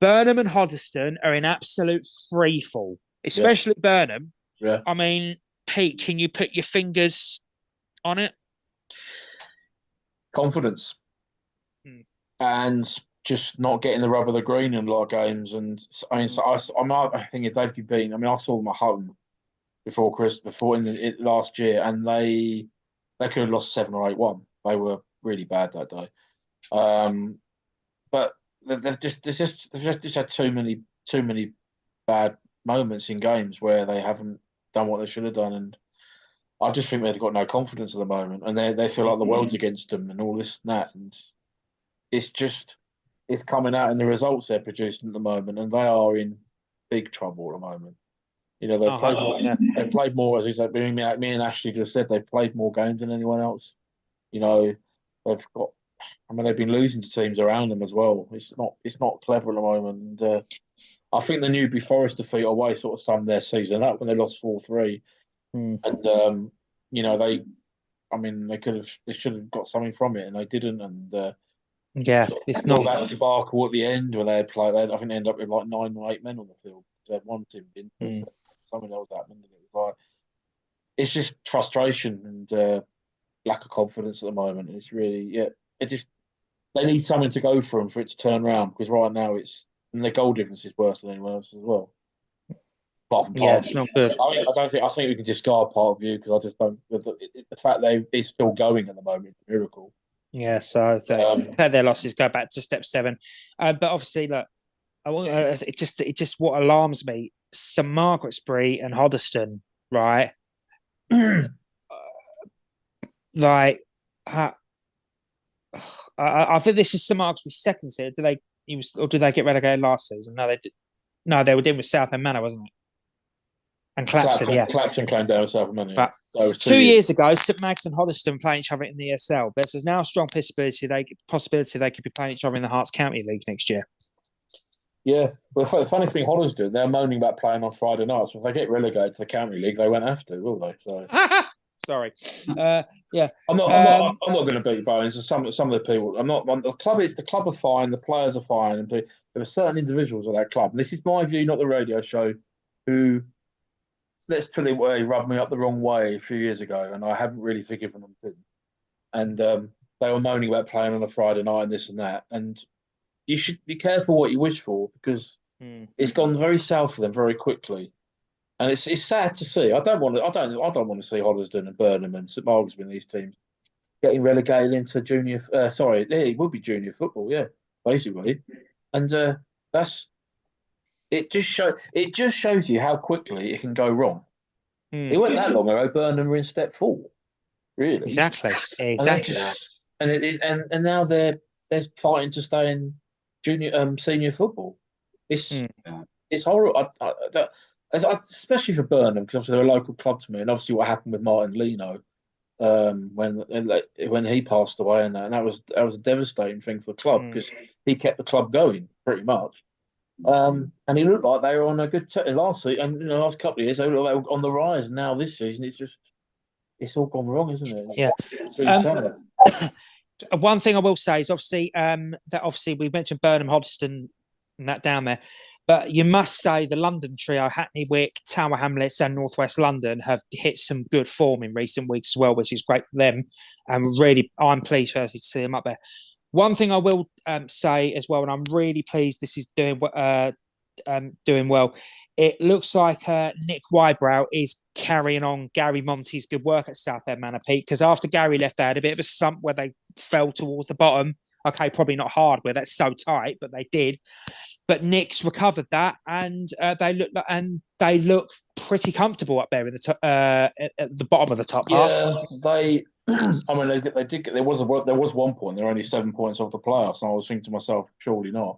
Burnham and Hoddesdon are in absolute free fall, especially Burnham. Yeah. I mean, Pete, can you put your fingers on it? Confidence. And just not getting the rub of the green in a lot of games. And I mean, I think it's they've been. I mean, I saw them at home before last year, and they could have lost 7 or 8-1. They were really bad that day. But they've just had too many bad moments in games where they haven't done what they should have done, and I just think they've got no confidence at the moment, and they feel like the world's against them and all this and that, and it's coming out in the results they're producing at the moment, and they are in big trouble at the moment. You know, they've played more, as he said. Me and Ashley just said they've played more games than anyone else. You know, they've been losing to teams around them as well. It's not clever at the moment. And I think the Newbury Forest defeat away sort of summed their season up when they lost 4-3. And you know, they should have got something from it, and they didn't. And it's not that debacle at the end where they had played. I think they ended up with like 9 or 8 men on the field. They had one team in. Something else happened. And it was like, it's just frustration and lack of confidence at the moment. It's really they need something to go for them for it to turn around, because right now their goal difference is worse than anyone else as well. It's not good. I think we can discard Park View, because I just don't. The fact they're still going at the moment is a miracle. Yeah, so their losses go back to step 7, but obviously, look, it just what alarms me: St Margaret's-Bury and Hoddesdon, right? Like, I think this is St Margaret's-Bury's second season. Did they get relegated last season? No, they did. No, they were dealing with Southend Manor, wasn't it? And Clapton, Clapton came down with Southend Manor. But 2 years ago, St Mags and Hoddesdon playing each other in the ESL. But there's now a strong possibility they could be playing each other in the Hearts County League next year. Yeah, well, the funny thing, Hoddesdon, they're moaning about playing on Friday nights. If they get relegated to the County League, they won't have to, will they? So. Sorry. I'm not going to beat bones. Some of the people. I'm not. The club are fine. The players are fine, and there are certain individuals of that club. And this is my view, not the radio show. Who, let's put it away, rubbed me up the wrong way a few years ago, and I haven't really forgiven them since. And they were moaning about playing on a Friday night and this and that. And you should be careful what you wish for, because it's gone very south for them very quickly. And it's sad to see. I don't want to see Hoddesdon and Burnham and St Margaret's and these teams getting relegated into junior. It would be junior football, yeah, basically. And it just shows you how quickly it can go wrong. It wasn't that long ago. Burnham were in step 4, really. Exactly. And it is, and now they're fighting to stay in senior football. It's horrible. Especially for Burnham, because obviously they're a local club to me, and obviously what happened with Martin Leno when he passed away, and that was a devastating thing for the club, because he kept the club going pretty much, and he looked like they were on a good last season, and in the last couple of years they looked like they were on the rise, and now this season it's all gone wrong, isn't it? It's really sad. One thing I will say is obviously we mentioned Burnham, Hoddesdon, and that down there. But you must say the London trio, Hackney Wick, Tower Hamlets and North West London have hit some good form in recent weeks as well, which is great for them. And really, I'm pleased firstly to see them up there. One thing I will say as well, and I'm really pleased this is doing doing well. It looks like Nick Wybrow is carrying on Gary Monty's good work at Southend Manor, Pete, because after Gary left, they had a bit of a slump where they fell towards the bottom. Okay, probably not hard where that's so tight, but they did. But Nick's recovered that, and they look pretty comfortable up there in the at the bottom of the top half. Yeah, they. I mean, they did. There was 1 point. They're only 7 points off the playoffs, and I was thinking to myself, surely not.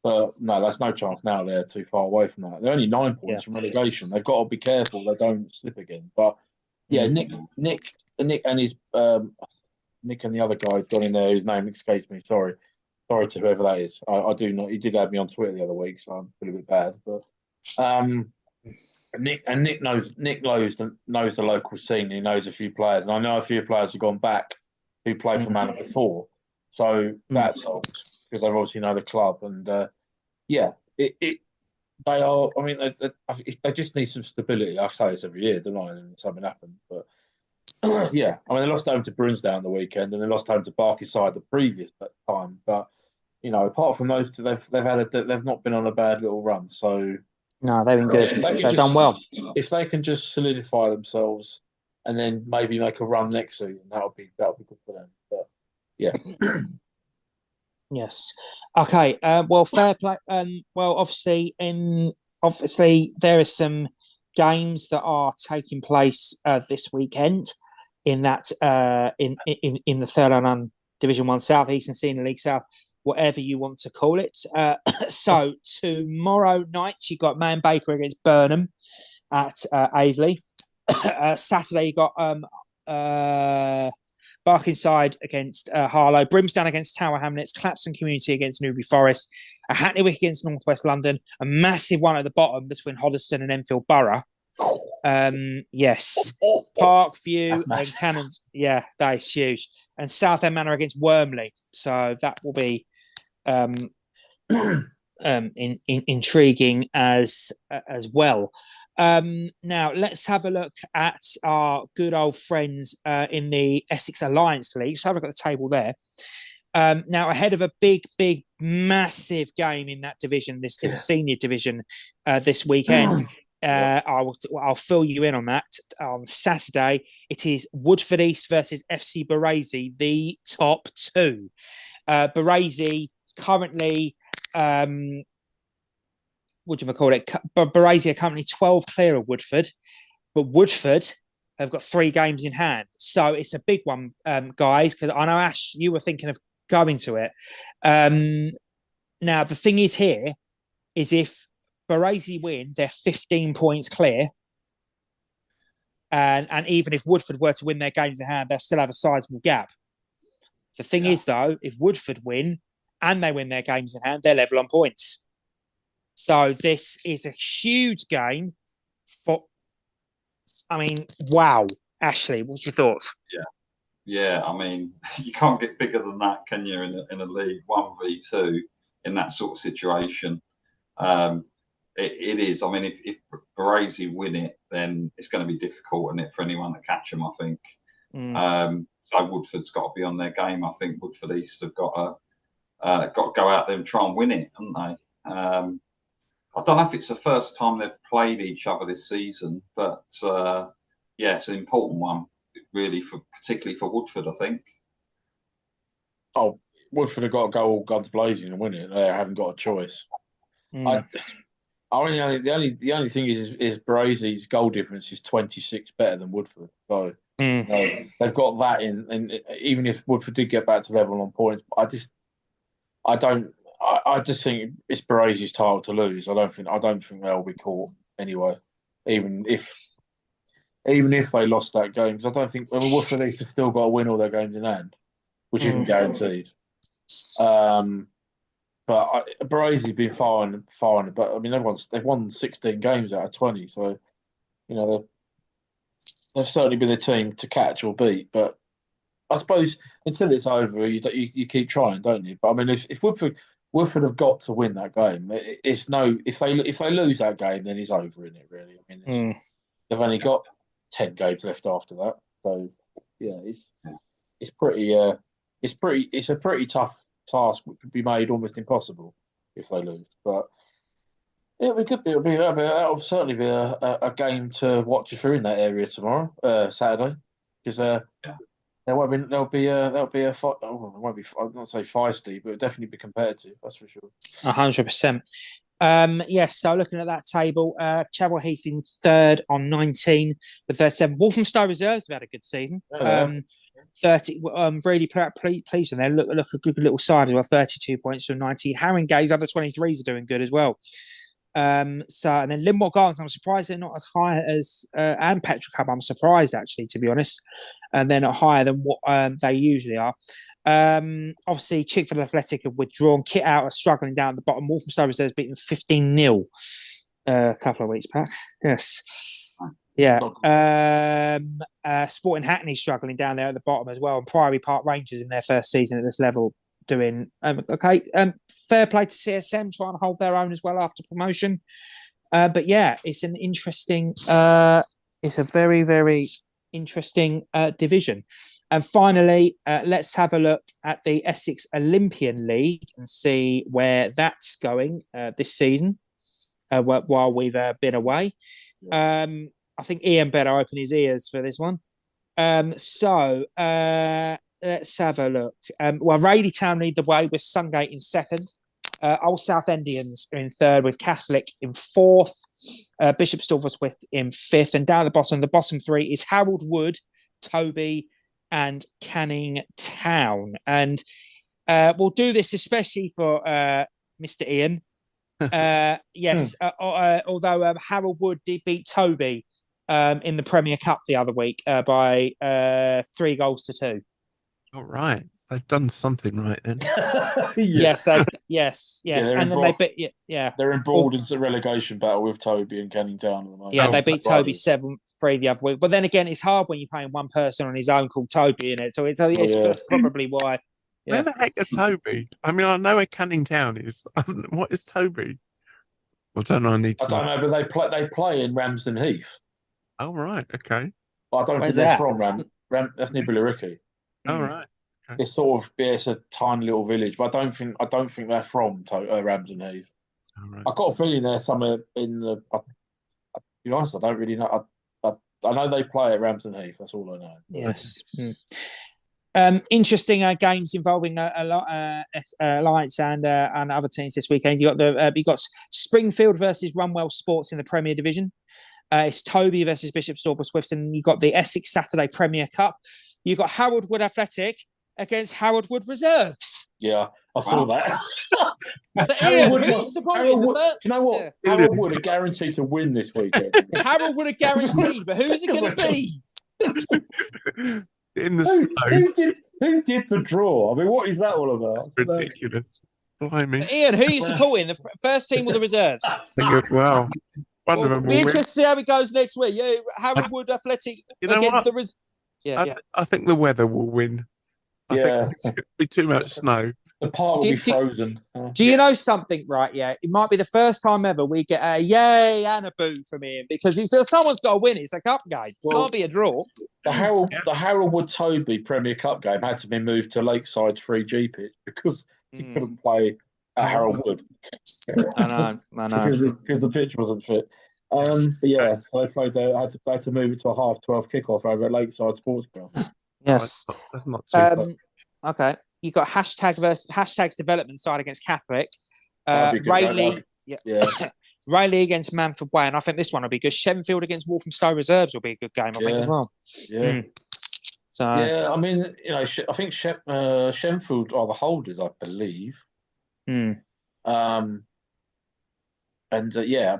But no, that's no chance now. They're too far away from that. They're only 9 points from relegation. They've got to be careful they don't slip again. But yeah, Nick, and his Nick and the other guy got in there whose name escapes me. Sorry to whoever that is. I do not. He did add me on Twitter the other week, so I'm a bit bad. But Nick knows the local scene. He knows a few players, and I know a few players who've gone back who played for Manor before. So that's helped because they obviously know the club, and they are. I mean, they just need some stability. I say this every year, don't I? And something happened, but yeah, I mean, they lost home to Brunsdown the weekend, and they lost home to Barkiside the previous time. But you know, apart from those two, they've not been on a bad little run. So no, they've been good. They've done well. If they can just solidify themselves and then maybe make a run next season, that'll be good for them. But yeah. Yes. Okay. Well, fair play. Well, obviously, there are some games that are taking place this weekend in that in the Third and Division 1 South, Eastern Senior League South, whatever you want to call it. So tomorrow night you got Man Baker against Burnham at Aveley. Saturday you got Barkingside against Harlow, Brimstone against Tower Hamlets, Clapson Community against Newbury Forest, a Hackney against North West London, a massive one at the bottom between Hoddesdon and Enfield Borough. Yes, Parkview and Cannons. Yeah, that is huge. And Southend Manor against Wormley. So that will be intriguing as well. Now let's have a look at our good old friends in the Essex Alliance League. So have a look at the table there. Now ahead of a big, massive game in that division, in the senior division this weekend. I'll fill you in on that. On Saturday, it is Woodford East versus FC Baresi, the top two. Baresi currently, Baresi are currently 12 clear of Woodford, but Woodford have got 3 games in hand. So it's a big one, guys, because I know, Ash, you were thinking of going to it. Now, the thing is here is if Baresi win, they're 15 points clear. And even if Woodford were to win their games in hand, they'll still have a sizable gap. The thing is, though, if Woodford win and they win their games in hand, they're level on points. So this is a huge game wow. Ashley, what's your thoughts? Yeah. I mean, you can't get bigger than that, can you, in a league 1v2 in that sort of situation? It is. I mean, if Baresi win it, then it's going to be difficult, isn't it, for anyone to catch them, I think. So Woodford's got to be on their game. I think Woodford East have got to go out there and try and win it, haven't they? I don't know if it's the first time they've played each other this season, but it's an important one, really, particularly for Woodford, I think. Oh, Woodford have got to go all guns blazing and win it. They haven't got a choice. The only thing is Baresi's goal difference is 26 better than Woodford. So they've got that in, and even if Woodford did get back to level on points, I just think it's Baresi's title to lose. I don't think they'll be caught anyway. Even if they lost that game, because I don't think Woodford have still got to win all their games in hand, which isn't guaranteed. But Baresi's been fine. But I mean, they've won 16 games out of 20, so you know they've certainly been a team to catch or beat. But I suppose until it's over, you keep trying, don't you? But I mean, if Woodford have got to win that game, if they lose that game, then it's over, isn't it? Really, I mean, they've only got 10 games left after that. So yeah, it's a pretty tough task, which would be made almost impossible if they lose. But Yeah, we could be. That'll certainly be a game to watch if you're in that area tomorrow, Saturday, because Yeah. there'll be a fight. Oh, it won't be. I'll not say feisty, but it'll definitely be competitive. That's for sure. 100%. Yes, so looking at that table, Chadwell Heath in third on 19 with 37. Walthamstow Reserves have had a good season. Yeah. 30. Really pleased with them. Look a good little side as well. 32 points from 19. Haringey's under 23s are doing good as well. So and then Linmore Gardens, I'm surprised they're not as high as and Petrol Cub. I'm surprised actually, to be honest, and they're not higher than what they usually are. Obviously, Chickford Athletic have withdrawn. Kit Out are struggling down at the bottom. Walthamstow Reserves beaten 15-0 a couple of weeks back. Yes. Yeah. Sporting Hackney struggling down there at the bottom as well. And Priory Park Rangers in their first season at this level doing okay. Fair play to CSM trying to hold their own as well after promotion. But yeah, it's an interesting. It's a very, very interesting division. And finally, let's have a look at the Essex Olympian League and see where that's going this season while we've been away. I think Ian better open his ears for this one. Let's have a look. Raleigh Town lead the way with Sungate in second. Old Southendians are in third with Catholic in fourth. Bishop Stilverswith in fifth. And down at the bottom three is Harold Wood, Toby, and Canning Town. And we'll do this especially for Mr. Ian. Yes, although Harold Wood did beat Toby in the Premier Cup the other week by 3-2. All right. They've done something right then. Yes, yes. And then they're embroiled into the relegation battle with Toby and Canning Town at the moment. Yeah, they beat Toby 7-3 the other week. But then again, it's hard when you're playing one person on his own called Toby in it. So that's probably why. Yeah. Where the heck is Toby? I mean, I know where Canning Town is. What is Toby? I don't know. I don't know, but they play in Ramsden Heath. Oh right, okay. But I don't think they're from that's near Billericay. Oh right. Okay. It's sort of it's a tiny little village, but I don't think they're from Ramsden Heath. Oh, right. I got a feeling they're somewhere in the. To be honest, I don't really know. I know they play at Ramsden Heath. That's all I know. Yes. Interesting games involving Alliance and other teams this weekend. You got Springfield versus Runwell Sports in the Premier Division. It's Toby versus Bishop Stilverswith, and you got the Essex Saturday Premier Cup. You got Harold Wood Athletic against Harold Wood Reserves. Yeah, I saw that. Harold Wood, you know what? Yeah. Harold Wood are guaranteed to win this weekend. Harold Wood are guaranteed, but who's it going to be? In the who did the draw? I mean, what is that all about? That's ridiculous. Blimey. Ian, who are you supporting? The first team or the reserves? Well, one of them will be interested to see how it goes next week. Yeah, Harold Wood Athletic against the reserves. I think the weather will win. I think it's going to be too much snow. The park will be frozen. Do you know something, right? Yeah, it might be the first time ever we get a yay and a boo from him because someone's got to win. It's a cup game. It can't be a draw. The Harold Wood Toby Premier Cup game had to be moved to Lakeside's 3G pitch because he couldn't play at Harold Wood. I know. Because the pitch wasn't fit. So they played there. They had to move it to a 12:30 kickoff over at Lakeside Sports Ground. Yes. That's not okay. You got hashtags development side against Catholic. Rayleigh against Manford Way, and I think this one will be good. Shenfield against Walthamstow Reserves will be a good game, I think, as well. Yeah. So I mean, I think Shenfield are the holders, I believe. But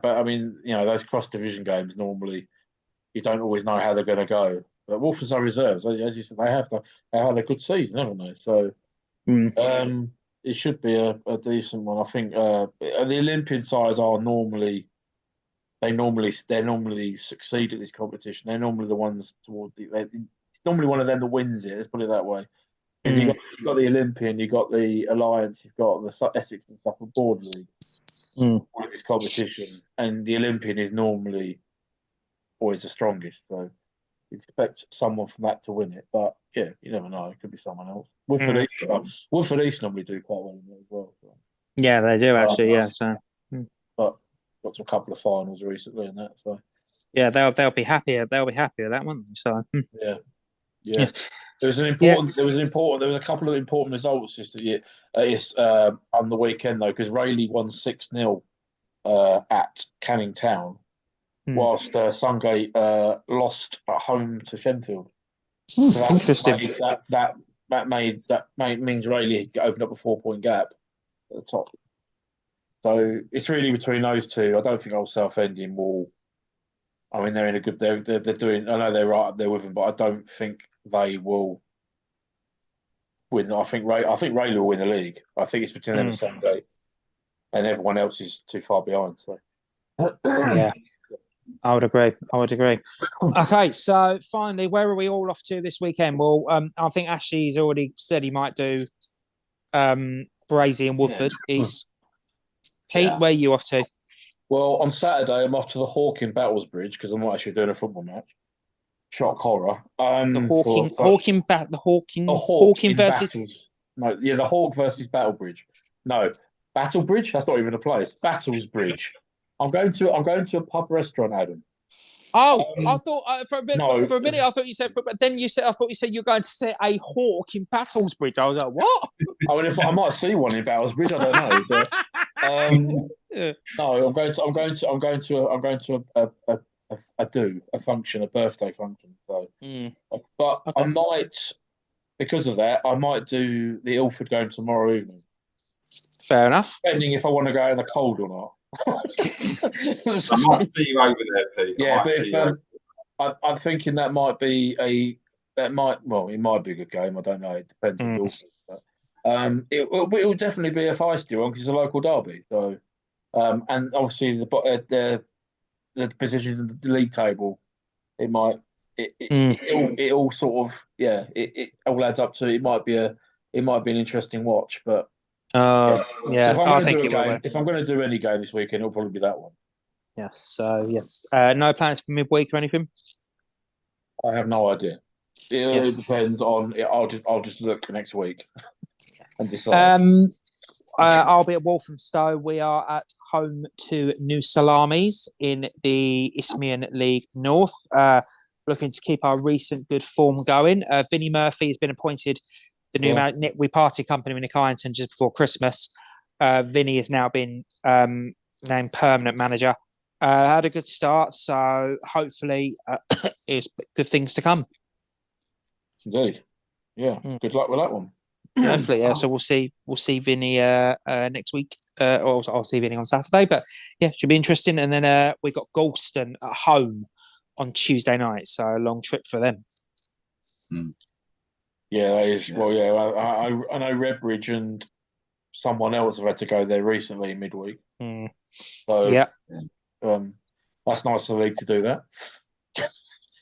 I mean, those cross division games normally you don't always know how they're going to go. But Walthamstow Reserves, as you said, they had a good season, haven't they? So it should be a decent one. I think the Olympian sides are normally succeed at this competition. They're normally the ones it's normally one of them that wins it. Let's put it that way. You've got the Olympian, you've got the Alliance, you've got the Essex and Suffolk Board League. All this competition, and the Olympian is normally always the strongest. So you expect someone from that to win it, but yeah, you never know. It could be someone else. Woodford East normally do quite well in it as well. So. Yeah, they do actually. So, but got to a couple of finals recently and that. So Yeah, they'll be happier. They'll be happier that one. So yeah. There was a couple of important results this year. On the weekend though, because Rayleigh won 6-0 at Canning Town, whilst Sungate lost at home to Shenfield. So Interesting. Means Rayleigh opened up a 4-point gap at the top. So it's really between those two. I don't think Old Southend will. I mean, they're in a good. They're doing. I know they're right up there with them, but I don't think they will win. I think Rayleigh will win the league. I think it's between them and Sungate, and everyone else is too far behind. So yeah. I would agree. Okay, so finally, where are we all off to this weekend? Well, I think Ashley's already said he might do Brazy and Woodford. Pete, where are you off to? Well, on Saturday, I'm off to the Hawk in Battlesbridge because I'm not actually doing a football match. Shock horror. The Hawk versus Battlebridge. No, Battlebridge. That's not even a place. Battlesbridge. I'm going to a pub restaurant, Adam. Oh, I thought for a minute I thought you said, but then I thought you said you're going to set a hawk in Battlesbridge. I was like, what? I mean, I might see one in Battlesbridge. I don't know. But, no, I'm going to a function, a birthday function. So, but okay. I might, because of that, I might do the Ilford game tomorrow evening. Fair enough. Depending if I want to go in the cold or not. I might see you over there, Pete. Yeah, but if I'm thinking it might be a good game. I don't know. It depends on the but, it will definitely be a feisty one because it's a local derby. So, and obviously the position in the league table, it all sort of it all adds up to it might be an interesting watch, but. So if I'm going to do any game this weekend, it'll probably be that one. Yes. Yes. No plans for midweek or anything. I have no idea. It depends on. I'll just look next week and decide. I'll be at Walthamstow. We are at home to New Salamis in the Isthmian League North. Looking to keep our recent good form going. Vinnie Murphy has been appointed the new we party company with Nick Ironton just before Christmas. Vinny has now been named permanent manager. Had a good start, so hopefully is good things to come. Indeed, yeah. Good luck with that one. Hopefully, yeah. So we'll see Vinny next week. Or I'll see Vinny on Saturday, but yeah, should be interesting. And then we got Galston at home on Tuesday night, so a long trip for them. Yeah, that is. Well, yeah, I know Redbridge and someone else have had to go there recently midweek. So that's nice of the league to do that.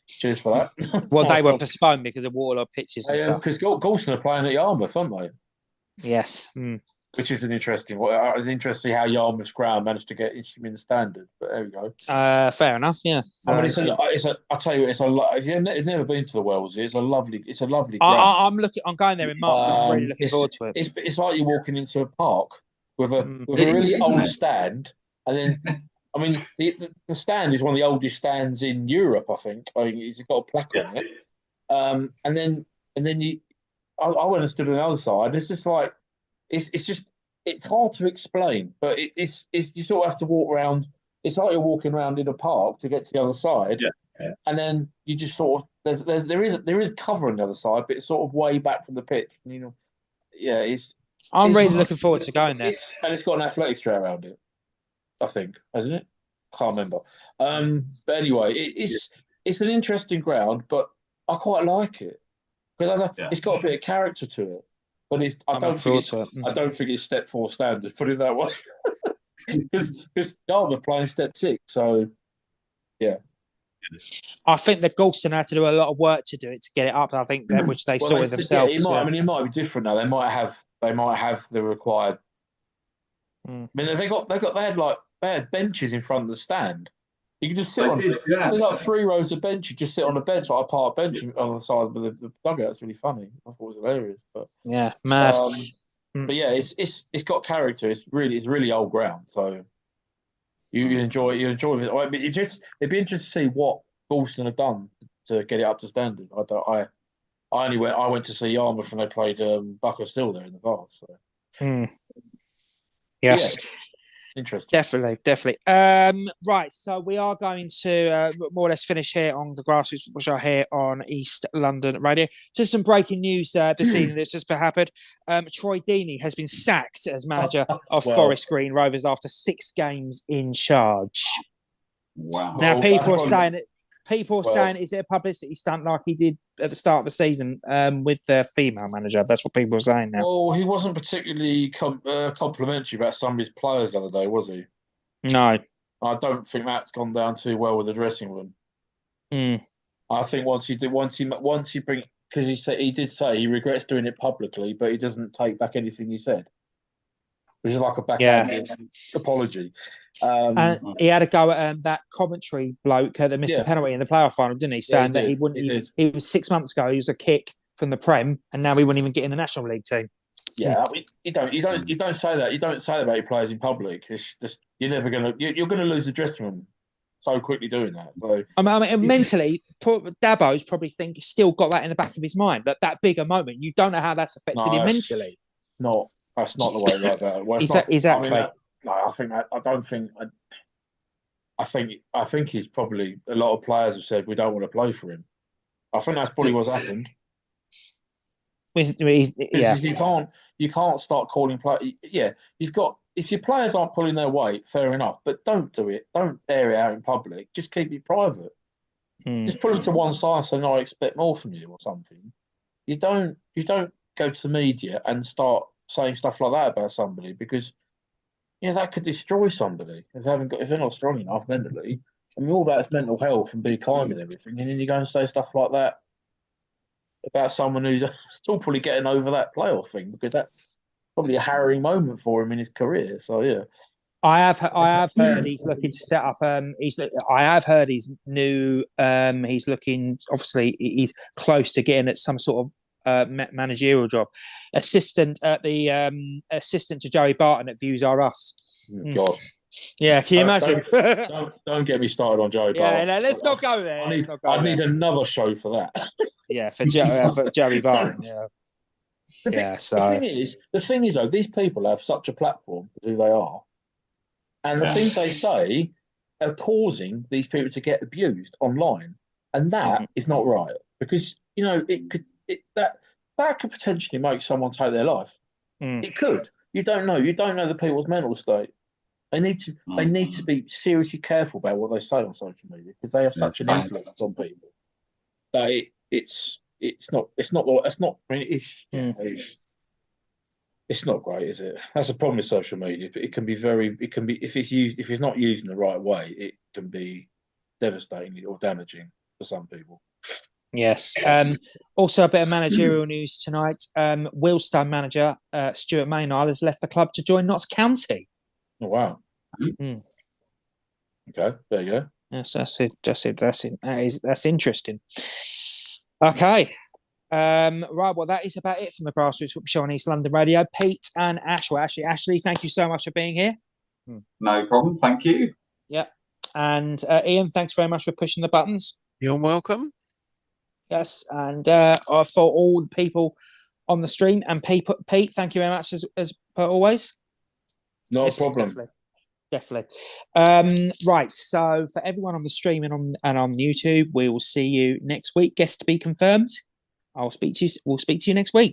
Cheers for that. Well, they were postponed because of waterlogged pitches and stuff. Because Galston are playing at Yarmouth, aren't they? Yes. Which is an interesting one. It's interesting how Yarmouth's ground managed to get in the standard, but there we go. Fair enough, yeah. I mean, I'll tell you, if you've never been to the Wells, it's a lovely ground. I'm going there in March. I'm really looking forward to it. It's like you're walking into a park with a really old stand, and then I mean the stand is one of the oldest stands in Europe. I think it's got a plaque on it. And then I went and stood on the other side. It's just like. It's hard to explain, but it's you sort of have to walk around. It's like you're walking around in a park to get to the other side, and then you just sort of there is cover on the other side, but it's sort of way back from the pitch. I'm really looking forward to going there, and it's got an athletics track around it. I think, hasn't it? I can't remember. But anyway, it's an interesting ground, but I quite like it because it's got a bit of character to it. But I don't think it's step 4 standard. Put it that way, because Yarmouth playing step 6. So, yeah. I think that Galston had to do a lot of work to do it to get it up. I think which they sorted themselves. It might be different now. They might have the required. I mean, they had benches in front of the stand. You can just sit on. There's like 3 rows of bench. You just sit on a bench, like a park bench on the side of the dugout. It's really funny. I thought it was hilarious, but yeah, mad. But yeah, it's got character. It's really old ground. So You enjoy it. I mean, it'd be interesting to see what Galston have done to get it up to standard. I went to see Yarmouth and they played Bucker Still there in the past. So. Yes. Yeah. Interesting. Definitely. Right, so we are going to more or less finish here on the Grassroots Football Show here on East London Radio. Just some breaking news this evening that's just happened. Troy Deeney has been sacked as manager of Forest Green Rovers after 6 games in charge. Wow. Now, Well, people are that's saying it. People are saying, is it a publicity stunt like he did at the start of the season with the female manager? That's what people are saying now. Well, he wasn't particularly complimentary about some of his players the other day, was he? No. I don't think that's gone down too well with the dressing room. I think once you bring, because he did say he regrets doing it publicly, but he doesn't take back anything he said, which is like a backhanded apology. And he had a go at that Coventry bloke that missed the penalty in the playoff final, didn't he? Saying that he wouldn't. He was 6 months ago. He was a kick from the Prem, and now he wouldn't even get in the National League team. Yeah, you don't say that. You don't say that about your players in public. It's just you're gonna lose the dressing room so quickly doing that. So I mean mentally, Dabo's probably still got that in the back of his mind. That bigger moment, you don't know how that's affected him mentally. No, that's not the way like that. Well, exactly. I mean, no, I think I don't think. I think he's probably a lot of players have said we don't want to play for him. I think that's probably what's happened. You can't start calling play. Yeah, you've got if your players aren't pulling their weight, fair enough. But don't do it. Don't air it out in public. Just keep it private. Just put them to one side and say, "No, I expect more from you" or something. You don't go to the media and start saying stuff like that about somebody because that could destroy somebody if they're not strong enough mentally. I mean, all that's mental health and be kind and everything, and then you go and say stuff like that about someone who's still probably getting over that playoff thing because that's probably a harrowing moment for him in his career. So yeah, I have heard he's looking to set up. I have heard he's new. He's looking. Obviously, he's close to getting at some sort of managerial job, assistant to Joey Barton at Views R Us. God, yeah, can you imagine? Don't get me started on Joey Barton. Yeah, let's not go there. I need another show for that. Yeah, for Joey Barton. Yeah. The thing is, though, these people have such a platform for who they are, and the things they say are causing these people to get abused online, and that is not right because that could potentially make someone take their life. It could. You don't know. You don't know the people's mental state. They need to be seriously careful about what they say on social media because they have such an influence on people that it's not great, is it? That's the problem with social media. But it can be if it's not used in the right way, it can be devastating or damaging for some people. Yes. Also, a bit of managerial news tonight. Wealdstone manager Stuart Maynard has left the club to join Notts County. Oh wow! Okay, there you go. Yes, that's it. That's interesting. Okay. Right. Well, that is about it from the Grassroots Football Show on East London Radio. Pete and Ash. Well, actually, Ashley, thank you so much for being here. No problem. Thank you. Yeah. And Ian, thanks very much for pushing the buttons. You're welcome. Yes, and for all the people on the stream and Pete, thank you very much as per always. No problem. Definitely. Right. So for everyone on the stream and on YouTube, we will see you next week. Guest to be confirmed. We'll speak to you next week.